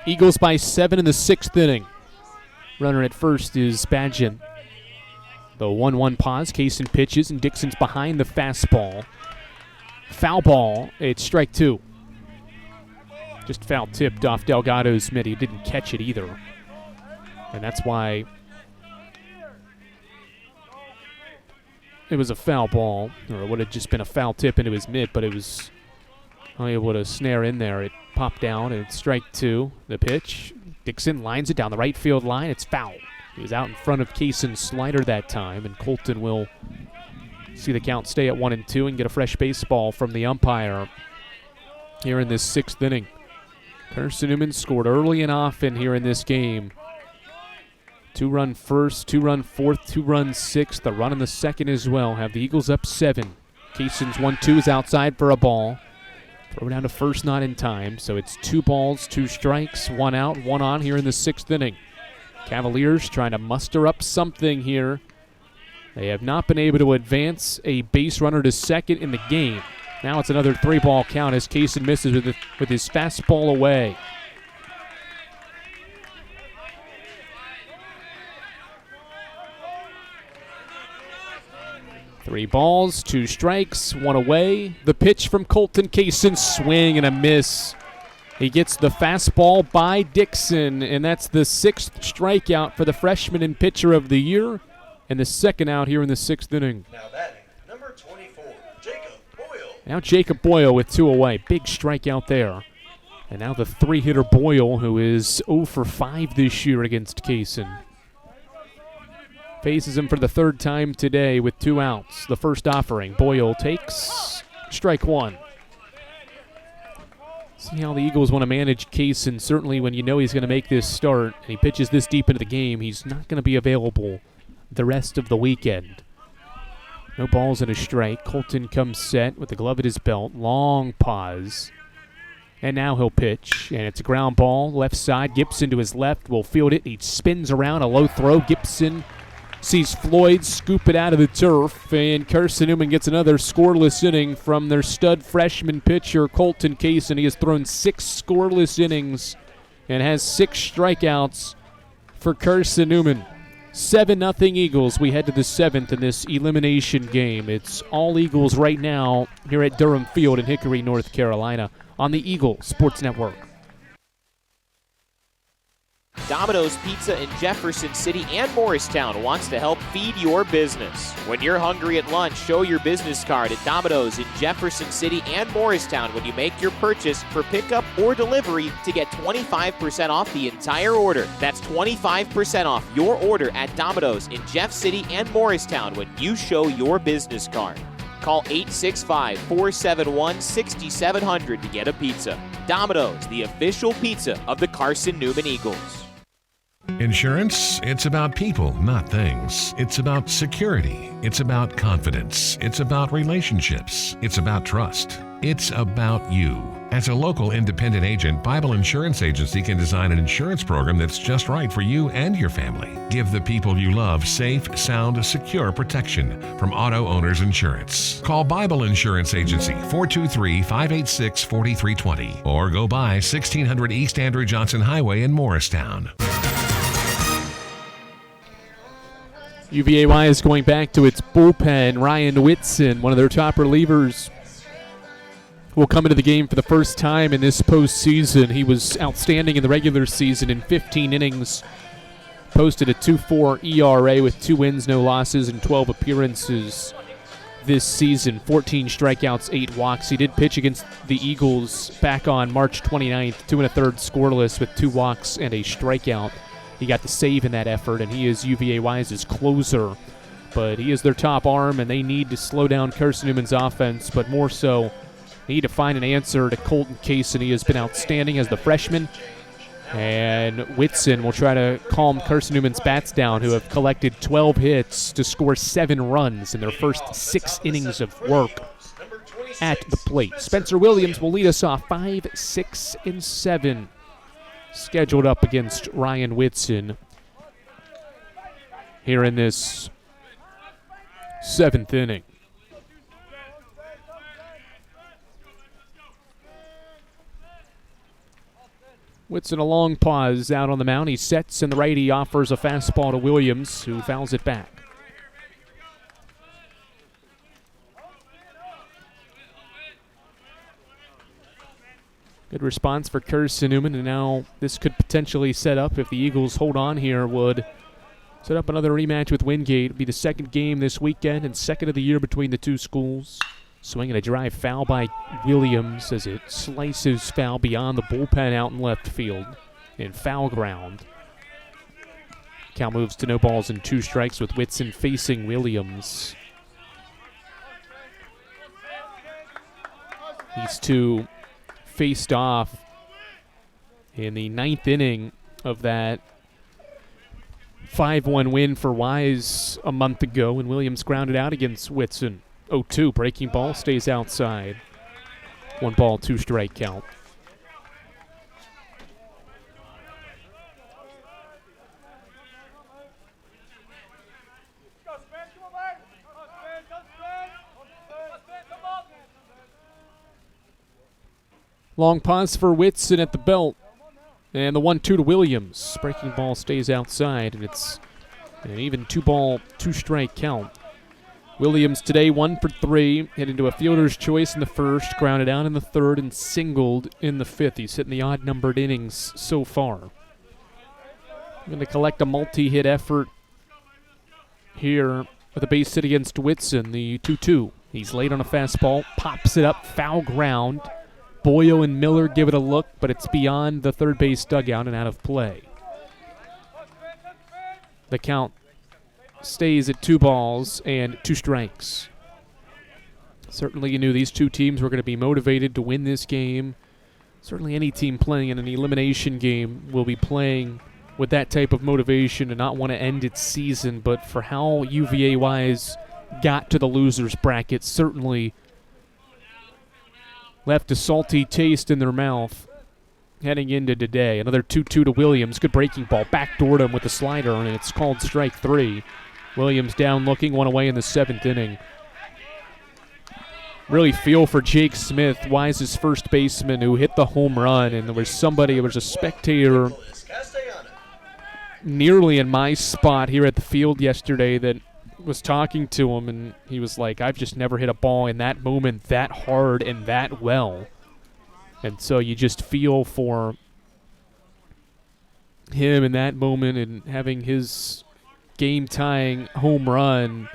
Eagles by 7 in the 6th inning. Runner at first is Badgett. The 1-1 pause. Kaysen pitches, and Dixon's behind the fastball. Foul ball. It's strike 2. Just foul tipped off Delgado's mitt. He didn't catch it either. And that's why it was a foul ball, or it would have just been a foul tip into his mitt, but it was able to snare in there. It popped down, and it's strike 2. The pitch. Dixon lines it down the right field line. It's foul. He was out in front of Kaysen's slider that time, and Colton will see the count stay at 1-2 and get a fresh baseball from the umpire here in this 6th inning. Carson-Newman scored early and often here in this game. 2-run first, 2-run fourth, 2-run sixth, a run in the second as well. Have the Eagles up 7. Kaysen's 1-2 is outside for a ball. Throw down to first, not in time. So it's 2 balls, 2 strikes, 1 out, 1 on here in the 6th inning. Cavaliers trying to muster up something here. They have not been able to advance a base runner to second in the game. Now it's another 3-ball count as Kaysen misses with his fastball away. Three balls, 2 strikes, 1 away. The pitch from Colton Kaysen, swing and a miss. He gets the fastball by Dixon, and that's the 6th strikeout for the freshman and pitcher of the year, and the 2nd out here in the 6th inning. Now batting, number 24, Jacob Boyle. Now Jacob Boyle with 2 away. Big strikeout there. And now the 3-hitter Boyle, who is 0 for 5 this year against Kaysen. Faces him for the 3rd time today with 2 outs. The first offering, Boyle takes strike 1. See how the Eagles want to manage Kaysen. Certainly when you know he's going to make this start and he pitches this deep into the game, he's not going to be available the rest of the weekend. No balls and a strike. Colton comes set with the glove at his belt. Long pause. And now he'll pitch, and it's a ground ball. Left side, Gibson to his left will field it. He spins around, a low throw. Gibson sees Floyd scoop it out of the turf, and Carson-Newman gets another scoreless inning from their stud freshman pitcher, Colton Case, and he has thrown 6 scoreless innings and has 6 strikeouts for Carson-Newman. 7-0 Eagles. We head to the 7th in this elimination game. It's all Eagles right now here at Durham Field in Hickory, North Carolina on the Eagle Sports Network. Domino's Pizza in Jefferson City and Morristown wants to help feed your business. When you're hungry at lunch, show your business card at Domino's in Jefferson City and Morristown when you make your purchase for pickup or delivery to get 25% off the entire order. That's 25% off your order at Domino's in Jeff City and Morristown when you show your business card. Call 865-471-6700 to get a pizza. Domino's, the official pizza of the Carson-Newman Eagles. Insurance, it's about people, not things. It's about security. It's about confidence. It's about relationships. It's about trust. It's about you. As a local independent agent, Bible Insurance Agency can design an insurance program that's just right for you and your family. Give the people you love safe, sound, secure protection from Auto Owners Insurance. Call Bible Insurance Agency 423-586-4320 or go by 1600 East Andrew Johnson Highway in Morristown. UVA is going back to its bullpen. Ryan Whitson, one of their top relievers, will come into the game for the first time in this postseason. He was outstanding in the regular season in 15 innings, posted a 2.4 ERA with 2 wins, no losses, and 12 appearances this season. 14 strikeouts, 8 walks. He did pitch against the Eagles back on March 29th, 2 1/3 scoreless with 2 walks and a strikeout. He got the save in that effort, and he is UVA Wise's closer. But he is their top arm, and they need to slow down Carson-Newman's offense, but more so, they need to find an answer to Colton Case, and he has been outstanding as the freshman. And Whitson will try to calm Carson-Newman's bats down, who have collected 12 hits to score 7 runs in their first 6 innings of work at the plate. Spencer Williams will lead us off 5, 6, and 7. Scheduled up against Ryan Whitson here in this 7th inning. Whitson, a long pause out on the mound. He sets, and the righty offers a fastball to Williams, who fouls it back. Good response for Carson-Newman, and now this could potentially set up, if the Eagles hold on here, would set up another rematch with Wingate. It'll be the second game this weekend and second of the year between the two schools. Swinging a drive foul by Williams as it slices foul beyond the bullpen out in left field in foul ground. Count moves to no balls and 2 strikes with Whitson facing Williams. These two faced off in the 9th inning of that 5-1 win for Wise a month ago when Williams grounded out against Whitson. 0-2, breaking ball stays outside. 1 ball, 2 strike count. Long pause for Whitson at the belt. And the 1-2 to Williams. Breaking ball stays outside, and it's an even 2 ball, 2 strike count. Williams today 1 for 3. Hit into a fielder's choice in the first, grounded out in the third, and singled in the 5th. He's hitting the odd-numbered innings so far. Going to collect a multi-hit effort here with a base hit against Whitson, the 2-2. He's late on a fastball, pops it up, foul ground. Boyo and Miller give it a look, but it's beyond the third base dugout and out of play. The count stays at 2 balls and 2 strikes. Certainly you knew these two teams were going to be motivated to win this game. Certainly any team playing in an elimination game will be playing with that type of motivation and not want to end its season, but for how UVA Wise got to the losers bracket, certainly left a salty taste in their mouth heading into today. Another 2-2 to Williams. Good breaking ball. Backdoored him with the slider, and it's called strike 3. Williams down looking, one away in the 7th inning. Really feel for Jake Smith, Wise's first baseman, who hit the home run, and there was a spectator nearly in my spot here at the field yesterday that was talking to him, and he was like, I've just never hit a ball in that moment that hard and that well. And so you just feel for him in that moment, and having his game-tying home run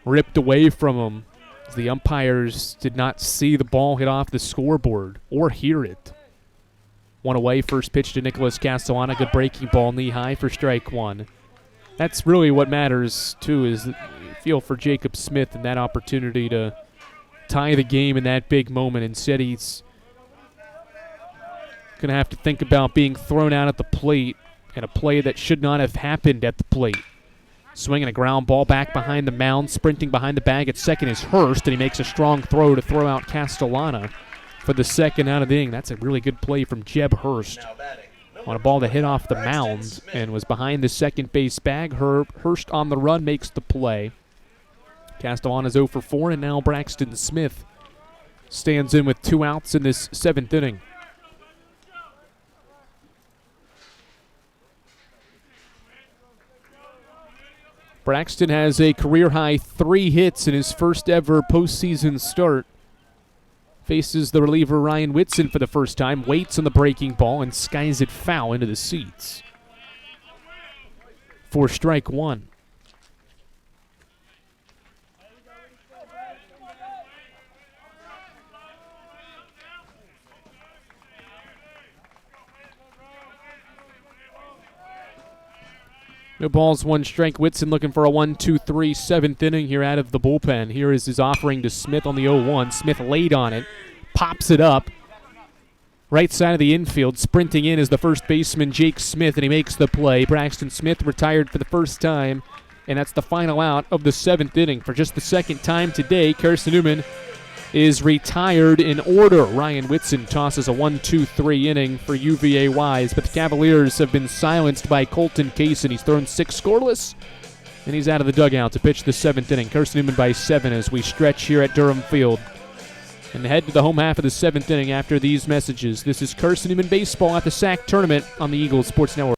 ripped away from him. The umpires did not see the ball hit off the scoreboard or hear it. One away, first pitch to Nicholas Castellana. Good breaking ball, knee high for strike one. That's really what matters, too, is you feel for Jacob Smith and that opportunity to tie the game in that big moment. Instead, he's going to have to think about being thrown out at the plate and a play that should not have happened at the plate. Swinging a ground ball back behind the mound, sprinting behind the bag at second is Hurst, and he makes a strong throw to throw out Castellana for the second out of the inning. That's a really good play from Jeb Hurst on a ball that hit off the mound and was behind the second base bag. Hurst on the run makes the play. Castellana's 0 for 4, and now Braxton Smith stands in with 2 outs in this 7th inning. Braxton has a career-high 3 hits in his first ever postseason start. Faces the reliever Ryan Whitson for the first time, waits on the breaking ball, and skies it foul into the seats for strike one. No balls, 1 strike. Whitson looking for a 1-2-3 7th inning here out of the bullpen. Here is his offering to Smith on the 0-1. Smith laid on it, pops it up. Right side of the infield, sprinting in is the first baseman, Jake Smith, and he makes the play. Braxton Smith retired for the first time, and that's the final out of the 7th inning. For just the second time today, Carson-Newman is retired in order. Ryan Whitson tosses a 1-2-3 inning for UVA Wise, but the Cavaliers have been silenced by Colton Kaysen. He's thrown 6 scoreless, and he's out of the dugout to pitch the 7th inning. Carson-Newman by 7 as we stretch here at Durham Field and head to the home half of the 7th inning after these messages. This is Carson-Newman Baseball at the SAC Tournament on the Eagles Sports Network.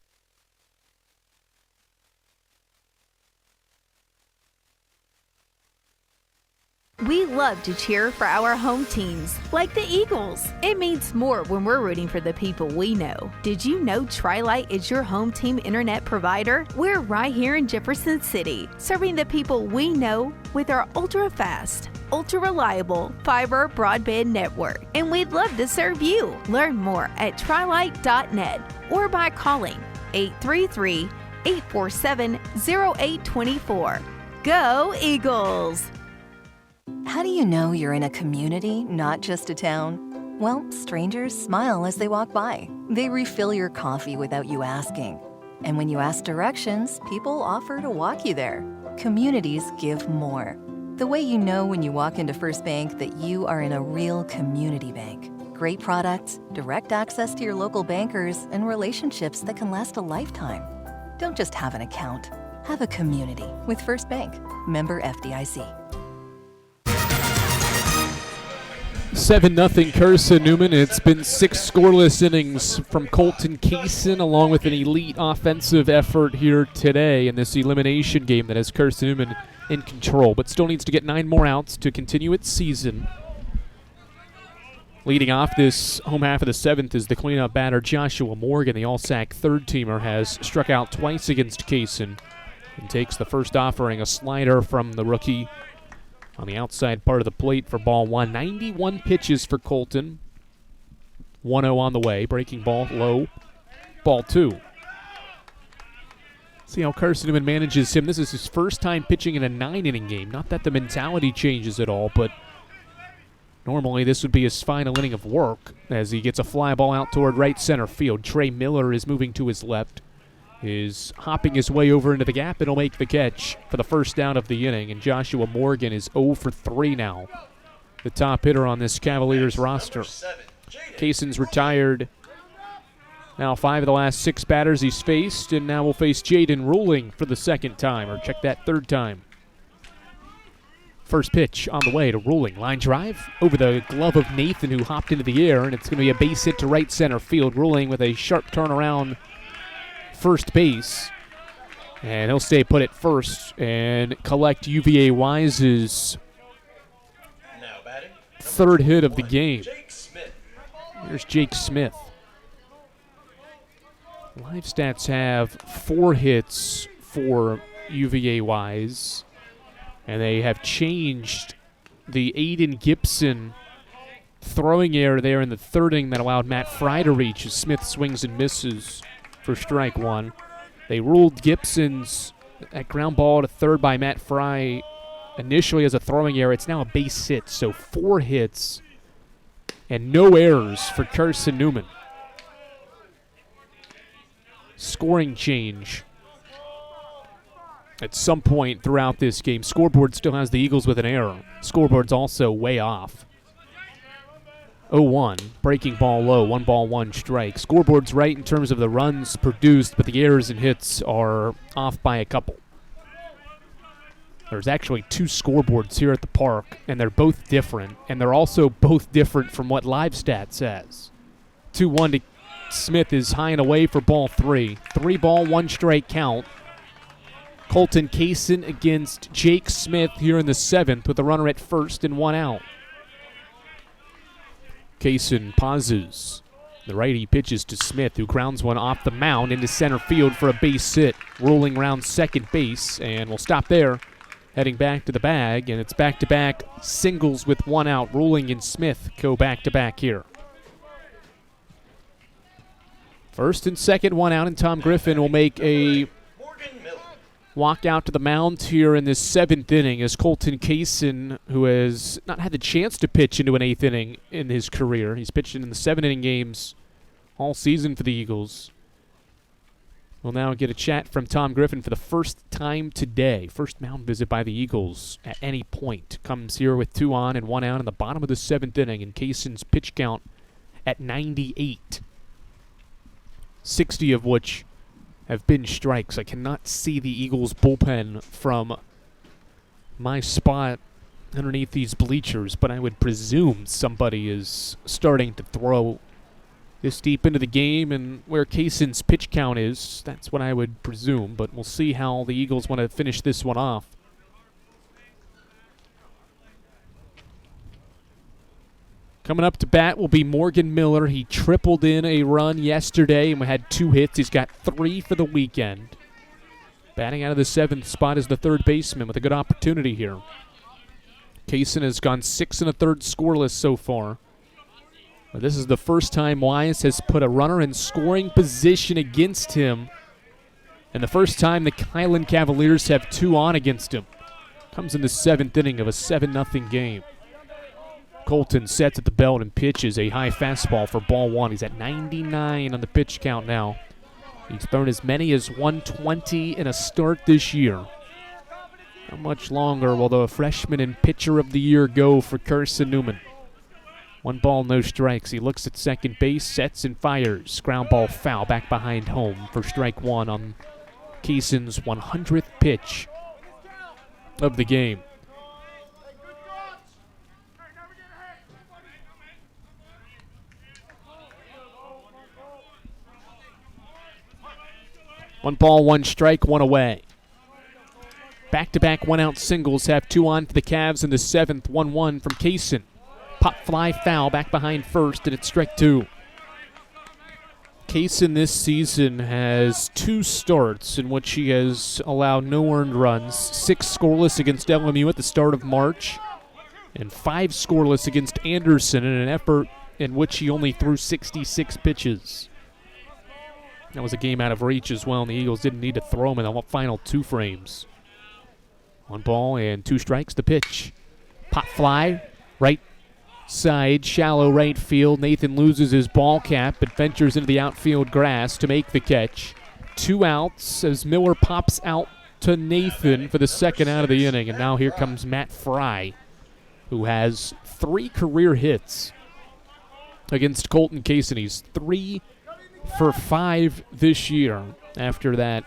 We love to cheer for our home teams, like the Eagles. It means more when we're rooting for the people we know. Did you know Tri-Lite is your home team internet provider? We're right here in Jefferson City, serving the people we know with our ultra-fast, ultra-reliable fiber broadband network. And we'd love to serve you. Learn more at trilite.net or by calling 833-847-0824. Go Eagles! How do you know you're in a community, not just a town? Well, strangers smile as they walk by. They refill your coffee without you asking. And when you ask directions, people offer to walk you there. Communities give more. The way you know when you walk into First Bank that you are in a real community bank. Great products, direct access to your local bankers, and relationships that can last a lifetime. Don't just have an account. Have a community with First Bank. Member FDIC. 7-0 Carson-Newman. It's been 6 scoreless innings from Colton Kaysen, along with an elite offensive effort here today in this elimination game that has Carson-Newman in control, but still needs to get 9 more outs to continue its season. Leading off this home half of the 7th is the cleanup batter Joshua Morgan. The All-SAC third-teamer has struck out twice against Kaysen and takes the first offering, a slider from the rookie on the outside part of the plate for ball 1. 91 pitches for Colton. 1-0 on the way. Breaking ball low. Ball 2. See how Carson-Newman manages him. This is his first time pitching in a 9-inning game. Not that the mentality changes at all, but normally this would be his final inning of work as he gets a fly ball out toward right center field. Trey Miller is moving to his left. Is hopping his way over into the gap, and he'll make the catch for the first down of the inning. And Joshua Morgan is 0 for 3 now, the top hitter on this Cavaliers roster. Kaysen's retired Now 5 of the last 6 batters he's faced, and now we'll face Jaden Ruling for the second time, or check that third time. First pitch on the way to Ruling. Line drive over the glove of Nathan, who hopped into the air, and it's going to be a base hit to right center field. Ruling with a sharp turnaround first base. And he'll stay put at first and collect UVA Wise's third hit of the game. Here's Jake Smith. Live stats have 4 hits for UVA Wise, and they have changed the Aiden Gibson throwing error there in the third inning that allowed Matt Fry to reach as Smith swings and misses for strike 1. They ruled Gibson's that ground ball to third by Matt Fry initially as a throwing error. It's now a base hit, so 4 hits and no errors for Carson-Newman. Scoring change at some point throughout this game. Scoreboard still has the Eagles with an error. Scoreboard's also way off. 0-1, breaking ball low, 1 ball, 1 strike. Scoreboard's right in terms of the runs produced, but the errors and hits are off by a couple. There's actually 2 scoreboards here at the park, and they're both different, and they're also both different from what Live Stat says. 2-1 to Smith is high and away for ball 3. 3 ball, 1 strike count. Colton Kaysen against Jake Smith here in the 7th with a runner at first and 1 out. Kaysen pauses. The righty pitches to Smith, who grounds one off the mound into center field for a base hit. Rolling around second base, and we'll stop there. Heading back to the bag, and it's back-to-back singles with 1 out. Ruling and Smith go back-to-back here. First and second, 1 out, and Tom Griffin will make a walk out to the mound here in this 7th inning as Colton Kaysen, who has not had the chance to pitch into an 8th inning in his career. He's pitched in the 7-inning games all season for the Eagles. We'll now get a chat from Tom Griffin for the first time today. First mound visit by the Eagles at any point. Comes here with 2 on and 1 out in the bottom of the 7th inning, and Kaysen's pitch count at 98. 60 of which have been strikes. I cannot see the Eagles bullpen from my spot underneath these bleachers, but I would presume somebody is starting to throw this deep into the game, and where Kaysen's pitch count is, that's what I would presume, but we'll see how the Eagles want to finish this one off. Coming up to bat will be Morgan Miller. He tripled in a run yesterday and had 2 hits. He's got 3 for the weekend. Batting out of the 7th spot is the third baseman with a good opportunity here. Kaysen has gone 6 1/3 scoreless so far. But this is the first time Wise has put a runner in scoring position against him, and the first time the Highland Cavaliers have 2 on against him. Comes in the 7th inning of a 7-0 game. Colton sets at the belt and pitches a high fastball for ball 1. He's at 99 on the pitch count now. He's thrown as many as 120 in a start this year. How much longer will the freshman and pitcher of the year go for Carson-Newman? 1 ball, no strikes. He looks at second base, sets and fires. Ground ball foul back behind home for strike 1 on Kaysen's 100th pitch of the game. One ball, 1 strike, 1 away. Back-to-back 1-out singles have 2 on for the Cavs in the 7th. 1-1 from Kaysen. Pop fly foul back behind first, and it's strike 2. Kaysen this season has 2 starts in which he has allowed no earned runs. 6 scoreless against LMU at the start of March, and 5 scoreless against Anderson in an effort in which he only threw 66 pitches. That was a game out of reach as well, and the Eagles didn't need to throw him in the final 2 frames. 1 ball and 2 strikes. The pitch. Pop fly, right side, shallow right field. Nathan loses his ball cap but ventures into the outfield grass to make the catch. 2 outs as Miller pops out to Nathan for the second out of the inning. And now here comes Matt Fry, who has 3 career hits against Colton Kaysen. He's 3 for 5 this year after that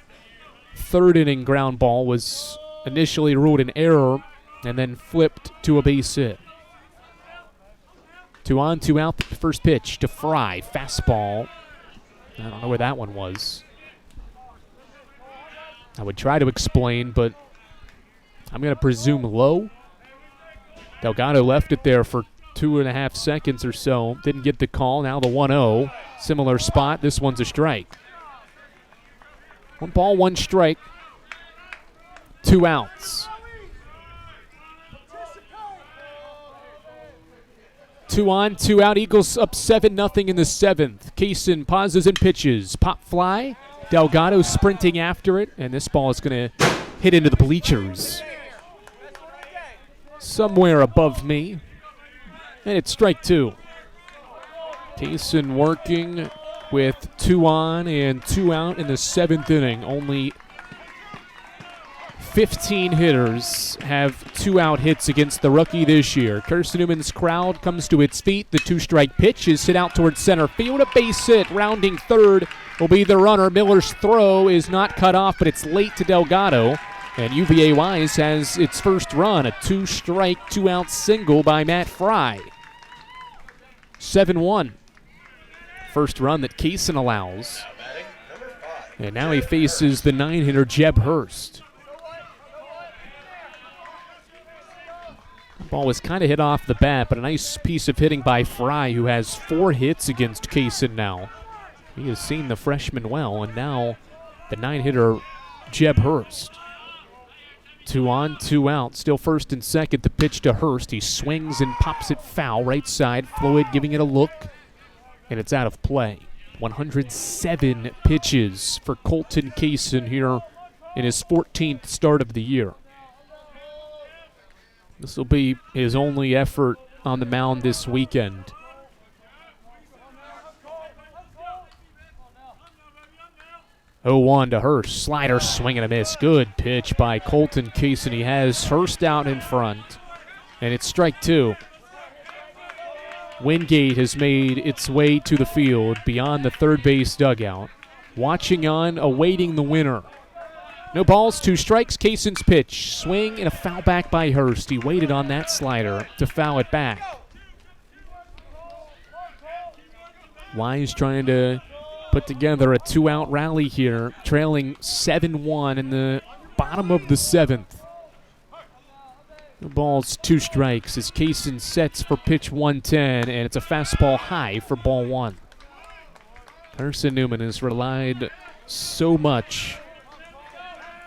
third inning ground ball was initially ruled an error and then flipped to a base hit. 2 on, 2 out, the first pitch to Fry. Fastball. I don't know where that one was. I would try to explain, but I'm going to presume low. Delgado left it there for 2.5 seconds or so. Didn't get the call. Now the 1-0. Similar spot. This one's a strike. 1 ball, 1 strike. 2 outs. 2 on, 2 out. Eagles up 7-0 in the 7th. Kaysen pauses and pitches. Pop fly. Delgado sprinting after it, and this ball is going to hit into the bleachers. Somewhere above me. And it's strike 2. Kaysen working with 2 on and 2 out in the 7th inning. Only 15 hitters have 2-out hits against the rookie this year. Carson-Newman's crowd comes to its feet. The 2-strike pitch is hit out towards center field. A base hit. Rounding third will be the runner. Miller's throw is not cut off, but it's late to Delgado. And UVA Wise has its first run, a 2-strike, 2-out single by Matt Fry. 7-1. First run that Kaysen allows. And now he faces the 9-hitter Jeb Hurst. The ball was kind of hit off the bat, but a nice piece of hitting by Fry, who has 4 hits against Kaysen now. He has seen the freshman well, and now the 9-hitter Jeb Hurst. 2 on, 2 out. Still first and second. The pitch to Hurst. He swings and pops it foul. Right side. Floyd giving it a look. And it's out of play. 107 pitches for Colton Kaysen here in his 14th start of the year. This will be his only effort on the mound this weekend. Oh, 1 to Hurst. Slider, swing and a miss. Good pitch by Colton Kaysen. He has Hurst out in front. And it's strike 2. Wingate has made its way to the field beyond the third base dugout. Watching on, awaiting the winner. No balls, 2 strikes. Kaysen's pitch. Swing and a foul back by Hurst. He waited on that slider to foul it back. Wise trying to put together a 2-out rally here, trailing 7-1 in the bottom of the 7th. The ball's 2 strikes as Kaysen sets for pitch 110, and it's a fastball high for ball 1. Carson-Newman has relied so much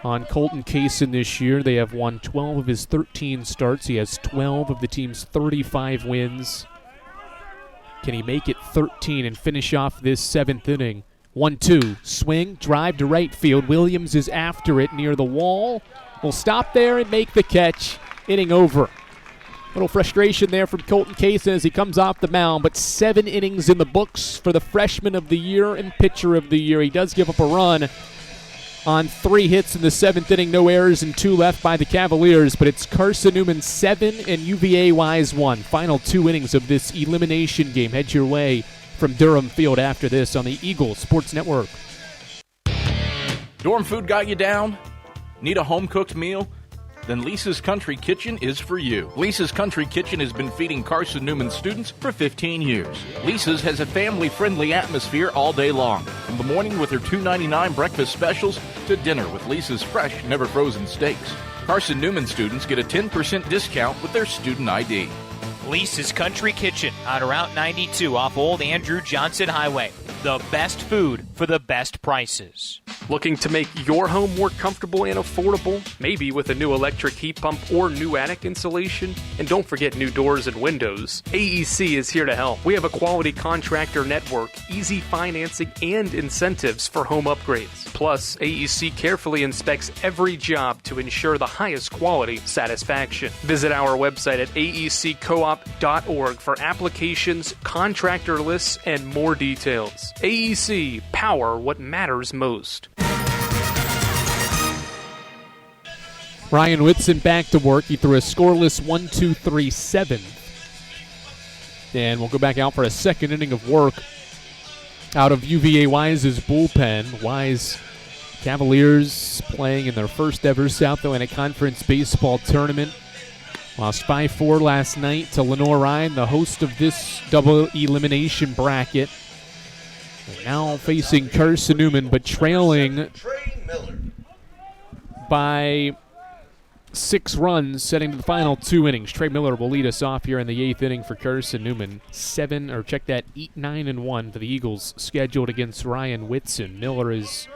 on Colton Kaysen this year. They have won 12 of his 13 starts. He has 12 of the team's 35 wins. Can he make it 13 and finish off this 7th inning? 1-2, swing, drive to right field. Williams is after it near the wall. Will stop there and make the catch. Inning over. Little frustration there from Colton Kaysen as he comes off the mound, but 7 innings in the books for the freshman of the year and pitcher of the year. He does give up a run on 3 hits in the 7th inning, no errors and 2 left by the Cavaliers, but it's Carson-Newman 7 and UVA Wise 1. Final 2 innings of this elimination game. Head your way from Durham Field after this on the Eagle Sports Network. Dorm food got you down? Need a home-cooked meal? Then Lisa's Country Kitchen is for you. Lisa's Country Kitchen has been feeding Carson-Newman students for 15 years. Lisa's has a family-friendly atmosphere all day long, from the morning with their $2.99 breakfast specials to dinner with Lisa's fresh, never-frozen steaks. Carson-Newman students get a 10% discount with their student ID. Lisa's Country Kitchen on Route 92 off Old Andrew Johnson Highway. The best food for the best prices. Looking to make your home more comfortable and affordable? Maybe with a new electric heat pump or new attic insulation? And don't forget new doors and windows. AEC is here to help. We have a quality contractor network, easy financing, and incentives for home upgrades. Plus, AEC carefully inspects every job to ensure the highest quality satisfaction. Visit our website at aeccoop.org for applications, contractor lists, and more details. AEC, power what matters most. Ryan Whitson back to work. He threw a scoreless 1-2-3-7. And we'll go back out for a second inning of work out of UVA Wise's bullpen. Wise Cavaliers playing in their first ever South Atlantic Conference baseball tournament. Lost 5-4 last night to Lenoir-Rhyne, the host of this double elimination bracket. They're now facing Carson-Newman, but trailing by 6 runs, setting to the final 2 innings. Trey Miller will lead us off here in the 8th inning for Carson-Newman. 8, 9, and 1 for the Eagles scheduled against Ryan Whitson. Miller is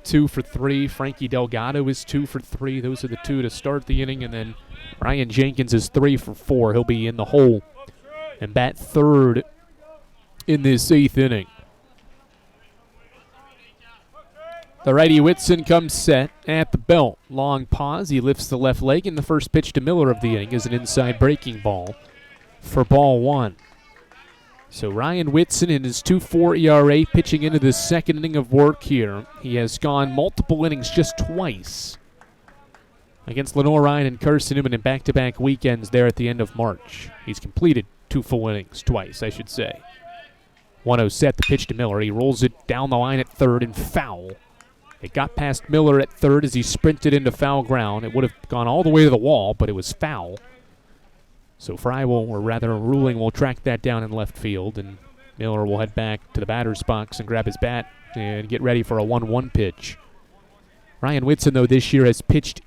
2 for 3. Frankie Delgado is 2 for 3. Those are the 2 to start the inning, and then Ryan Jenkins is 3 for 4. He'll be in the hole and bat third in this 8th inning. The righty Whitson comes set at the belt. Long pause. He lifts the left leg, and the first pitch to Miller of the inning is an inside breaking ball for ball 1. So Ryan Whitson in his 2.4 ERA pitching into the second inning of work here. He has gone multiple innings just twice against Lenoir-Rhyne and Carson-Newman in back-to-back weekends there at the end of March. He's completed 2 full innings, twice, I should say. 1-0 set, the pitch to Miller. He rolls it down the line at third and foul. It got past Miller at third as he sprinted into foul ground. It would have gone all the way to the wall, but it was foul. So Fry Ruling will track that down in left field, and Miller will head back to the batter's box and grab his bat and get ready for a 1-1 pitch. Ryan Whitson, though, this year has pitched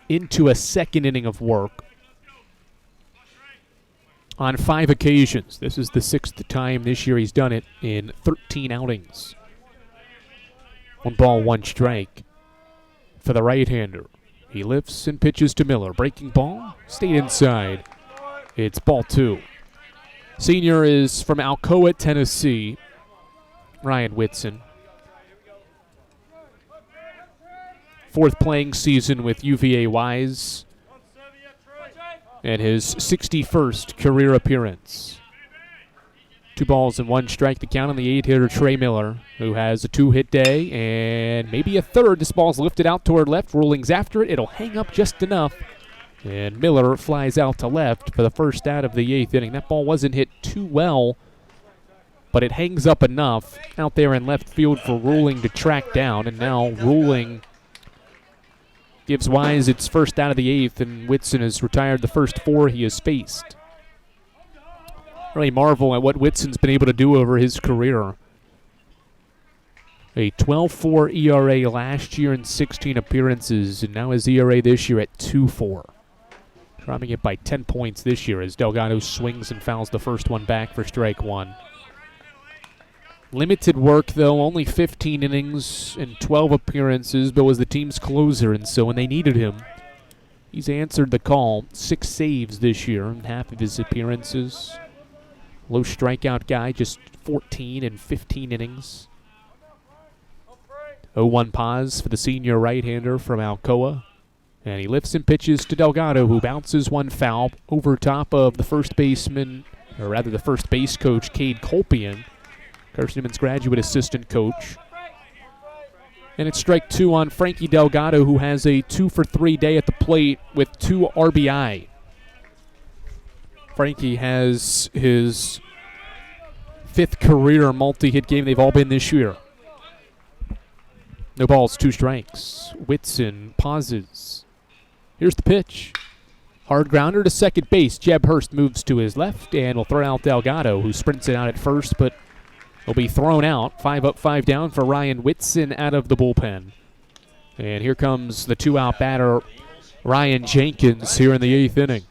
into a second inning of work on 5 occasions. This is the 6th time this year he's done it in 13 outings. 1 ball, 1 strike for the right-hander. He lifts and pitches to Miller. Breaking ball, stayed inside. It's ball 2. Senior is from Alcoa, Tennessee. Ryan Whitson. 4th playing season with UVA Wise. And his 61st career appearance. 2 balls and 1 strike to count on the 8-hitter Trey Miller, who has a 2-hit day and maybe a third. This ball's lifted out toward left. Ruling's after it. It'll hang up just enough. And Miller flies out to left for the first out of the 8th inning. That ball wasn't hit too well, but it hangs up enough out there in left field for Ruling to track down. And now Ruling gives Wise its first out of the 8th, and Whitson has retired the first 4 he has faced. Really marvel at what Whitson's been able to do over his career. A 12.4 ERA last year in 16 appearances, and now his ERA this year at 2.4. Dropping it by 10 points this year as Delgado swings and fouls the first one back for strike 1. Limited work, though, only 15 innings and 12 appearances, but was the team's closer, and so when they needed him, he's answered the call. 6 saves this year in half of his appearances. Low strikeout guy, just 14 and 15 innings. 0-1 pause for the senior right-hander from Alcoa. And he lifts and pitches to Delgado, who bounces one foul over top of the first baseman, or rather the first base coach, Cade Kolpian, Carson-Newman's graduate assistant coach. And it's strike 2 on Frankie Delgado, who has a 2 for 3 day at the plate with 2 RBI. Frankie has his 5th career multi-hit game. They've all been this year. No balls, 2 strikes. Whitson pauses. Here's the pitch. Hard grounder to second base. Jeb Hurst moves to his left and will throw out Delgado, who sprints it out at first, but will be thrown out. 5 up, 5 down for Ryan Whitson out of the bullpen. And here comes the 2-out batter, Ryan Jenkins, here in the 8th inning.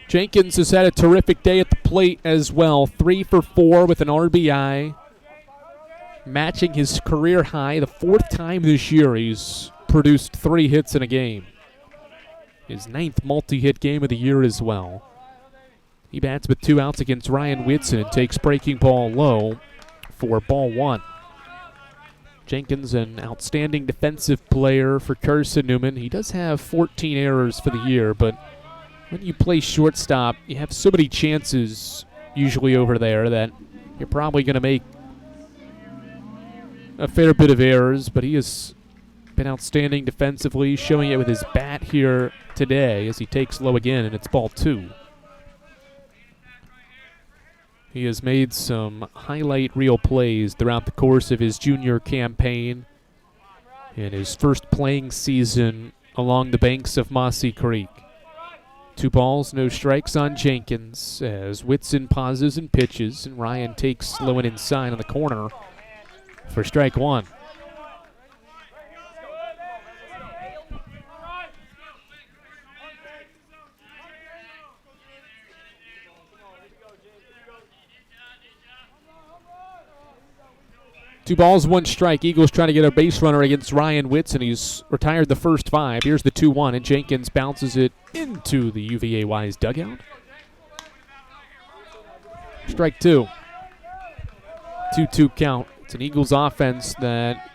Jenkins has had a terrific day at the plate as well. 3 for 4 with an RBI, matching his career high. The 4th time this year he's produced 3 hits in a game. His 9th multi-hit game of the year as well. He bats with 2 outs against Ryan Whitson and takes breaking ball low for ball 1. Jenkins, an outstanding defensive player for Carson-Newman. He does have 14 errors for the year, but when you play shortstop, you have so many chances usually over there that you're probably going to make a fair bit of errors, but he has been outstanding defensively, showing it with his bat here yet today as he takes low again, and it's ball 2. He has made some highlight reel plays throughout the course of his junior campaign in his first playing season along the banks of Mossy Creek. 2 balls, no strikes on Jenkins as Whitson pauses and pitches, and Ryan takes low and inside on the corner for strike 1. Two balls, 1 strike. Eagles trying to get a base runner against Ryan Whitson. He's retired the first 5. Here's the 2-1, and Jenkins bounces it into the UVA Wise dugout. Strike 2. 2-2 count. It's an Eagles offense that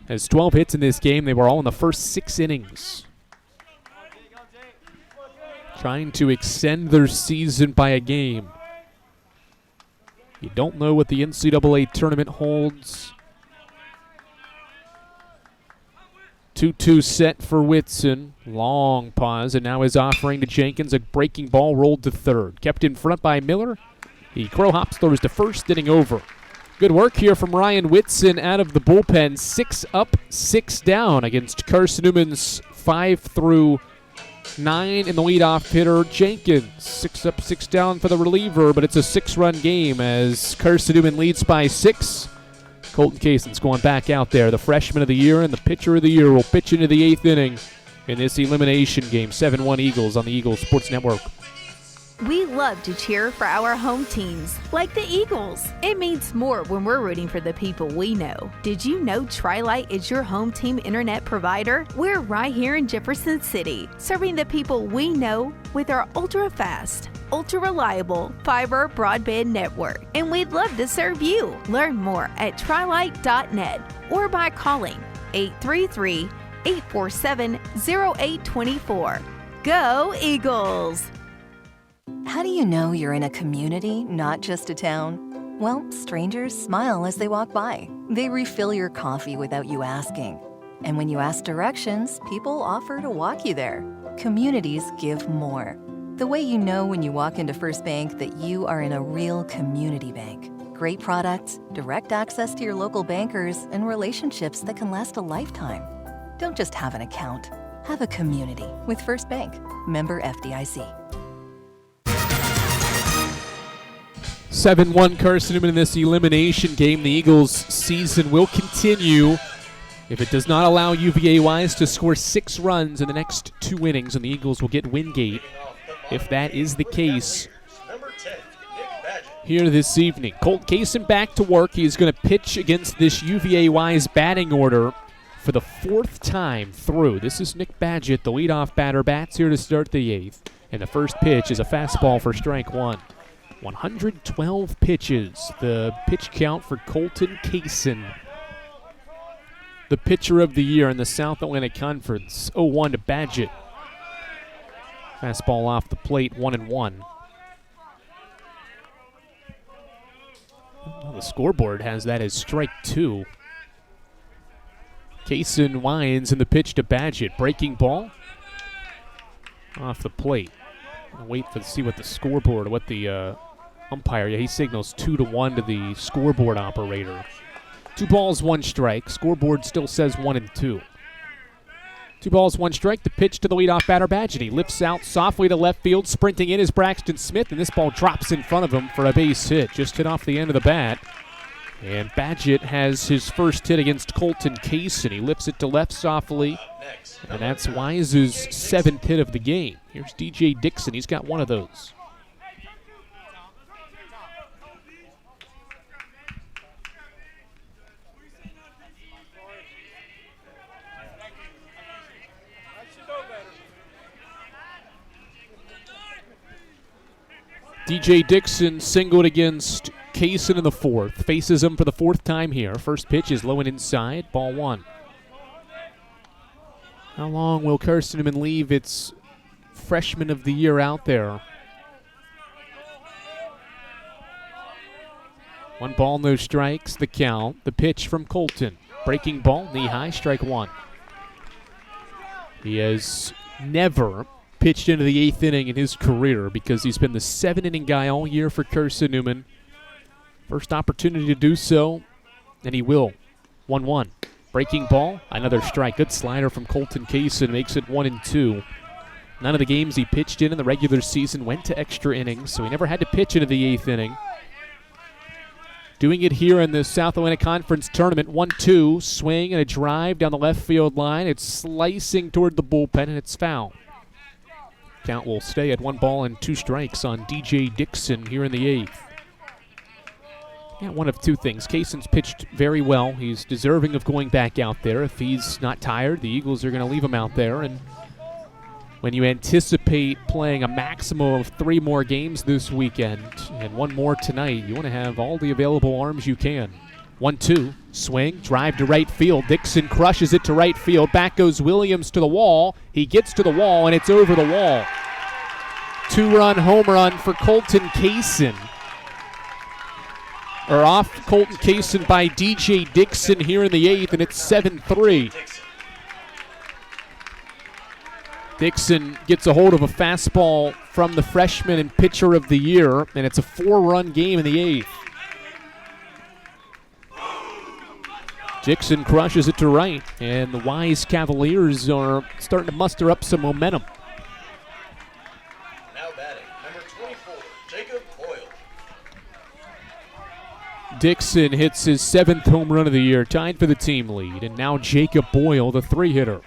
has 12 hits in this game. They were all in the first 6 innings. Trying to extend their season by a game. You don't know what the NCAA tournament holds. 2-2 set for Whitson. Long pause, and now his offering to Jenkins. A breaking ball rolled to third. Kept in front by Miller. He crow hops, throws to first, inning over. Good work here from Ryan Whitson out of the bullpen. 6 up, 6 down against Carson-Newman's 5 through 9 in the leadoff hitter, Jenkins. 6 up, 6 down for the reliever, but it's a 6-run game as Carson-Newman leads by 6. Colton Kaysen's going back out there. The freshman of the year and the pitcher of the year will pitch into the 8th inning in this elimination game. 7-1 Eagles on the Eagles Sports Network. We love to cheer for our home teams, like the Eagles. It means more when we're rooting for the people we know. Did you know Tri-Lite is your home team internet provider? We're right here in Jefferson City, serving the people we know with our ultra-fast, ultra-reliable fiber broadband network. And we'd love to serve you. Learn more at trilite.net or by calling 833-847-0824. Go Eagles! How do you know you're in a community, not just a town? Well, strangers smile as they walk by. They refill your coffee without you asking. And when you ask directions, people offer to walk you there. Communities give more. The way you know when you walk into First Bank that you are in a real community bank. Great products, direct access to your local bankers, and relationships that can last a lifetime. Don't just have an account. Have a community with First Bank. Member FDIC. 7-1 Carson-Newman in this elimination game. The Eagles' season will continue if it does not allow UVA Wise to score 6 runs in the next 2 innings, and the Eagles will get Wingate if that is the case here this evening. Colt Kaysen back to work. He's going to pitch against this UVA Wise batting order for the 4th time through. This is Nick Badgett, the leadoff batter, bats here to start the 8th, and the first pitch is a fastball for strike 1. 112 pitches, the pitch count for Colton Kaysen, the pitcher of the year in the South Atlantic Conference. 0-1 to Badgett. Fastball off the plate, 1-1. Well, the scoreboard has that as strike 2. Kaysen winds in the pitch to Badgett. Breaking ball off the plate. I'll wait to see what the scoreboard, what the umpire, he signals 2-1 to the scoreboard operator. 2 balls, 1 strike. Scoreboard still says 1-2. 2 balls, 1 strike. The pitch to the leadoff batter, Badgett. He lifts out softly to left field. Sprinting in is Braxton Smith, and this ball drops in front of him for a base hit. Just hit off the end of the bat. And Badgett has his first hit against Colton Kaysen. He lifts it to left softly, and that's Wise's 7th hit of the game. Here's DJ Dixon. He's got 1 of those. DJ Dixon singled against Kaysen in the 4th. Faces him for the 4th time here. First pitch is low and inside. Ball 1. How long will Carson-Newman leave its freshman of the year out there? 1 ball, no strikes. The count. The pitch from Colton. Breaking ball, knee high, strike 1. He has never pitched into the 8th inning in his career because he's been the 7-inning guy all year for Carson-Newman. First opportunity to do so, and he will. 1-1. Breaking ball, another strike. Good slider from Colton Kaysen makes it 1-2. None of the games he pitched in the regular season went to extra innings, so he never had to pitch into the 8th inning. Doing it here in the South Atlantic Conference Tournament. 1-2, swing and a drive down the left field line. It's slicing toward the bullpen, and it's foul. Count will stay at 1-2 strikes on DJ Dixon here in the 8th. Yeah, one of two things. Kaysen's pitched very well. He's deserving of going back out there. If he's not tired, the Eagles are going to leave him out there. And when you anticipate playing a maximum of 3 more games this weekend and 1 more tonight, you want to have all the available arms you can. 1-2, swing, drive to right field. Dixon crushes it to right field. Back goes Williams to the wall. He gets to the wall, and it's over the wall. 2-run home run for Colton Kaysen. Or off Colton Kaysen by DJ Dixon here in the 8th, and it's 7-3. Dixon gets a hold of a fastball from the freshman and pitcher of the year, and it's a 4-run game in the 8th. Dixon crushes it to right, and the Wise Cavaliers are starting to muster up some momentum. Now batting, number 24, Jacob Boyle. Dixon hits his 7th home run of the year, tied for the team lead, and now Jacob Boyle, the 3-hitter.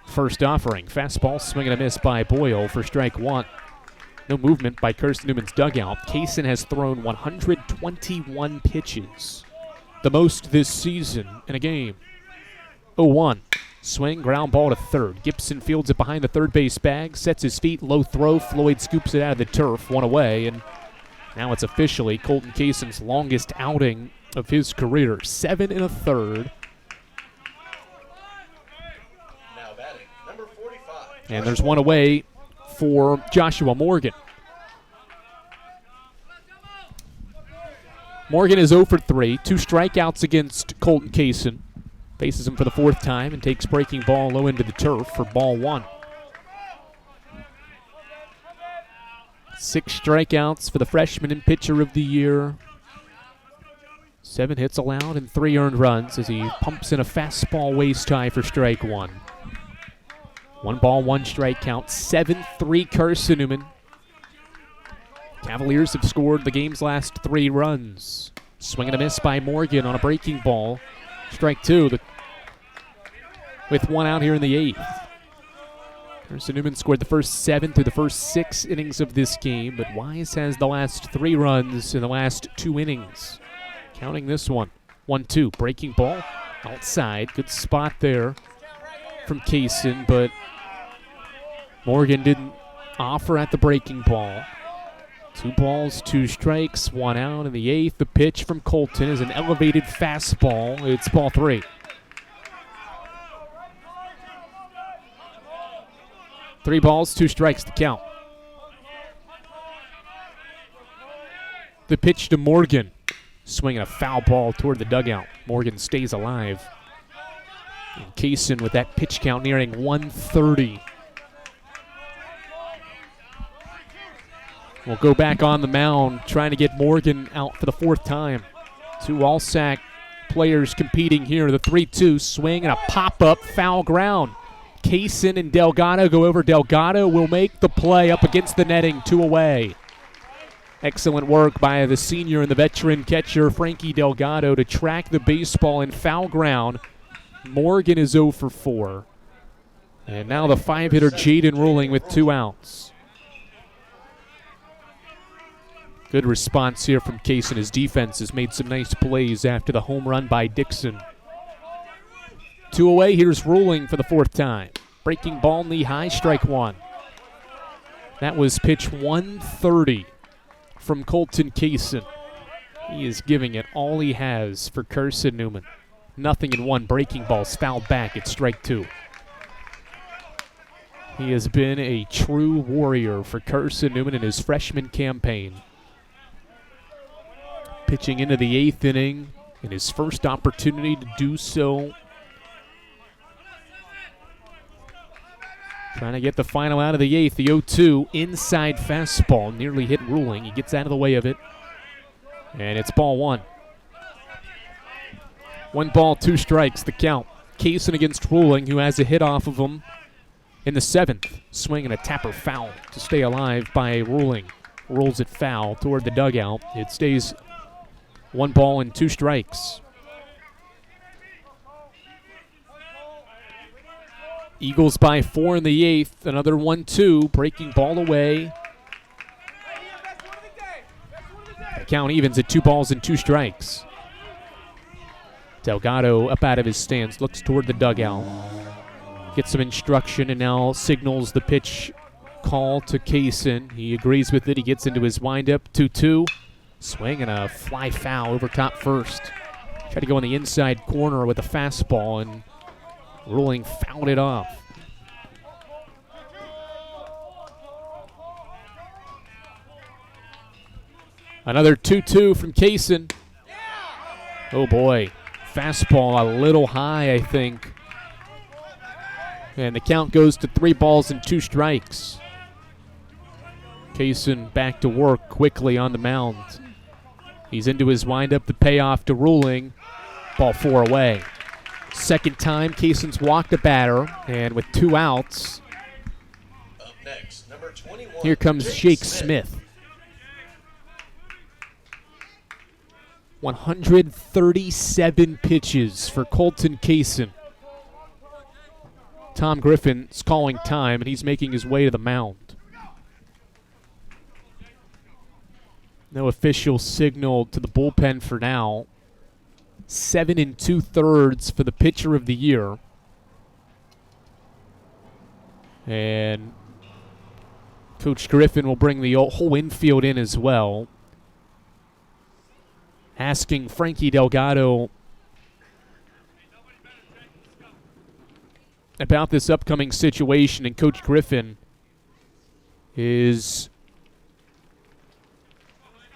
First offering, fastball, swing and a miss by Boyle for strike 1. No movement by Carson-Newman's dugout. Kaysen has thrown 121 pitches, the most this season in a game. 0-1, swing, ground ball to third. Gibson fields it behind the third base bag, sets his feet, low throw. Floyd scoops it out of the turf, 1 away, and now it's officially Colton Kaysen's longest outing of his career. 7 1/3. Now batting, number 45. And there's 1 away for Joshua Morgan. Morgan is 0 for 3, 2 strikeouts against Colton Kaysen. Faces him for the 4th time and takes breaking ball low into the turf for ball 1. 6 strikeouts for the freshman and pitcher of the year. 7 hits allowed and 3 earned runs as he pumps in a fastball waist high for strike 1. 1-1 strike count, 7-3 Carson-Newman. Cavaliers have scored the game's last 3 runs. Swing and a miss by Morgan on a breaking ball. Strike 2 with 1 out here in the 8th. Carson-Newman scored the first 7 through the first 6 innings of this game, but Wise has the last 3 runs in the last 2 innings. Counting this one. 1-2, breaking ball, outside. Good spot there from Kaysen, but Morgan didn't offer at the breaking ball. 2 balls, 2 strikes, 1 out in the 8th. The pitch from Colton is an elevated fastball. It's ball 3. 3 balls, 2 strikes to count. The pitch to Morgan. Swinging a foul ball toward the dugout. Morgan stays alive. And Kaysen with that pitch count nearing 130. We'll go back on the mound trying to get Morgan out for the 4th time. 2 all-sack players competing here. The 3-2 swing and a pop-up foul ground. Kaysen and Delgado go over. Delgado will make the play up against the netting, 2 away. Excellent work by the senior and the veteran catcher, Frankie Delgado, to track the baseball in foul ground. Morgan is 0 for 4. And now the 5-hitter Jaden Ruling with 2 outs. Good response here from Kaysen. His defense has made some nice plays after the home run by Dixon. 2 away, here's Ruling for the 4th time. Breaking ball knee high, strike 1. That was pitch 130 from Colton Kaysen. He is giving it all he has for Carson-Newman. 0-1, breaking ball's fouled back at strike 2. He has been a true warrior for Carson-Newman in his freshman campaign. Pitching into the 8th inning in his first opportunity to do so Trying to get the final out of the eighth. The 0-2 inside fastball. Nearly hit Ruling. He gets out of the way of it. And it's ball one. 1 ball, 2 strikes, the count. Kaysen against Ruling, who has a hit off of him in the 7th. Swing and a tapper foul to stay alive by Ruling. Rolls it foul toward the dugout. It stays 1 ball and 2 strikes. Eagles by 4 in the 8th. Another 1-2. Breaking ball away. The count evens at 2 balls and 2 strikes. Delgado up out of his stance. Looks toward the dugout. Gets some instruction and now signals the pitch call to Kaysen. He agrees with it. He gets into his windup. 2-2. Swing and a fly foul over top first. Tried to go in the inside corner with a fastball, and Ruling fouled it off. Another 2-2 from Kaysen. Oh boy. Fastball a little high, I think. And the count goes to 3 balls and 2 strikes. Kaysen back to work quickly on the mound. He's into his windup. The payoff to Ruling. Ball 4 away. Second time Kaysen's walked a batter, and with 2 outs, Up next, number 21. here comes Jake Smith. 137 pitches for Colton Kaysen. Tom Griffin's calling time, and he's making his way to the mound. No official signal to the bullpen for now. 7 2/3 for the pitcher of the year. And Coach Griffin will bring the whole infield in as well, asking Frankie Delgado about this upcoming situation, and Coach Griffin is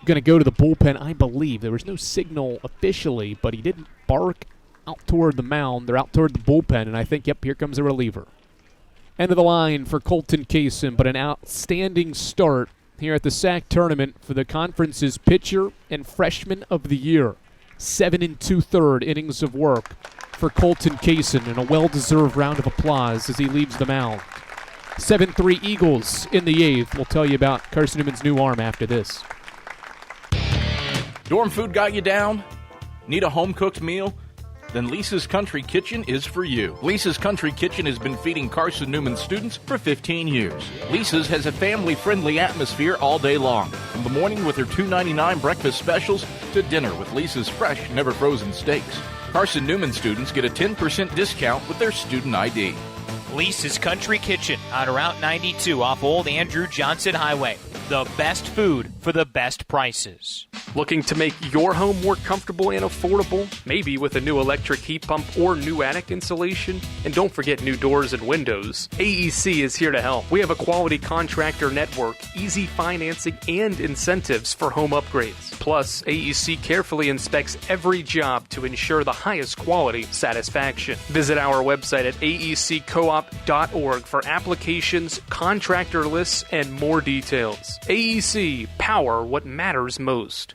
going to go to the bullpen, I believe. There was no signal officially, but he didn't bark out toward the mound. They're out toward the bullpen, and I think, yep, here comes a reliever. End of the line for Colton Kaysen, but an outstanding start here at the SAC tournament for the conference's pitcher and freshman of the year. 7 2/3 innings of work for Colton Kaysen, and a well-deserved round of applause as he leaves the mound. 7-3 Eagles in the 8th. We'll tell you about Carson-Newman's new arm after this. Dorm food got you down? Need a home-cooked meal? Then Lisa's Country Kitchen is for you. Lisa's Country Kitchen has been feeding Carson-Newman students for 15 years. Lisa's has a family-friendly atmosphere all day long, from the morning with their $2.99 breakfast specials to dinner with Lisa's fresh, never-frozen steaks. Carson-Newman students get a 10% discount with their student ID. Lisa's Country Kitchen on Route 92 off Old Andrew Johnson Highway. The best food for the best prices. Looking to make your home more comfortable and affordable? Maybe with a new electric heat pump or new attic insulation? And don't forget new doors and windows. AEC is here to help. We have a quality contractor network, easy financing, and incentives for home upgrades. Plus, AEC carefully inspects every job to ensure the highest quality satisfaction. Visit our website at aeccoop.org for applications, contractor lists, and more details. AEC, power what matters most.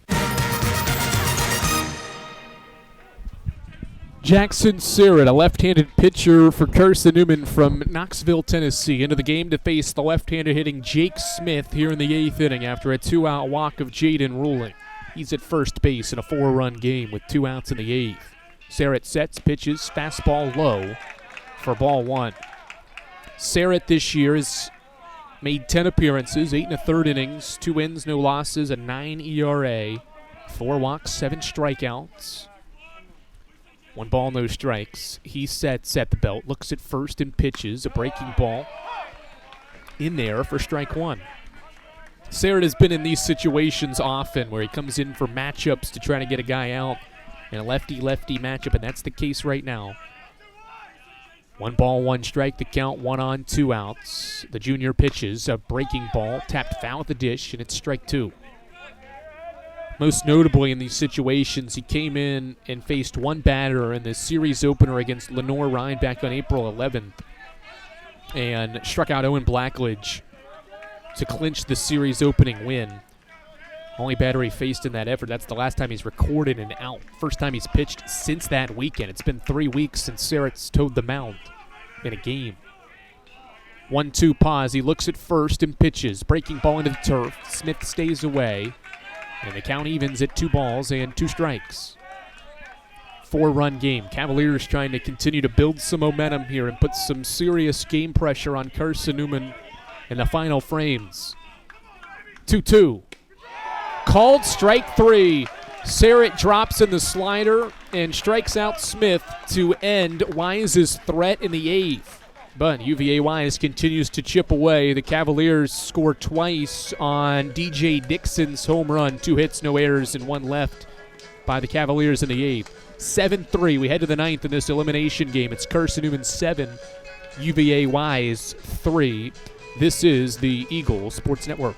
Jackson Serrett, a left-handed pitcher for Carson-Newman from Knoxville, Tennessee, into the game to face the left-hander hitting Jake Smith here in the 8th inning after a 2-out walk of Jaden Ruling. He's at first base in a 4-run game with 2 outs in the 8th. Serrett sets, pitches, fastball low for ball 1. Serrett this year has made 10 appearances, 8 1/3 innings, 2 wins, no losses, a 9 ERA, 4 walks, 7 strikeouts. 1 ball, no strikes. He sets at the belt, looks at first and pitches, a breaking ball in there for strike 1. Serrett has been in these situations often where he comes in for matchups to try to get a guy out in a lefty-lefty matchup, and that's the case right now. 1 ball, 1 strike, the count, 1 on, 2 outs. The junior pitches a breaking ball, tapped foul at the dish, and it's strike 2. Most notably in these situations, he came in and faced 1 batter in the series opener against Lenore Ryan back on April 11th. and struck out Owen Blackledge to clinch the series opening win. Only batter he faced in that effort. That's the last time he's recorded an out. First time he's pitched since that weekend. It's been 3 weeks since Sarrett towed the mound in a game. 1-2 pause. He looks at first and pitches. Breaking ball into the turf. Smith stays away. And the count evens at 2 balls and 2 strikes. 4-run game. Cavaliers trying to continue to build some momentum here and put some serious game pressure on Carson-Newman in the final frames. 2-2. Called strike 3. Sarrett drops in the slider and strikes out Smith to end Wise's threat in the 8th. But UVA Wise continues to chip away. The Cavaliers score twice on DJ Dixon's home run. 2 hits, no errors, and 1 left by the Cavaliers in the 8th. 7-3. We head to the 9th in this elimination game. It's Carson-Newman 7, UVA Wise 3. This is the Eagle Sports Network.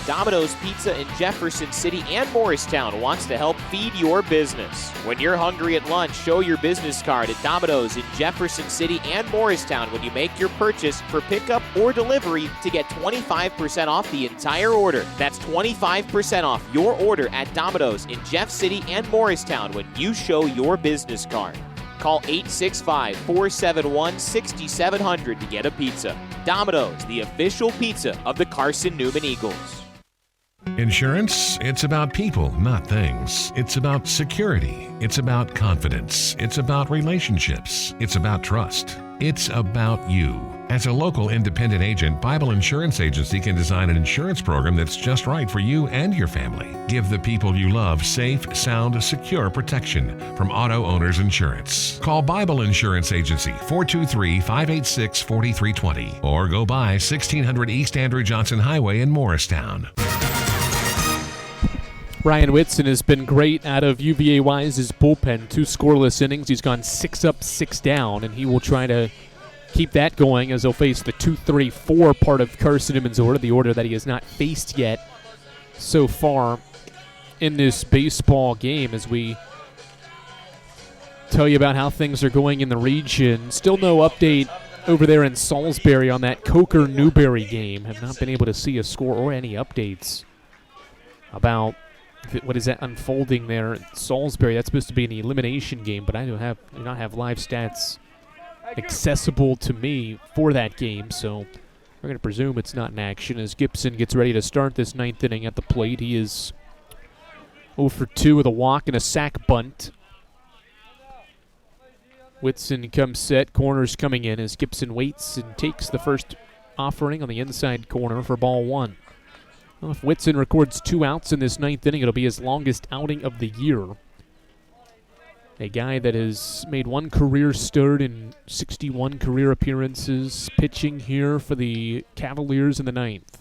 Domino's Pizza in Jefferson City and Morristown wants to help feed your business. When you're hungry at lunch, show your business card at Domino's in Jefferson City and Morristown when you make your purchase for pickup or delivery to get 25% off the entire order. That's 25% off your order at Domino's in Jeff City and Morristown when you show your business card. Call 865-471-6700 to get a pizza. Domino's, the official pizza of the Carson-Newman Eagles. Insurance, it's about people, not things. It's about security. It's about confidence. It's about relationships. It's about trust. It's about you. As a local independent agent, Bible Insurance Agency can design an insurance program that's just right for you and your family. Give the people you love safe, sound, secure protection from Auto Owners Insurance. Call Bible Insurance Agency 423-586-4320 or go by 1600 East Andrew Johnson Highway in Morristown. Ryan Whitson has been great out of UVA Wise's bullpen. 2 scoreless innings. He's gone 6 up, 6 down, and he will try to keep that going as he'll face the 2-3-4 part of Carson-Newman's order, the order that he has not faced yet so far in this baseball game, as we tell you about how things are going in the region. Still no update over there in Salisbury on that Coker-Newberry game. Have not been able to see a score or any updates about what is that unfolding there in Salisbury. That's supposed to be an elimination game, but I do not have live stats accessible to me for that game, so we're going to presume it's not in action as Gibson gets ready to start this 9th inning at the plate. He is 0 for 2 with a walk and a sac bunt. Whitson comes set, corners coming in as Gibson waits and takes the first offering on the inside corner for ball 1. Well, if Whitson records 2 outs in this 9th inning, it'll be his longest outing of the year. A guy that has made 1 career start in 61 career appearances, pitching here for the Cavaliers in the 9th.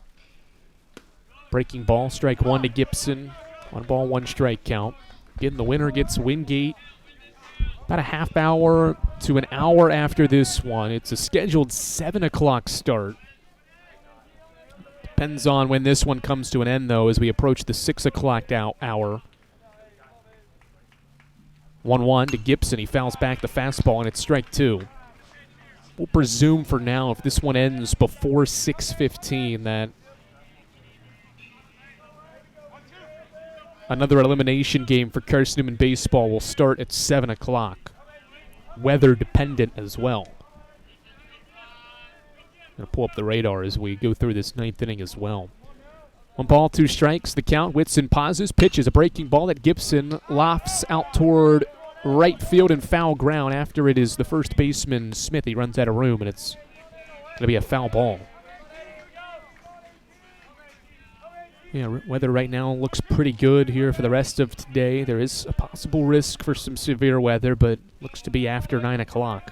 Breaking ball, strike 1 to Gibson. 1 ball, 1 strike count. Again, the winner gets Wingate about a half hour to an hour after this one. It's a scheduled 7 o'clock start. Depends on when this one comes to an end, though, as we approach the 6 o'clock hour. 1-1 to Gibson. He fouls back the fastball, and it's strike 2. We'll presume for now, if this one ends before 6:15, that another elimination game for Carson-Newman baseball will start at 7 o'clock. Weather dependent as well. Going to pull up the radar as we go through this 9th inning as well. 1 ball, 2 strikes, the count. Whitson pauses, pitches a breaking ball that Gibson lofts out toward right field and foul ground. After it is the first baseman, Smith. He runs out of room, and it's going to be a foul ball. Yeah, weather right now looks pretty good here for the rest of today. There is a possible risk for some severe weather, but looks to be after 9 o'clock.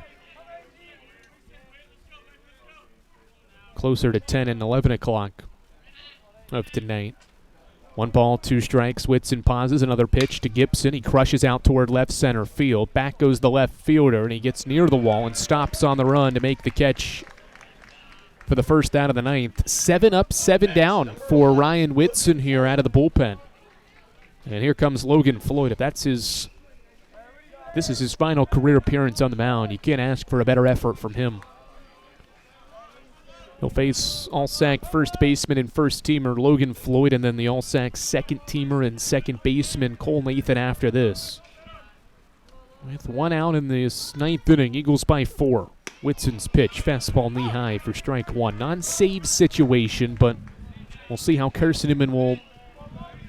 Closer to 10 and 11 o'clock of tonight. 1 ball, 2 strikes. Whitson pauses. Another pitch to Gibson. He crushes out toward left center field. Back goes the left fielder, and he gets near the wall and stops on the run to make the catch for the first out of the 9th. 7 up, 7 down for Ryan Whitson here out of the bullpen. And here comes Logan Floyd. If this is his final career appearance on the mound, you can't ask for a better effort from him. He'll face All-Sac first baseman and first teamer Logan Floyd, and then the All-Sac second teamer and second baseman Cole Nathan after this. With one out in this ninth inning, Eagles by 4. Whitson's pitch, fastball knee-high for strike one. Non-save situation, but we'll see how Carson-Newman will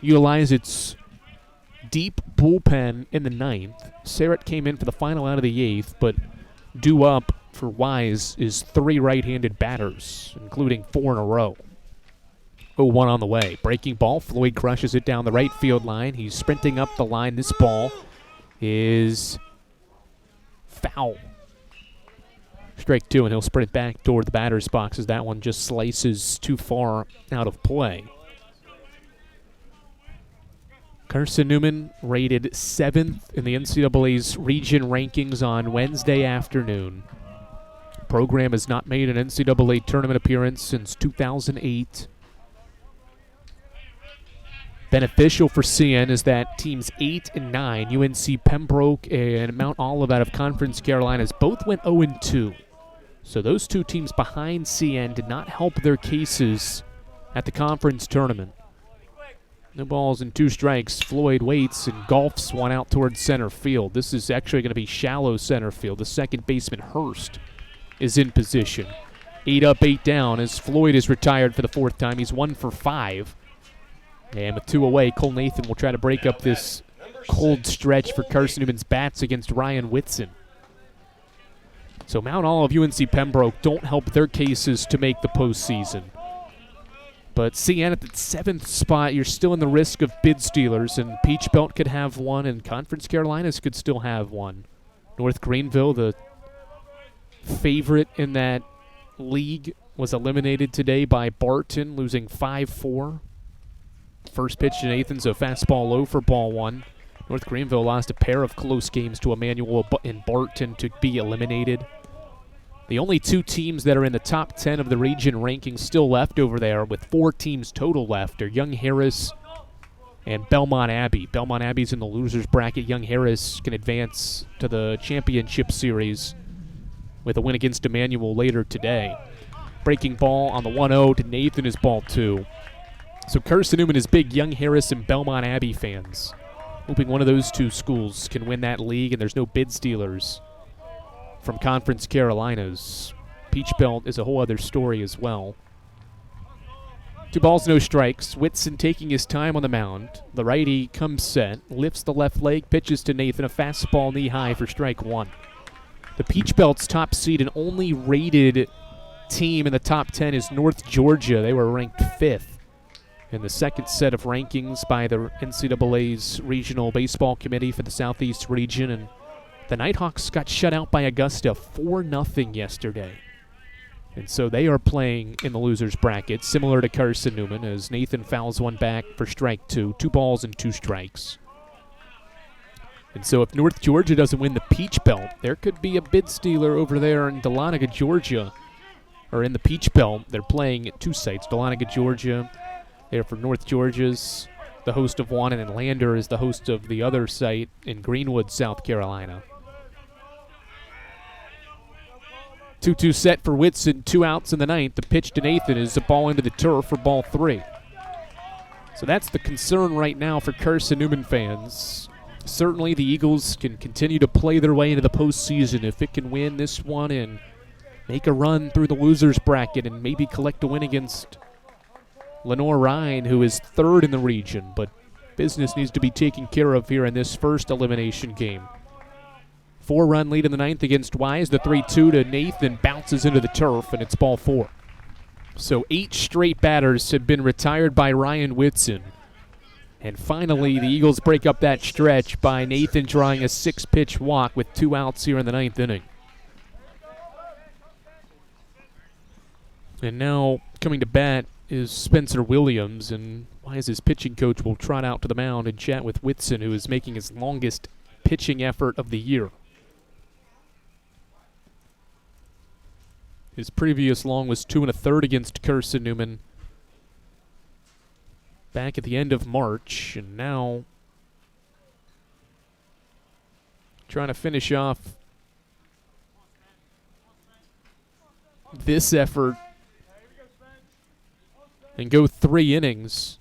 utilize its deep bullpen in the ninth. Sarrett came in for the final out of the eighth, but due up for Wise is 3 right-handed batters, including 4 in a row. 0-1 on the way. Breaking ball, Floyd crushes it down the right field line. He's sprinting up the line. This ball is foul. Strike 2, and he'll sprint back toward the batter's box as that one just slices too far out of play. Carson-Newman rated 7th in the NCAA's region rankings on Wednesday afternoon. The program has not made an NCAA tournament appearance since 2008. Beneficial for CN is that teams 8 and 9, UNC Pembroke and Mount Olive out of Conference Carolinas, both went 0-2. So those two teams behind CN did not help their cases at the conference tournament. No balls and 2 strikes. Floyd waits and golfs one out towards center field. This is actually going to be shallow center field. The second baseman, Hurst, is in position. 8 up, 8 down as Floyd is retired for the 4th time. He's 1 for 5. And with 2 away, Cole Nathan will try to break up this cold stretch for Carson-Newman's bats against Ryan Whitson. So Mount Olive, UNC Pembroke don't help their cases to make the postseason. But CN at the 7th spot, you're still in the risk of bid stealers, and Peach Belt could have one, and Conference Carolinas could still have one. North Greenville, the favorite in that league, was eliminated today by Barton, losing 5-4. First pitch to Nathan's a fastball low for ball 1. North Greenville lost a pair of close games to Emmanuel and Barton to be eliminated. The only 2 teams that are in the top 10 of the region rankings still left over there, with 4 teams total left, are Young Harris and Belmont Abbey. Belmont Abbey's in the losers bracket. Young Harris can advance to the championship series with a win against Emmanuel later today. Breaking ball on the 1-0 to Nathan is ball 2. So Carson-Newman is big Young Harris and Belmont Abbey fans, hoping one of those 2 schools can win that league, and there's no bid stealers from Conference Carolinas. Peach Belt is a whole other story as well. 2 balls, no strikes. Whitson taking his time on the mound. The righty comes set, lifts the left leg, pitches to Nathan, a fastball knee-high for strike 1. The Peach Belt's top seed and only rated team in the top 10 is North Georgia. They were ranked 5th in the second set of rankings by the NCAA's Regional Baseball Committee for the Southeast region, and the Nighthawks got shut out by Augusta 4-0 yesterday. And so they are playing in the losers bracket, similar to Carson-Newman, as Nathan fouls one back for strike 2. 2 balls and 2 strikes. And so if North Georgia doesn't win the Peach Belt, there could be a bid stealer over there in Dahlonega, Georgia, or in the Peach Belt. They're playing at 2 sites, Dahlonega, Georgia. They're for North Georgia's the host of one, and then Lander is the host of the other site in Greenwood, South Carolina. 2-2 set for Whitson, 2 outs in the ninth. The pitch to Nathan is a ball into the turf for ball 3. So that's the concern right now for Carson-Newman fans. Certainly the Eagles can continue to play their way into the postseason if it can win this one and make a run through the losers bracket and maybe collect a win against Lenore-Rhine, who is 3rd in the region. But business needs to be taken care of here in this first elimination game. 4-run lead in the ninth against Wise. The 3-2 to Nathan bounces into the turf, and it's ball 4. So 8 straight batters have been retired by Ryan Whitson. And finally, the Eagles break up that stretch by Nathan drawing a 6-pitch walk with 2 outs here in the ninth inning. And now coming to bat is Spencer Williams, and Wise's pitching coach will trot out to the mound and chat with Whitson, who is making his longest pitching effort of the year. His previous long was 2 1/3 against Carson-Newman back at the end of March, and now trying to finish off this effort and go 3 innings.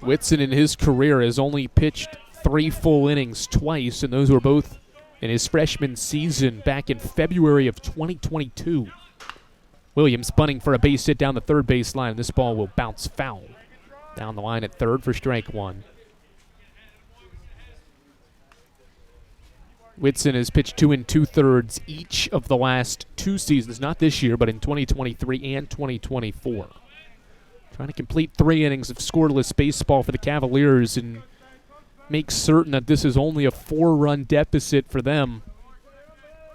Whitson in his career has only pitched 3 full innings twice, and those were both in his freshman season back in February of 2022. Williams bunting for a base hit down the third base line, and this ball will bounce foul. Down the line at third for strike 1. Whitson has pitched 2 2/3 each of the last 2 seasons, not this year, but in 2023 and 2024. Trying to complete 3 innings of scoreless baseball for the Cavaliers and make certain that this is only a 4-run deficit for them,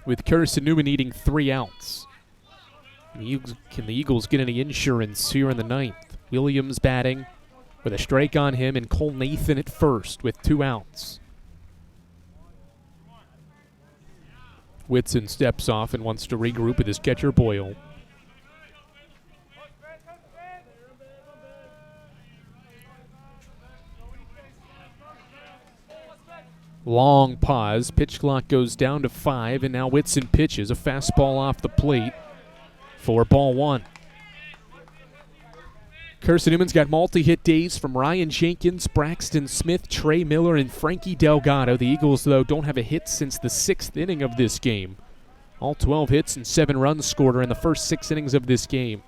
with Carson-Newman needing 3 outs. Can the Eagles get any insurance here in the 9th? Williams batting with a strike on him, and Cole Nathan at first with 2 outs. Whitson steps off and wants to regroup with his catcher Boyle. Long pause. Pitch clock goes down to 5, and now Whitson pitches a fastball off the plate for ball 1. Carson-Newman's got multi-hit days from Ryan Jenkins, Braxton Smith, Trey Miller, and Frankie Delgado. The Eagles, though, don't have a hit since the 6th inning of this game. All 12 hits and 7 runs scored in the first 6 innings of this game.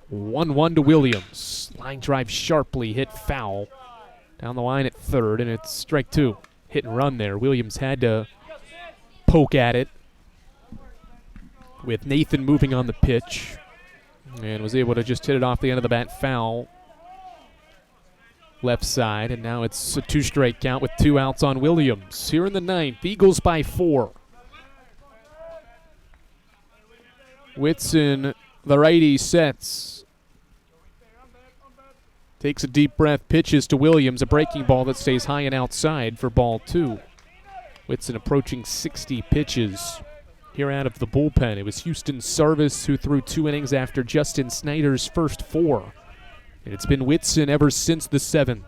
1-1 to Williams. Line drive sharply, hit foul. Down the line at third, and it's strike 2. Hit and run there. Williams had to poke at it with Nathan moving on the pitch, and was able to just hit it off the end of the bat foul. Left side, and now it's a 2-strike count with 2 outs on Williams. Here in the 9th, Eagles by 4. Whitson, the righty, sets. Takes a deep breath, pitches to Williams, a breaking ball that stays high and outside for ball 2. Whitson approaching 60 pitches here out of the bullpen. It was Houston Sarvis who threw 2 innings after Justin Snyder's first 4. And it's been Whitson ever since the 7th.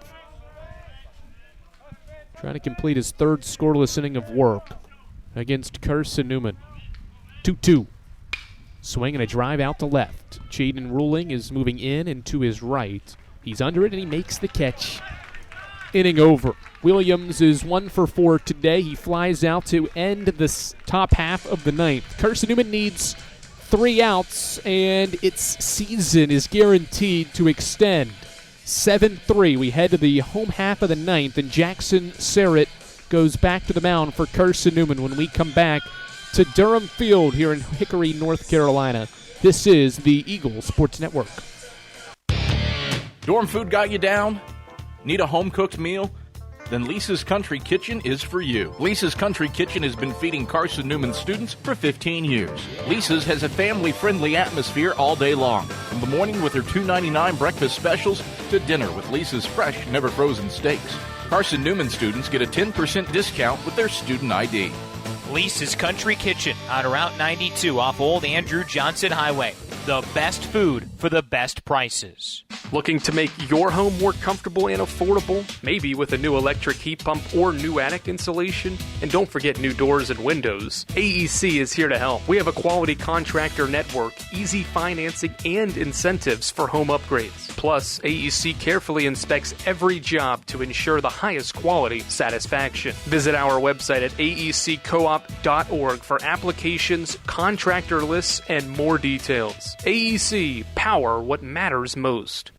Trying to complete his 3rd scoreless inning of work against Carson-Newman. 2-2. Swing and a drive out to left. Jaden Ruling is moving in and to his right. He's under it, and he makes the catch. Inning over. Williams is 1 for 4 today. He flies out to end the top half of the 9th. Carson-Newman needs 3 outs, and its season is guaranteed to extend. 7-3. We head to the home half of the 9th, and Jackson Serrett goes back to the mound for Carson-Newman when we come back to Durham Field here in Hickory, North Carolina. This is the Eagle Sports Network. Dorm food got you down? Need a home-cooked meal? Then Lisa's Country Kitchen is for you. Lisa's Country Kitchen has been feeding Carson-Newman students for 15 years. Lisa's has a family-friendly atmosphere all day long, from the morning with their $2.99 breakfast specials to dinner with Lisa's fresh, never-frozen steaks. Carson-Newman students get a 10% discount with their student ID. Lisa's Country Kitchen on Route 92 off Old Andrew Johnson Highway. The best food for the best prices. Looking to make your home more comfortable and affordable? Maybe with a new electric heat pump or new attic insulation? And don't forget new doors and windows. AEC is here to help. We have a quality contractor network, easy financing, and incentives for home upgrades. Plus, AEC carefully inspects every job to ensure the highest quality satisfaction. Visit our website at aeccoop.org for applications, contractor lists, and more details. AEC, power what matters most.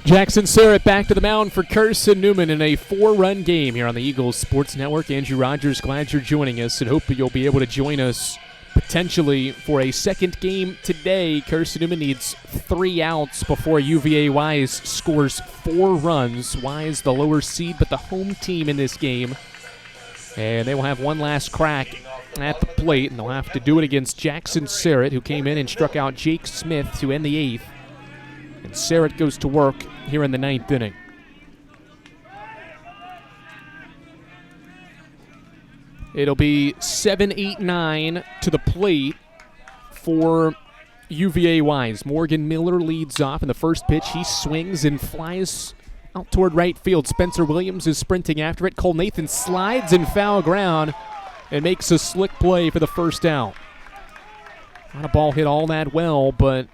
Jackson Serrett back to the mound for Carson-Newman in a 4-run game here on the Eagles Sports Network. Andrew Rogers, glad you're joining us, and hope that you'll be able to join us potentially for a second game today. Carson-Newman needs 3 outs before UVA Wise scores 4 runs. Wise the lower seed, but the home team in this game. And they will have one last crack at the plate, and they'll have to do it against Jackson Serrett, who came in and struck out Jake Smith to end the 8th. And Serrett goes to work here in the 9th inning. It'll be 7-8-9 to the plate for UVA Wise. Morgan Miller leads off in the first pitch. He swings and flies Out toward right field, Spencer Williams is sprinting after it. Cole Nathan slides in foul ground and makes a slick play for the first out. Not a ball hit all that well, but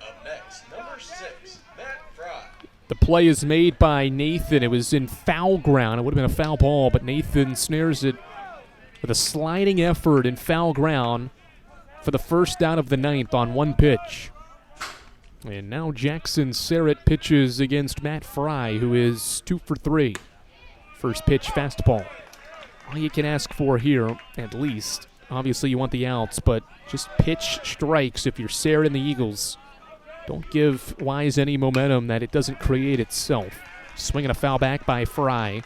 Up next, number 6, Matt Fry. the play is made by Nathan. It was in foul ground. It would have been a foul ball, but Nathan snares it with a sliding effort in foul ground for the first out of the ninth on one pitch. And now Jackson Serrett pitches against Matt Fry, who is 2 for 3. First pitch fastball. All you can ask for here, at least. Obviously, you want the outs, but just pitch strikes if you're Serrett and the Eagles. Don't give Wise any momentum that it doesn't create itself. Swinging a foul back by Fry.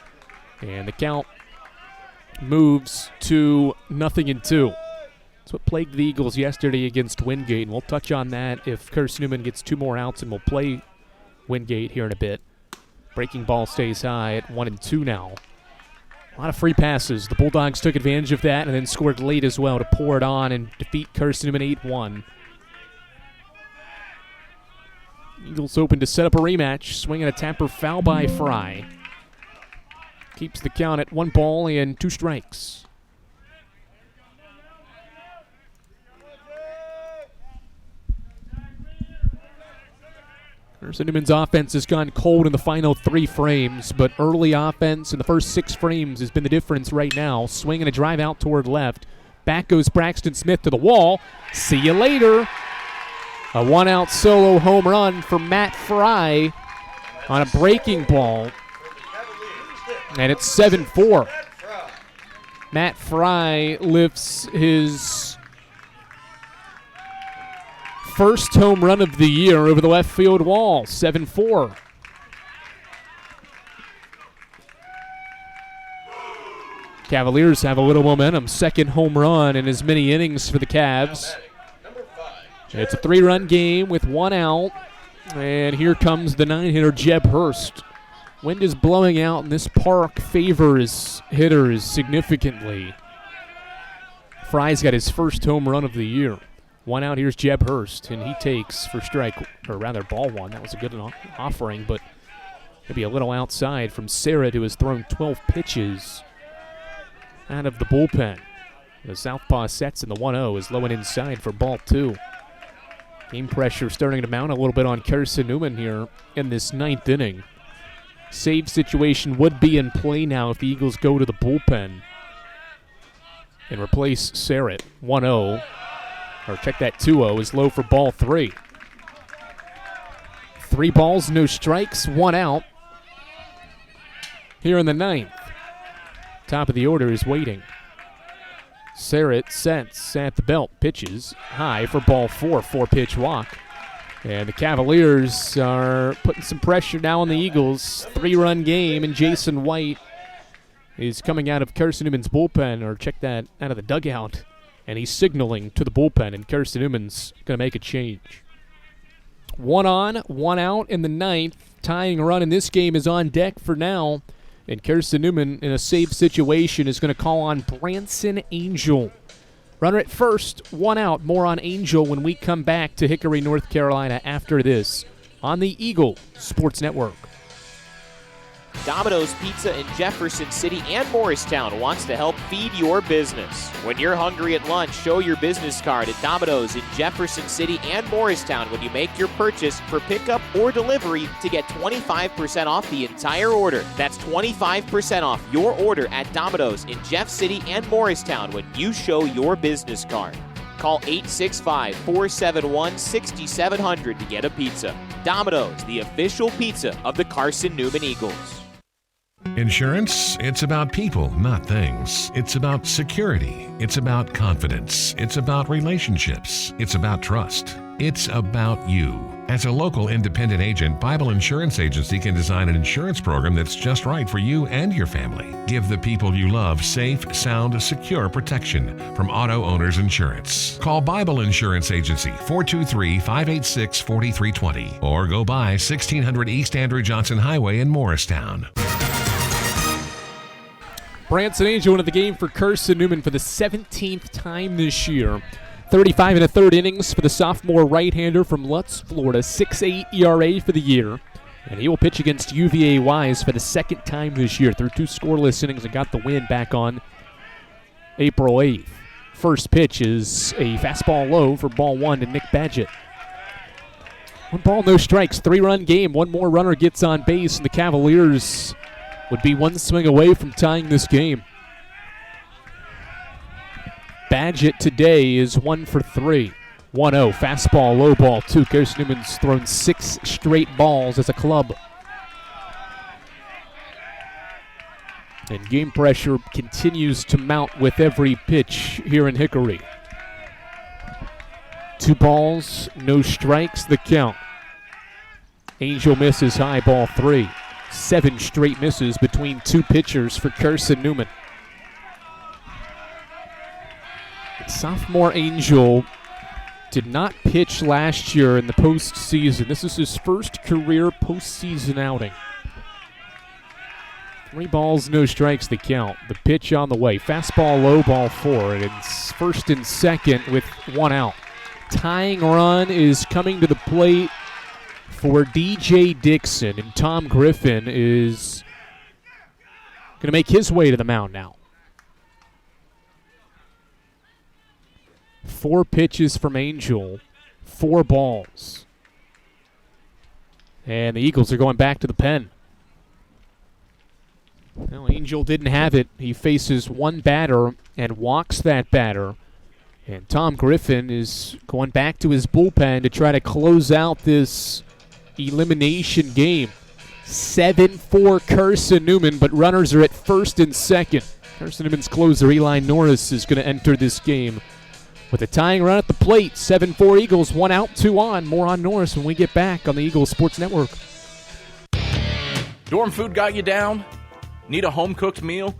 And the count moves to 0-2. That's what plagued the Eagles yesterday against Wingate, and we'll touch on that if Carson-Newman gets 2 more outs, and we'll play Wingate here in a bit. Breaking ball stays high at 1-2 now. A lot of free passes. The Bulldogs took advantage of that and then scored late as well to pour it on and defeat Carson-Newman 8-1. Eagles open to set up a rematch. Swinging a tapper foul by Fry. Keeps the count at 1 ball and 2 strikes. Carson-Newman's offense has gone cold in the final 3 frames, but early offense in the first 6 frames has been the difference right now. Swinging a drive out toward left. Back goes Braxton Smith to the wall. See you later. A 1-out solo home run for Matt Fry on a breaking ball. And it's 7-4. Matt Fry lifts his first home run of the year over the left field wall, 7-4. Cavaliers have a little momentum. Second home run in as many innings for the Cavs. It's a 3-run game with 1 out. And here comes the 9-hitter, Jeb Hurst. Wind is blowing out, and this park favors hitters significantly. Fry's got his first home run of the year. 1 out, here's Jeb Hurst, and he takes for strike, or rather ball 1. That was a good offering, but maybe a little outside from Serrett, who has thrown 12 pitches out of the bullpen. The southpaw sets in the 1-0 is low and inside for ball 2. Game pressure starting to mount a little bit on Carson-Newman here in this 9th inning. Save situation would be in play now if the Eagles go to the bullpen and replace Serrett. 1-0. Or check that 2-0 is low for ball 3. 3 balls, no strikes, 1 out. Here in the 9th. Top of the order is waiting. Serrett sets at the belt, pitches high for ball 4, 4-pitch walk. And the Cavaliers are putting some pressure now on the Eagles. 3-run game, and Jason White is coming out of Carson-Newman's bullpen, or check that, out of the dugout. And he's signaling to the bullpen, and Carson-Newman's going to make a change. 1 on, 1 out in the 9th. Tying run in this game is on deck for now. And Carson-Newman, in a save situation, is going to call on Branson Angel. Runner at first, 1 out. More on Angel when we come back to Hickory, North Carolina after this on the Eagle Sports Network. Domino's Pizza in Jefferson City and Morristown wants to help feed your business. When you're hungry at lunch, show your business card at Domino's in Jefferson City and Morristown when you make your purchase for pickup or delivery to get 25% off the entire order. That's 25% off your order at Domino's in Jeff City and Morristown when you show your business card. Call 865-471-6700 to get a pizza. Domino's, the official pizza of the Carson-Newman Eagles. Insurance, it's about people, not things. It's about security. It's about confidence. It's about relationships. It's about trust. It's about you. As a local independent agent, Bible Insurance Agency can design an insurance program that's just right for you and your family. Give the people you love safe, sound, secure protection from Auto Owners Insurance. Call Bible Insurance Agency 423-586-4320 or go by 1600 East Andrew Johnson Highway in Morristown. Branson Angel into the game for Carson-Newman for the 17th time this year. 35 1/3 innings for the sophomore right-hander from Lutz, Florida. 6.8 ERA for the year. And he will pitch against UVA Wise for the second time this year. Through 2 scoreless innings and got the win back on April 8th. First pitch is a fastball low for ball 1 to Nick Badgett. 1 ball, no strikes, 3-run game. 1 more runner gets on base, and the Cavaliers would be 1 swing away from tying this game. Badgett today is 1 for 3. 1-0, fastball, low ball, 2. Carson-Newman's thrown 6 straight balls as a club. And game pressure continues to mount with every pitch here in Hickory. 2 balls, no strikes, the count. Angel misses high, ball 3. 7 straight misses between 2 pitchers for Carson-Newman. Sophomore Angel did not pitch last year in the postseason. This is his first career postseason outing. 3 balls, no strikes, the count. The pitch on the way. Fastball, low, ball 4. And it's first and second with 1 out. Tying run is coming to the plate for DJ Dixon. And Tom Griffin is going to make his way to the mound now. 4 pitches from Angel, 4 balls. And the Eagles are going back to the pen. Well, Angel didn't have it. He faces 1 batter and walks that batter. And Tom Griffin is going back to his bullpen to try to close out this elimination game. 7-4 Carson-Newman, but runners are at first and second. Carson-Newman's closer, Eli Norris, is going to enter this game with a tying run at the plate. 7-4 Eagles, 1 out, 2 on. More on Norris when we get back on the Eagles Sports Network. Dorm food got you down? Need a home-cooked meal?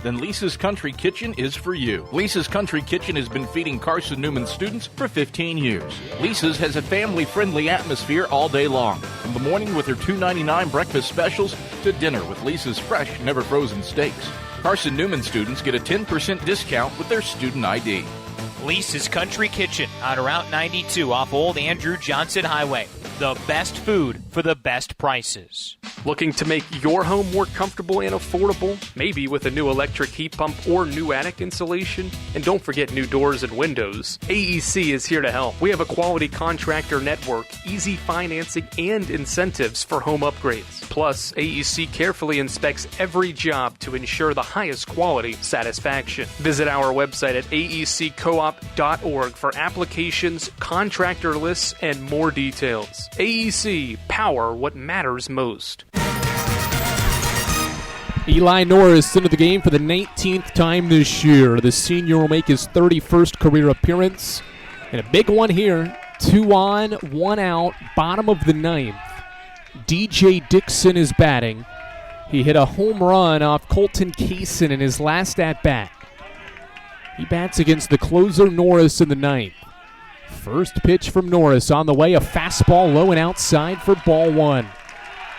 Then Lisa's Country Kitchen is for you. Lisa's Country Kitchen has been feeding Carson-Newman students for 15 years. Lisa's has a family-friendly atmosphere all day long, from the morning with her $2.99 breakfast specials to dinner with Lisa's fresh, never-frozen steaks. Carson-Newman students get a 10% discount with their student ID. Lisa's Country Kitchen on Route 92 off Old Andrew Johnson Highway. The best food for the best prices. Looking to make your home more comfortable and affordable? Maybe with a new electric heat pump or new attic insulation? And don't forget new doors and windows. AEC is here to help. We have a quality contractor network, easy financing, and incentives for home upgrades. Plus, AEC carefully inspects every job to ensure the highest quality satisfaction. Visit our website at aeccoop.org for applications, contractor lists, and more details. AEC, power what matters most. Eli Norris into the game for the 19th time this year. The senior will make his 31st career appearance. And a big one here. 2 on, 1 out, bottom of the 9th. DJ Dixon is batting. He hit a home run off Colton Kaysen in his last at-bat. He bats against the closer Norris in the 9th. First pitch from Norris on the way, a fastball low and outside for ball 1.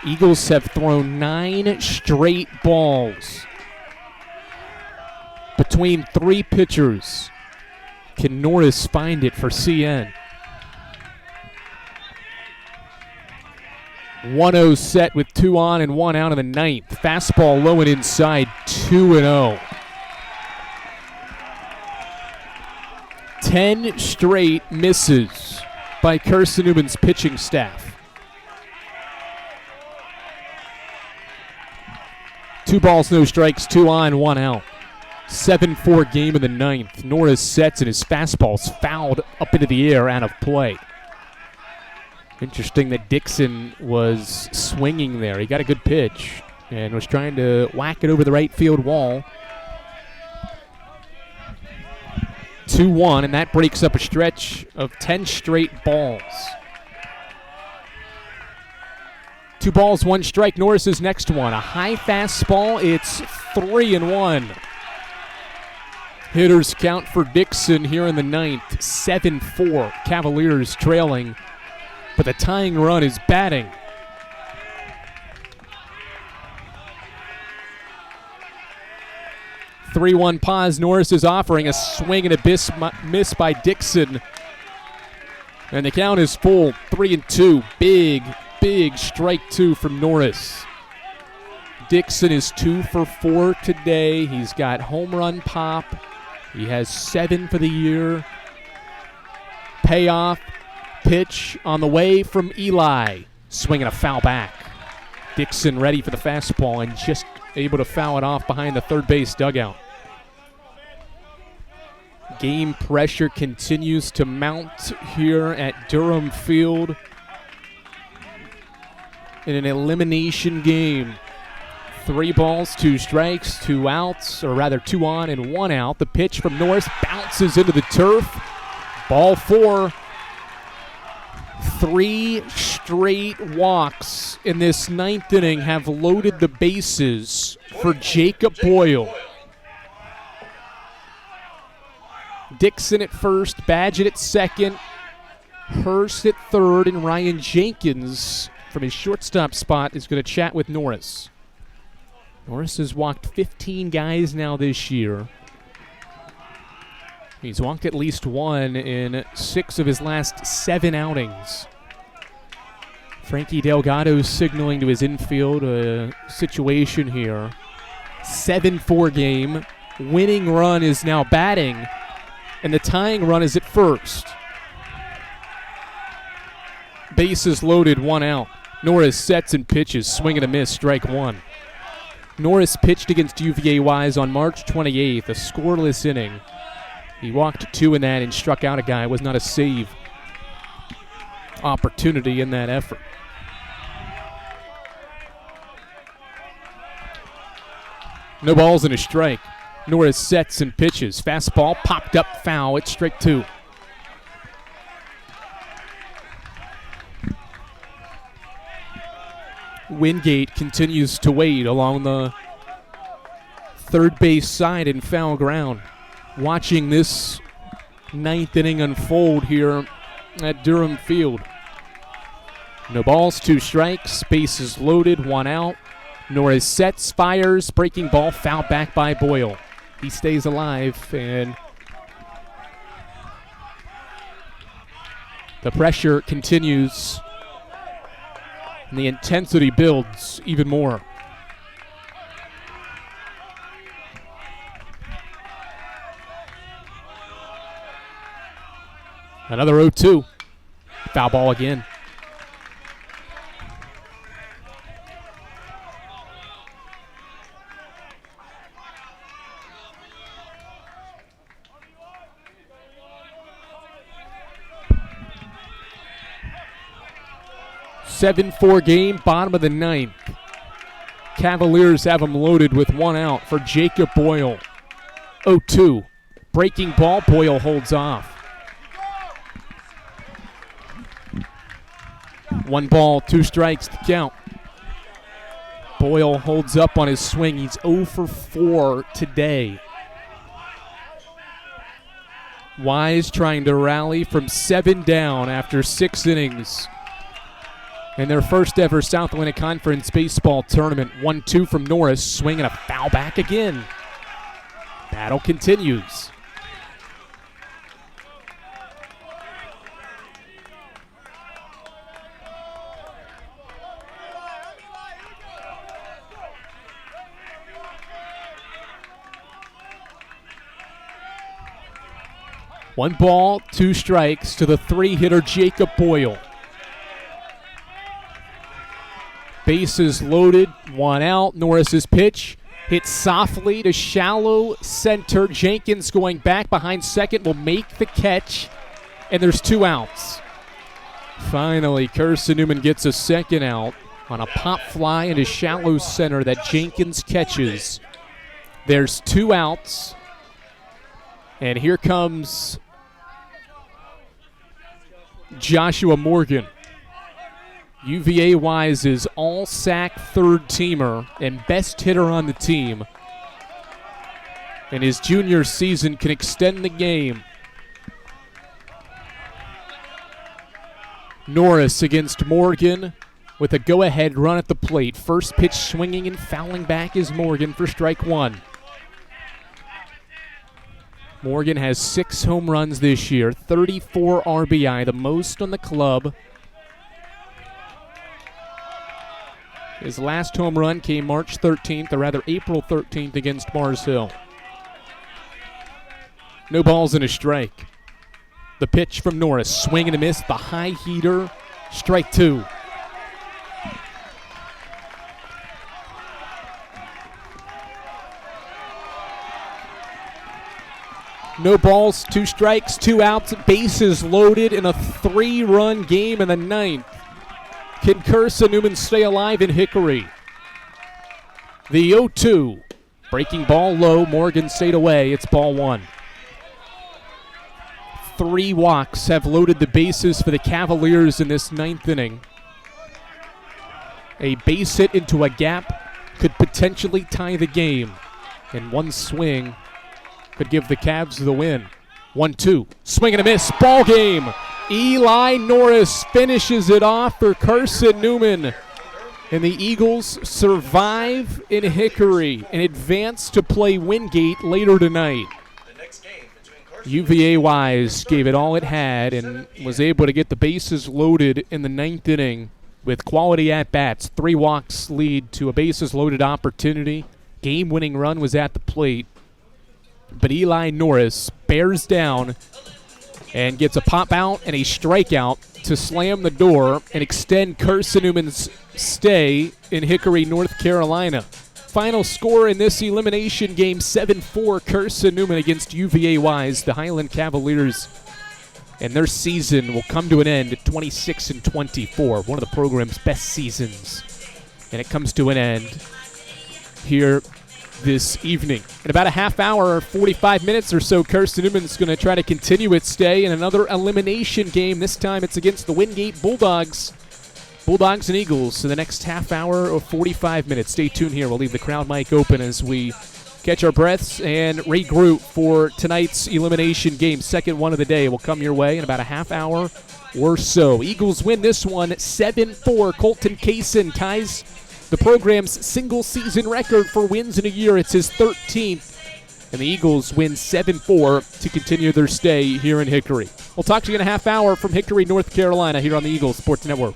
Eagles have thrown 9 straight balls between 3 pitchers. Can Norris find it for CN? 1-0 set with 2 on and 1 out in the 9th. Fastball low and inside, 2-0. 10 straight misses by Carson-Newman's pitching staff. 2 balls, no strikes, 2 on, 1 out. 7-4 game in the 9th. Norris sets and his fastball's fouled up into the air out of play. Interesting that Dixon was swinging there. He got a good pitch and was trying to whack it over the right field wall. 2-1, and that breaks up a stretch of 10 straight balls. 2 balls, 1 strike. Norris's next one. A high fastball. It's 3-1. Hitters count for Dixon here in the 9th. 7-4. Cavaliers trailing, but the tying run is batting. Three-one pause. Norris is offering a swing and a miss by Dixon. And the count is full. 3-2. Big big strike two from Norris. Dixon is 2 for 4 today. He's got home run pop. He has 7 for the year. Payoff pitch on the way from Eli. Swinging a foul back. Dixon ready for the fastball and just able to foul it off behind the third base dugout. Game pressure continues to mount here at Durham Field in an elimination game. 3 balls, 2 strikes, 2 outs, or rather 2 on and 1 out. The pitch from Norris bounces into the turf. Ball 4. 3 straight walks in this 9th inning have loaded the bases for Jacob Boyle. Dixon at first, Badgett at second, Hurst at third, and Ryan Jenkins from his shortstop spot is going to chat with Norris. Norris has walked 15 guys now this year. He's walked at least 1 in 6 of his last 7 outings. Frankie Delgado signaling to his infield a situation here. 7-4 game. Winning run is now batting, and the tying run is at first. Bases loaded, 1 out. Norris sets and pitches, swing and a miss, strike 1. Norris pitched against UVA Wise on March 28th, a scoreless inning. He walked 2 in that and struck out a guy. It was not a save opportunity in that effort. No balls and a strike. Norris sets and pitches. Fastball popped up foul. It's strike 2. Wingate continues to wait along the third base side in foul ground. Watching this 9th inning unfold here at Durham Field. No balls, 2 strikes, bases loaded, 1 out. Norris sets, fires, breaking ball, foul back by Boyle. He stays alive, and the pressure continues, and the intensity builds even more. Another 0-2. Foul ball again. Seven-4 game, bottom of the 9th. Cavaliers have them loaded with 1 out for Jacob Boyle. 0-2. Breaking ball, Boyle holds off. 1 ball, 2 strikes to count. Boyle holds up on his swing. He's 0 for 4 today. Wise trying to rally from 7 down after 6 innings in their first ever South Atlantic Conference baseball tournament. 1-2 from Norris, swinging a foul back again. Battle continues. One ball, 2 strikes to the 3-hitter Jacob Boyle. Bases loaded, 1 out. Norris's pitch hits softly to shallow center. Jenkins going back behind second will make the catch, and there's 2 outs. Finally, Carson-Newman gets a second out on a pop fly into shallow center that Jenkins catches. There's 2 outs, and here comes Joshua Morgan. UVA Wise's all-sack third-teamer and best hitter on the team. And his junior season can extend the game. Norris against Morgan with a go-ahead run at the plate. First pitch swinging and fouling back is Morgan for strike 1. Morgan has 6 home runs this year, 34 RBI, the most on the club. His last home run came March 13th, or rather April 13th against Mars Hill. No balls and a strike. The pitch from Norris, swing and a miss, the high heater, strike 2. No balls, 2 strikes, 2 outs, bases loaded in a 3-run game in the 9th. Can Carson-Newman stay alive in Hickory? The 0-2. Breaking ball low, Morgan stayed away, it's ball 1. 3 walks have loaded the bases for the Cavaliers in this 9th inning. A base hit into a gap could potentially tie the game, and one swing could give the Cavs the win. 1-2. Swing and a miss. Ball game. Eli Norris finishes it off for Carson-Newman. And the Eagles survive in Hickory and advance to play Wingate later tonight. UVA Wise gave it all it had and was able to get the bases loaded in the 9th inning with quality at-bats. 3 walks lead to a bases-loaded opportunity. Game-winning run was at the plate. But Eli Norris bears down and gets a pop out and a strikeout to slam the door and extend Carson-Newman's stay in Hickory, North Carolina. Final score in this elimination game, 7-4 Carson-Newman against UVA Wise. The Highland Cavaliers and their season will come to an end at 26-24, one of the program's best seasons. And it comes to an end here this evening. In about a half hour, 45 minutes or so, Carson-Newman's going to try to continue its stay in another elimination game. This time it's against the Wingate Bulldogs. Bulldogs and Eagles. So the next half hour or 45 minutes. Stay tuned here. We'll leave the crowd mic open as we catch our breaths and regroup for tonight's elimination game. Second one of the day will come your way in about a half hour or so. Eagles win this one 7-4. Colton Kaysen ties the program's single-season record for wins in a year. It's his 13th. And the Eagles win 7-4 to continue their stay here in Hickory. We'll talk to you in a half hour from Hickory, North Carolina, here on the Eagles Sports Network.